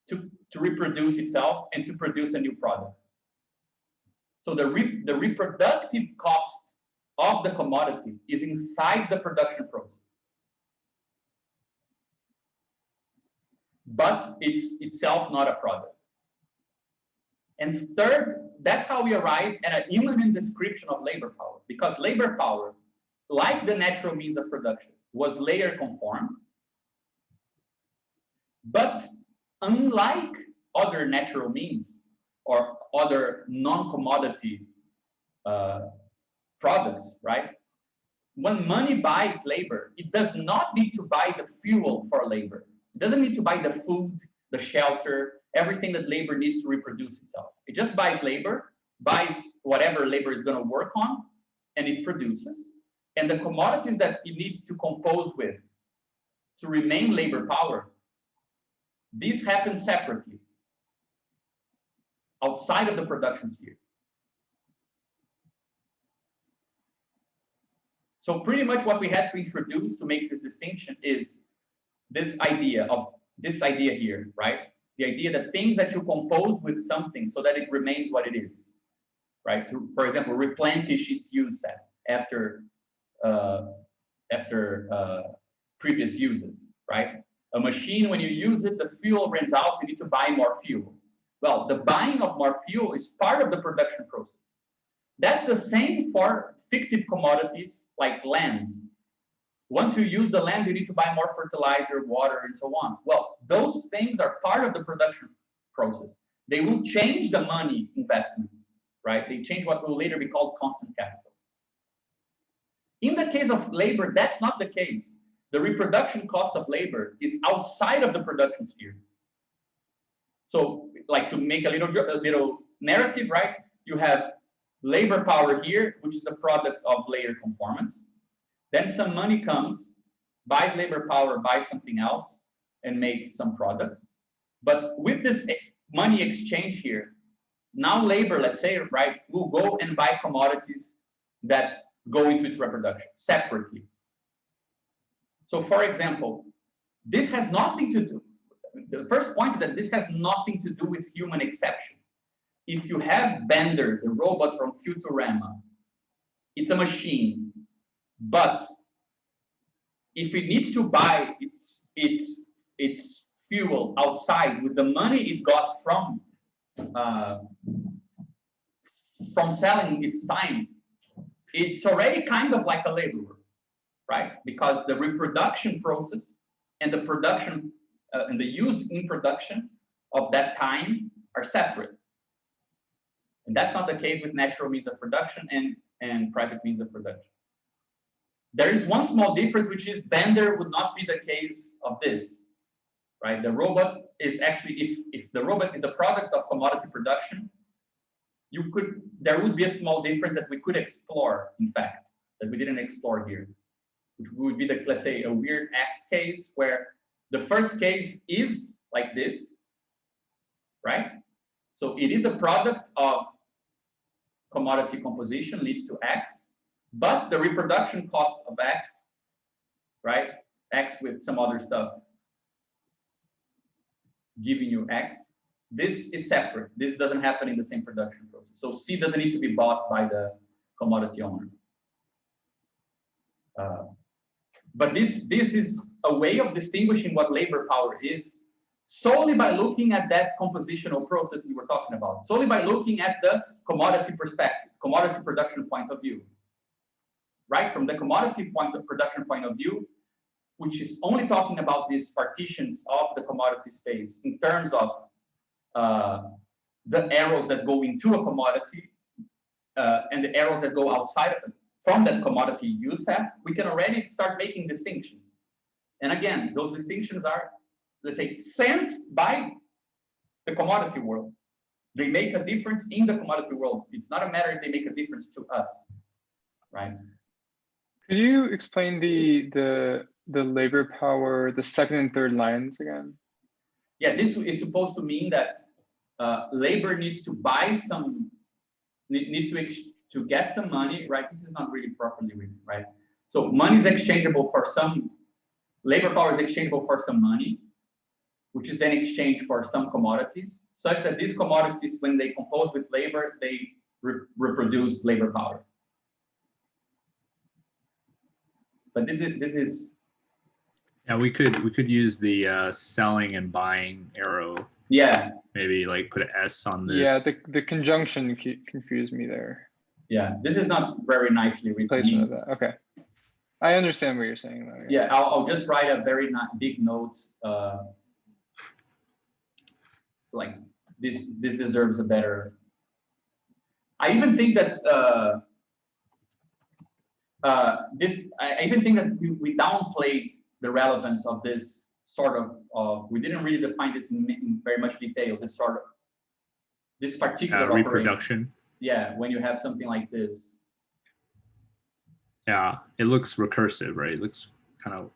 to reproduce itself and to produce a new product. So the reproductive cost of the commodity is inside the production process. But it's itself not a product. And third, that's how we arrive at an immanent description of labor power, because labor power, like the natural means of production, was layer conformed. But unlike other natural means or other non-commodity products, right? When money buys labor, it does not need to buy the fuel for labor. It doesn't need to buy the food, the shelter, everything that labor needs to reproduce itself. It just buys labor, buys whatever labor is going to work on, and it produces. And the commodities that it needs to compose with to remain labor power, these happen separately, outside of the production sphere. So pretty much what we had to introduce to make this distinction is this idea here, right? The idea that things that you compose with something so that it remains what it is, right? To, for example, replenish its use set after previous uses, right? A machine, when you use it, the fuel runs out, you need to buy more fuel. Well, the buying of more fuel is part of the production process. That's the same for fictive commodities like land. Once you use the land, you need to buy more fertilizer, water, and so on. Well, those things are part of the production process. They will change the money investment, right? They change what will later be called constant capital. In the case of labor, that's not the case. The reproduction cost of labor is outside of the production sphere. So, like, to make a little narrative, right? You have labor power here, which is a product of layer conformance. Then some money comes, buys labor power, buys something else, and makes some product. But with this money exchange here, now labor, let's say, right, will go and buy commodities that go into its reproduction separately. So, for example, this has nothing to do, the first point is that this has nothing to do with human exception. If you have Bender, the robot from Futurama, it's a machine, but if it needs to buy its fuel outside with the money it got from selling its time, it's already kind of like a laborer, right? Because the reproduction process and the production and the use in production of that time are separate. And that's not the case with natural means of production and private means of production. There is one small difference, which is Bender would not be the case of this, right? The robot is actually, if the robot is a product of commodity production, there would be a small difference that we could explore, in fact, that we didn't explore here, which would be the, let's say, a weird X case where the first case is like this, right? So it is the product of commodity composition leads to X, but the reproduction cost of X, right? X with some other stuff giving you X. This is separate. This doesn't happen in the same production process. So C doesn't need to be bought by the commodity owner. But this is a way of distinguishing what labor power is solely by looking at that compositional process we were talking about, solely by looking at the commodity perspective, commodity production point of view. Right, from the commodity production point of view, which is only talking about these partitions of the commodity space in terms of the arrows that go into a commodity and the arrows that go outside of it, from that commodity use set, we can already start making distinctions. And again, those distinctions are, let's say, sent by the commodity world. They make a difference in the commodity world. It's not a matter if they make a difference to us, right? Could you explain the labor power, the second and third lines again? Yeah, this is supposed to mean that labor needs to buy some, needs to get some money, right? This is not really properly written, right? So money is exchangeable for some labor power is exchangeable for some money, which is then exchanged for some commodities, such that these commodities, when they compose with labor, they reproduce labor power. But this is. Yeah, we could use the selling and buying arrow. Yeah. Maybe like put an S on this. Yeah, the conjunction confused me there. Yeah, this is not very nicely written. Placement of that. Okay. I understand what you're saying though. Yeah, I'll just write a very big note. Like this deserves a better. I even think that I even think that we downplayed the relevance of this sort of we didn't really define this in very much detail. This particular reproduction. Operation. Yeah, when you have something like this. Yeah, it looks recursive, right? It looks kind of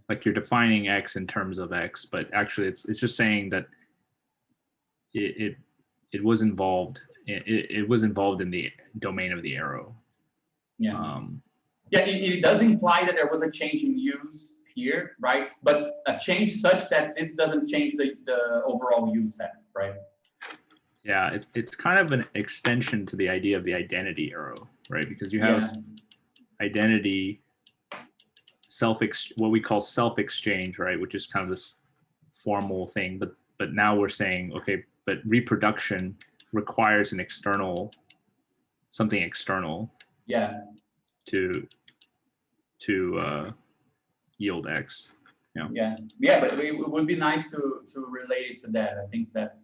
like you're defining X in terms of X, but actually it's just saying that it was involved. It was involved in the domain of the arrow. Yeah. It does imply that there was a change in use here, right? But a change such that this doesn't change the overall use set, right? Yeah, it's kind of an extension to the idea of the identity arrow, right? Because you have identity, what we call self-exchange, right? Which is kind of this formal thing, but now we're saying, okay, but reproduction requires an something external. Yeah. To yield X. Yeah. Yeah, but it would be nice to relate it to that. I think that.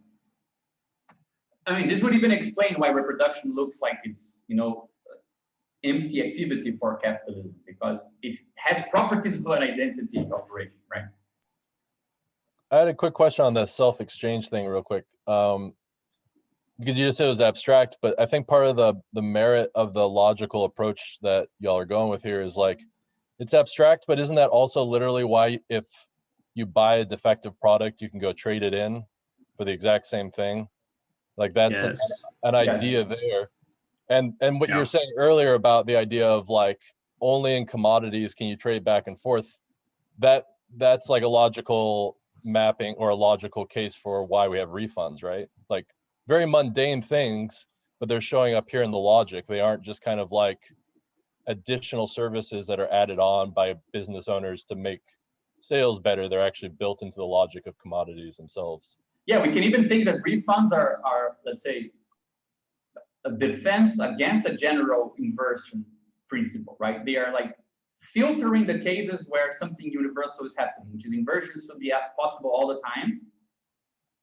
I mean, this would even explain why reproduction looks like it's empty activity for capitalism, because it has properties of an identity operation, right? I had a quick question on the self-exchange thing real quick. Because you just said it was abstract, but I think part of the merit of the logical approach that y'all are going with here is like, it's abstract, but isn't that also literally why if you buy a defective product, you can go trade it in for the exact same thing? Like that's an idea there. And what you were saying earlier about the idea of like only in commodities can you trade back and forth, that's like a logical mapping or a logical case for why we have refunds, right? Like very mundane things, but they're showing up here in the logic. They aren't just kind of like additional services that are added on by business owners to make sales better. They're actually built into the logic of commodities themselves. Yeah, we can even think that refunds are let's say, a defense against a general inversion principle, right? They are like filtering the cases where something universal is happening, which is inversions should be possible all the time,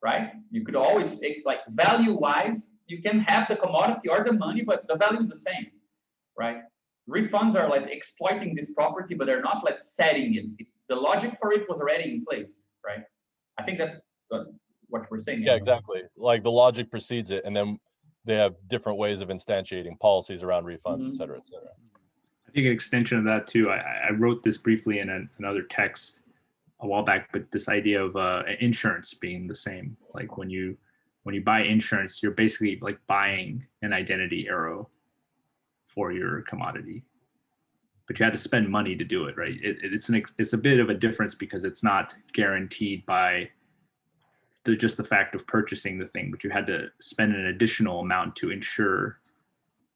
right? You could always take, like, value-wise, you can have the commodity or the money, but the value is the same, right? Refunds are like exploiting this property, but they're not like setting it. The logic for it was already in place, right? I think that's what we're saying. Yeah, exactly. Like the logic precedes it, and then they have different ways of instantiating policies around refunds, et cetera, et cetera. I think an extension of that too, I wrote this briefly in another text a while back, but this idea of insurance being the same. Like when you buy insurance, you're basically like buying an identity arrow for your commodity, but you had to spend money to do it, right? It's a bit of a difference because it's not guaranteed by just the fact of purchasing the thing, but you had to spend an additional amount to insure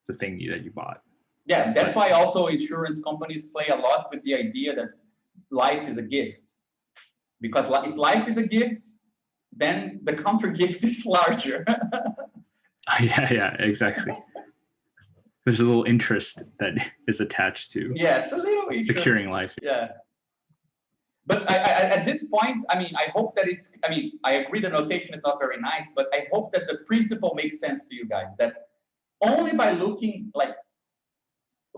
the thing that you bought. Yeah, that's why also insurance companies play a lot with the idea that life is a gift. Because if life is a gift, then the counter gift is larger. Yeah, exactly. There's a little interest that is attached to a little securing life. Yeah. But I, at this point, I mean, I hope that I agree the notation is not very nice, but I hope that the principle makes sense to you guys, that only by looking, like,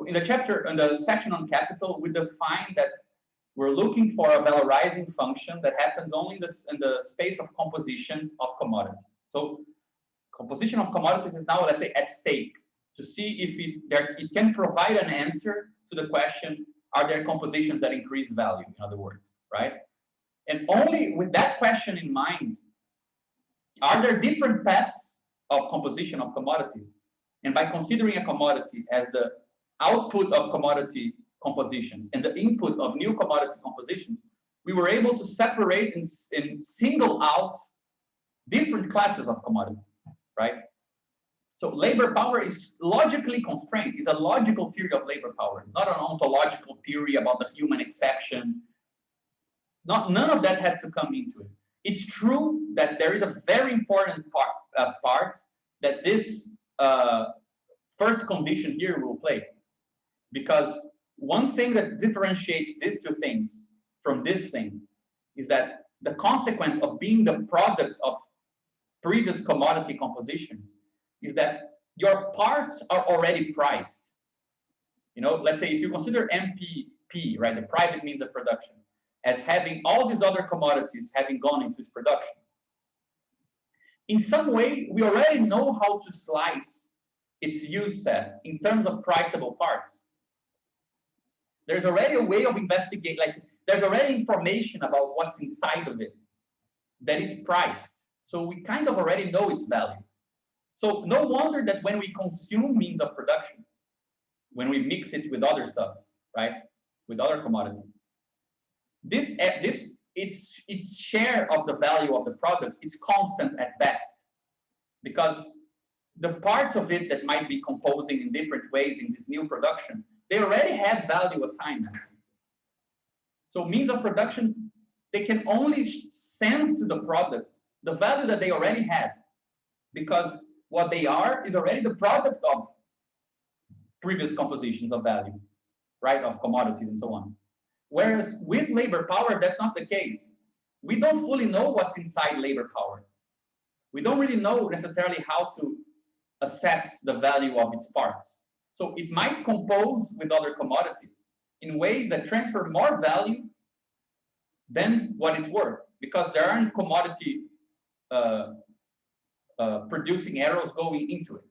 in the chapter, in the section on capital, we define that we're looking for a valorizing function that happens only in the space of composition of commodities. So composition of commodities is now, let's say, at stake to see if it can provide an answer to the question, are there compositions that increase value, in other words, right? And only with that question in mind, are there different paths of composition of commodities? And by considering a commodity as the output of commodity compositions and the input of new commodity compositions, we were able to separate and single out different classes of commodities, right? So labor power is logically constrained. It's a logical theory of labor power. It's not an ontological theory about the human exception. None of that had to come into it. It's true that there is a very important part that this first condition here will play. Because one thing that differentiates these two things from this thing is that the consequence of being the product of previous commodity compositions is that your parts are already priced. You know, let's say if you consider MPP, right, the private means of production, as having all these other commodities having gone into its production. In some way, we already know how to slice its use set in terms of priceable parts. There's already a way of investigating, like there's already information about what's inside of it that is priced. So we kind of already know its value. So no wonder that when we consume means of production, when we mix it with other stuff, right, with other commodities, its share of the value of the product is constant at best, because the parts of it that might be composing in different ways in this new production, they already have value assignments. So means of production, they can only send to the product the value that they already had, because what they are is already the product of previous compositions of value, right, of commodities and so on. Whereas with labor power, that's not the case. We don't fully know what's inside labor power. We don't really know necessarily how to assess the value of its parts. So it might compose with other commodities in ways that transfer more value than what it's worth, because there aren't commodity producing arrows going into it.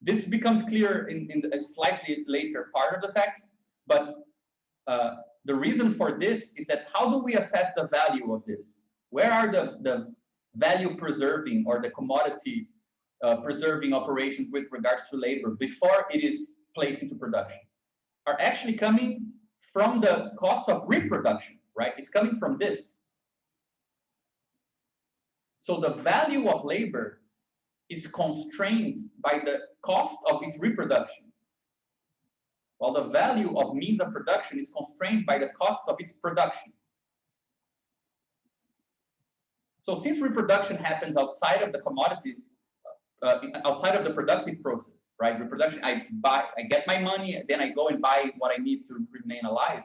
This becomes clear in a slightly later part of the text, but the reason for this is that how do we assess the value of this? Where are the value preserving or the commodity preserving operations with regards to labor before it is placed into production? Are actually coming from the cost of reproduction, right? It's coming from this. So the value of labor is constrained by the cost of its reproduction, while the value of means of production is constrained by the cost of its production. So since reproduction happens outside of the commodity, outside of the productive process, right? Reproduction, I get my money, then I go and buy what I need to remain alive.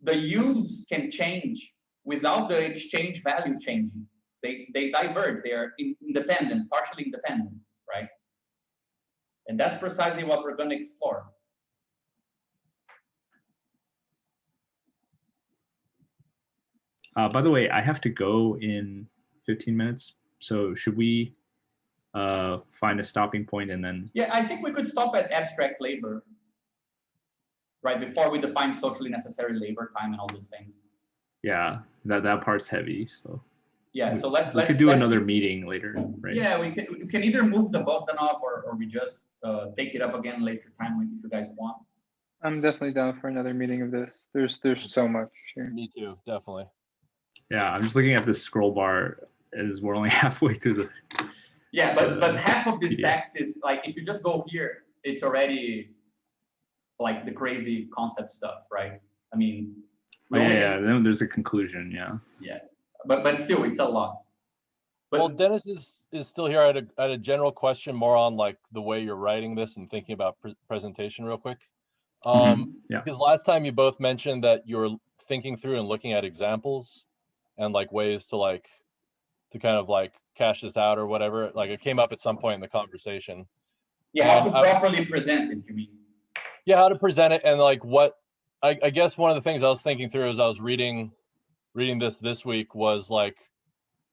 The use can change without the exchange value changing. They diverge, they are independent, partially independent, right? And that's precisely what we're going to explore. By the way, I have to go in 15 minutes. So should we find a stopping point and then? Yeah, I think we could stop at abstract labor, right? Before we define socially necessary labor time and all those things. Yeah, that part's heavy, so. Yeah, so let's we could do another meeting later, right? Yeah, we can either move the button up or we just take it up again later time if you guys want. I'm definitely down for another meeting of this. There's so much here. Me too, definitely. Yeah, I'm just looking at this scroll bar as we're only halfway through the. Yeah, but half of this text is like, if you just go here, it's already like the crazy concept stuff, right? I mean. Then there's a conclusion, yeah. Yeah. But still, it's a lot. But, well, Dennis is still here. I had a general question more on like the way you're writing this and thinking about presentation real quick. Because last time you both mentioned that you're thinking through and looking at examples and like ways to kind of like cash this out or whatever. Like it came up at some point in the conversation. Yeah, how to properly present it, you mean? Yeah, how to present it and like what I guess one of the things I was thinking through as I was reading this week was like,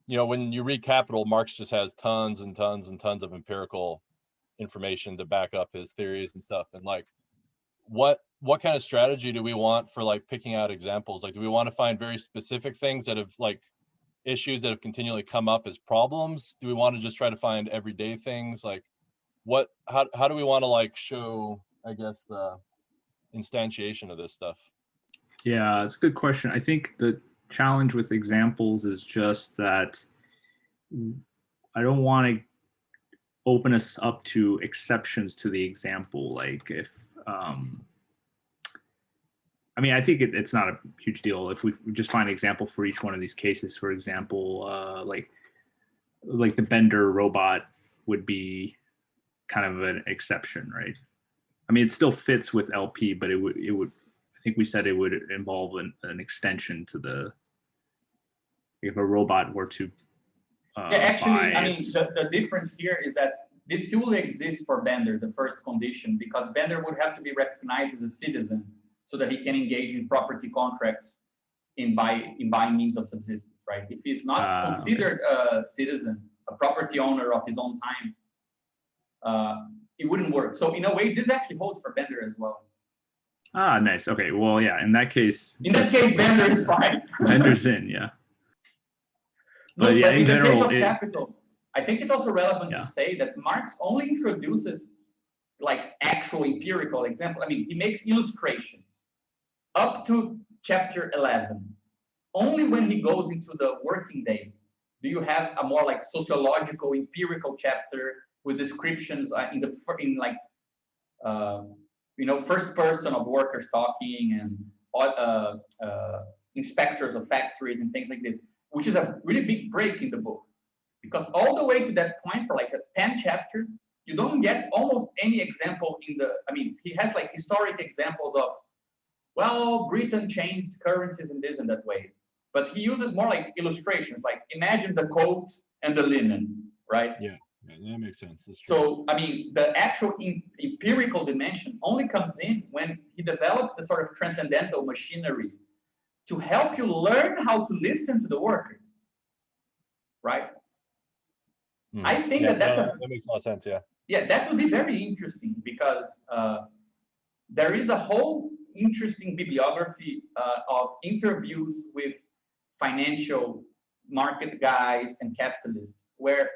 you know, when you read Capital, Marx just has tons and tons and tons of empirical information to back up his theories and stuff. And like, what kind of strategy do we want for like picking out examples? Like, do we want to find very specific things that have like issues that have continually come up as problems? Do we want to just try to find everyday things? Like, how do we want to like show, I guess, the instantiation of this stuff? Yeah, it's a good question. I think the challenge with examples is just that I don't want to open us up to exceptions to the example. Like if, I mean, I think it's not a huge deal if we just find an example for each one of these cases. For example, like the Bender robot would be kind of an exception, right? I mean, it still fits with LP, but it would. I think we said it would involve an extension to the. If a robot were to. Yeah, actually, I mean, the difference here is that this tool exists for Bender, the first condition, because Bender would have to be recognized as a citizen so that he can engage in property contracts in buying means of subsistence, right? If he's not considered a citizen, a property owner of his own time, it wouldn't work. So in a way, this actually holds for Bender as well. Ah, nice. Okay. Well, yeah. In that case. Bender is fine. Bender's in, yeah. But yeah, in general, the case of capital, I think it's also relevant to say that Marx only introduces like actual empirical example. I mean, he makes illustrations up to chapter 11. Only when he goes into the working day do you have a more like sociological, empirical chapter with descriptions in like first person of workers talking and inspectors of factories and things like this, which is a really big break in the book, because all the way to that point for like 10 chapters, you don't get almost any example I mean, he has like historic examples of, well, Britain changed currencies in this and that way, but he uses more like illustrations, like imagine the coat and the linen, right? Yeah, that makes sense. That's true. So, I mean, the actual empirical dimension only comes in when he developed the sort of transcendental machinery to help you learn how to listen to the workers, right? I think that makes a lot of sense, yeah. Yeah, that would be very interesting, because there is a whole interesting bibliography of interviews with financial market guys and capitalists, where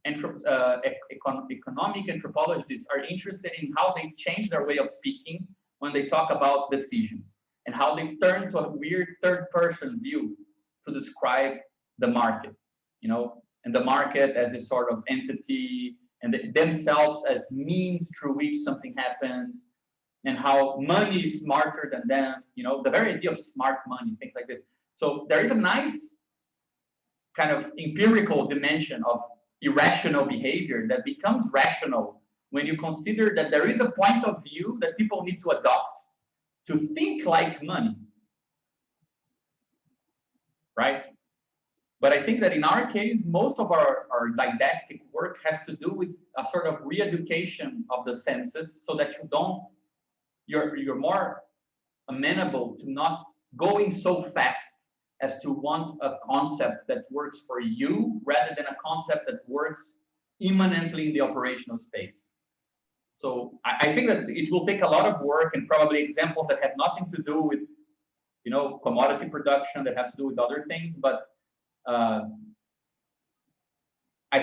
economic anthropologists are interested in how they change their way of speaking when they talk about decisions, and how they turn to a weird third-person view to describe the market, and the market as this sort of entity, and themselves as means through which something happens, and how money is smarter than them, the very idea of smart money, things like this. So there is a nice kind of empirical dimension of irrational behavior that becomes rational when you consider that there is a point of view that people need to adopt to think like money, right? But I think that in our case, most of our didactic work has to do with a sort of re-education of the senses, so that you're more amenable to not going so fast as to want a concept that works for you rather than a concept that works immanently in the operational space. So I think that it will take a lot of work, and probably examples that have nothing to do with, commodity production, that has to do with other things. But I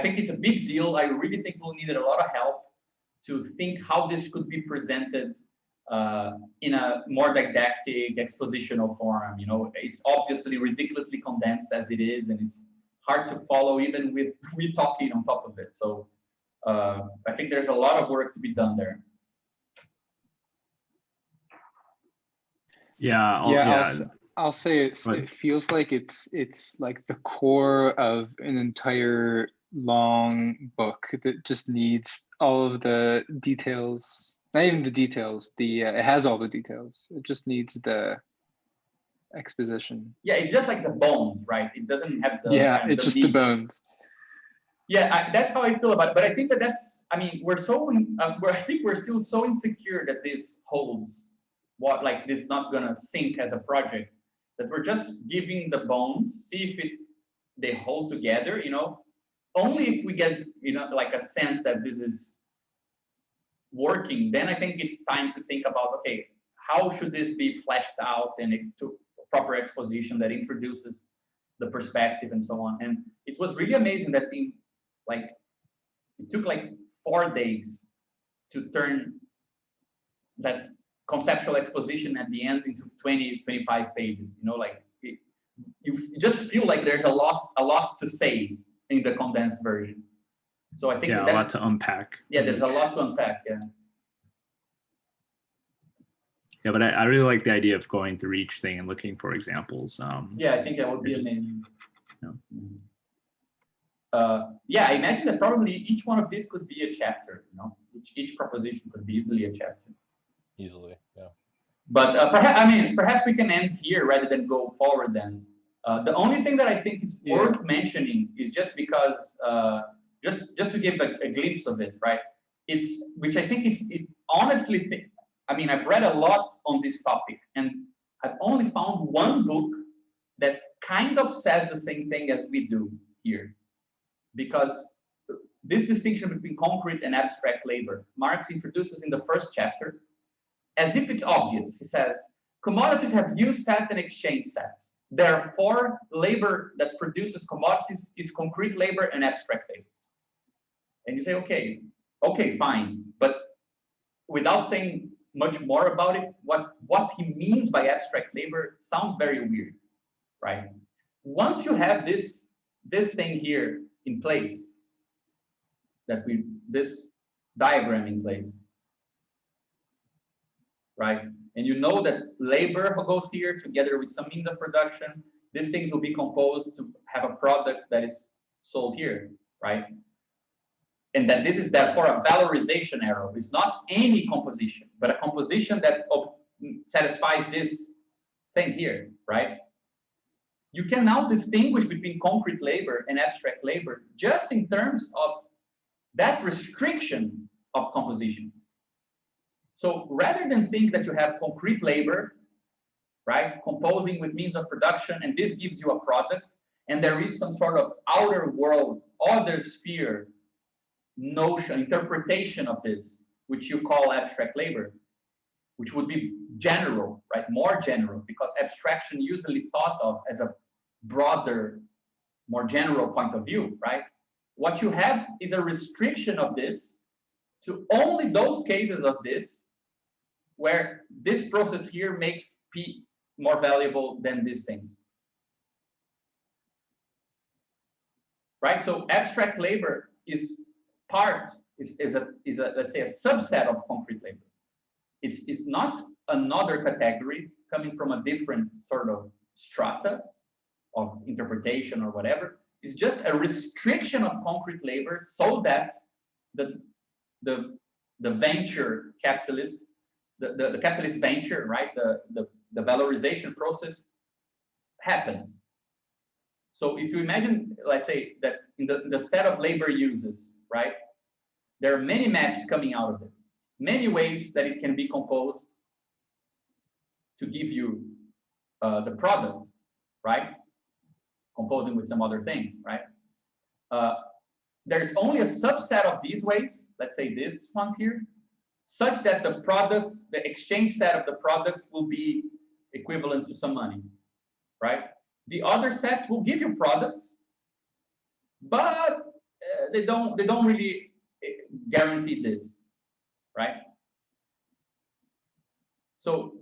think it's a big deal. I really think we'll need a lot of help to think how this could be presented in a more didactic, expositional form. It's obviously ridiculously condensed as it is, and it's hard to follow even with talking on top of it. So I think there's a lot of work to be done there. I'll say it feels like it's like the core of an entire long book that just needs all of the details. Not even the details. It has all the details. It just needs the exposition. Yeah, it's just like the bones, right? It doesn't have the it's just the bones. Yeah, that's how I feel about it. But I think that's. I mean, I think we're still so insecure that this holds. This is not gonna sink as a project, that we're just giving the bones, see if they hold together. Only if we get like a sense that this is working, then I think it's time to think about, okay, how should this be fleshed out and to proper exposition that introduces the perspective and so on. And it was really amazing that it took like 4 days to turn that conceptual exposition at the end into 20, 25 pages. You know, like you just feel like there's a lot to say in the condensed version. So I think a lot to unpack. Yeah, there's a lot to unpack. Yeah. Yeah, but I really like the idea of going through each thing and looking for examples. Yeah, I think that would be amazing. Yeah. Yeah, I imagine that probably each one of these could be a chapter. You know, each proposition could be easily a chapter. Easily, yeah. But perhaps we can end here rather than go forward. Then the only thing that I think is worth mentioning is just because just to give a glimpse of it, right? Which I think it's honestly. I mean, I've read a lot on this topic, and I've only found one book that kind of says the same thing as we do here. Because this distinction between concrete and abstract labor, Marx introduces in the first chapter, as if it's obvious. He says, commodities have use sets and exchange sets. Therefore, labor that produces commodities is concrete labor and abstract labor. And you say, okay, fine. But without saying much more about it, what he means by abstract labor sounds very weird, right? Once you have this thing here in place, this diagram in place, right? And you know that labor goes here together with some means of production. These things will be composed to have a product that is sold here, right? And that this is therefore a valorization arrow. It's not any composition, but a composition that satisfies this thing here, right? You can now distinguish between concrete labor and abstract labor just in terms of that restriction of composition. So rather than think that you have concrete labor, right, composing with means of production, and this gives you a product, and there is some sort of outer world, other sphere notion, interpretation of this, which you call abstract labor, which would be general, right, more general, because abstraction usually thought of as a broader, more general point of view, right? What you have is a restriction of this to only those cases of this where this process here makes P more valuable than these things. Right? So abstract labor is let's say a subset of concrete labor. It's not another category coming from a different sort of strata of interpretation or whatever. It's just a restriction of concrete labor so that the venture capitalist, the capitalist venture, right, the valorization process happens. So if you imagine, let's say that in the set of labor uses, right, there are many maps coming out of it, many ways that it can be composed to give you the product, right, composing with some other thing, right? There's only a subset of these ways, let's say these ones here, such that the product, the exchange set of the product will be equivalent to some money, right? The other sets will give you products, but they don't really guarantee this, right? So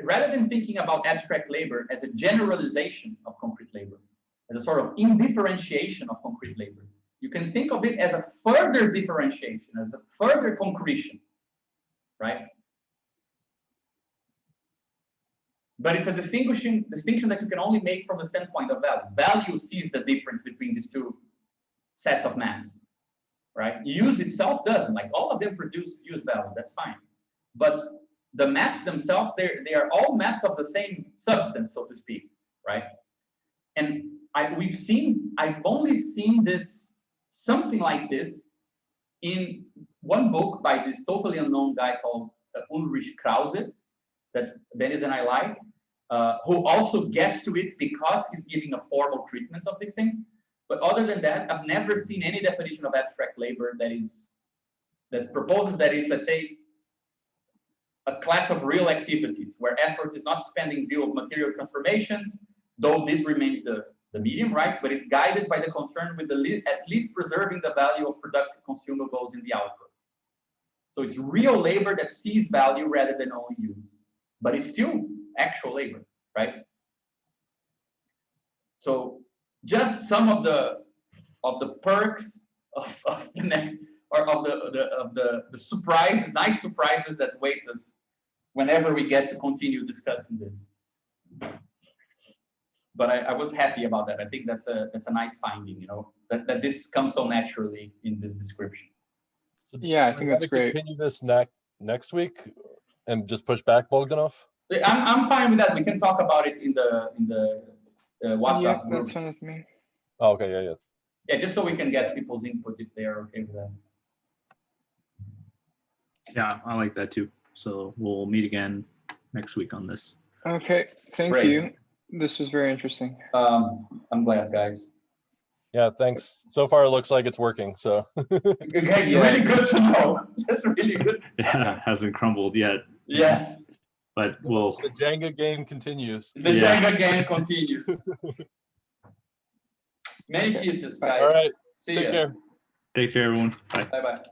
rather than thinking about abstract labor as a generalization of concrete labor, as a sort of indifferentiation of concrete labor, you can think of it as a further differentiation, as a further concretion, right? But it's a distinction that you can only make from the standpoint of value. Value sees the difference between these two sets of maps, right? Use itself doesn't. Like all of them produce use value, that's fine. But the maps themselves, they are all maps of the same substance, so to speak, right? And I've only seen this, something like this, in one book by this totally unknown guy called Ulrich Krause, that Dennis and I like, who also gets to it because he's giving a formal treatment of these things. But other than that, I've never seen any definition of abstract labor that proposes that it's, let's say, a class of real activities where effort is not spent in view of material transformations, though this remains the medium, right? But it's guided by the concern with at least preserving the value of productive consumables in the output. So it's real labor that sees value rather than only use, but it's still actual labor, right? So just some of the perks of the next, or of the nice surprises that wait us whenever we get to continue discussing this. But I was happy about that. I think that's a nice finding, you know, that this comes so naturally in this description. Yeah, I think that's great. Continue this next week and just push back Bogdanov. I'm fine with that. We can talk about it in the WhatsApp Yeah, group. that's fine with me. Oh, okay, yeah. Yeah, just so we can get people's input if they're okay with that. Yeah, I like that too. So we'll meet again next week on this. Okay, thank Great. you. This was very interesting. I'm glad, guys. Yeah, thanks. So far, it looks like it's working. So It's really good to know. That's really good. Yeah, it hasn't crumbled yet. Yes. But we'll. The Jenga game continues. The Jenga game continues. Many kisses, guys. All right. See Take ya. care. Take care, everyone. Bye. Bye-bye.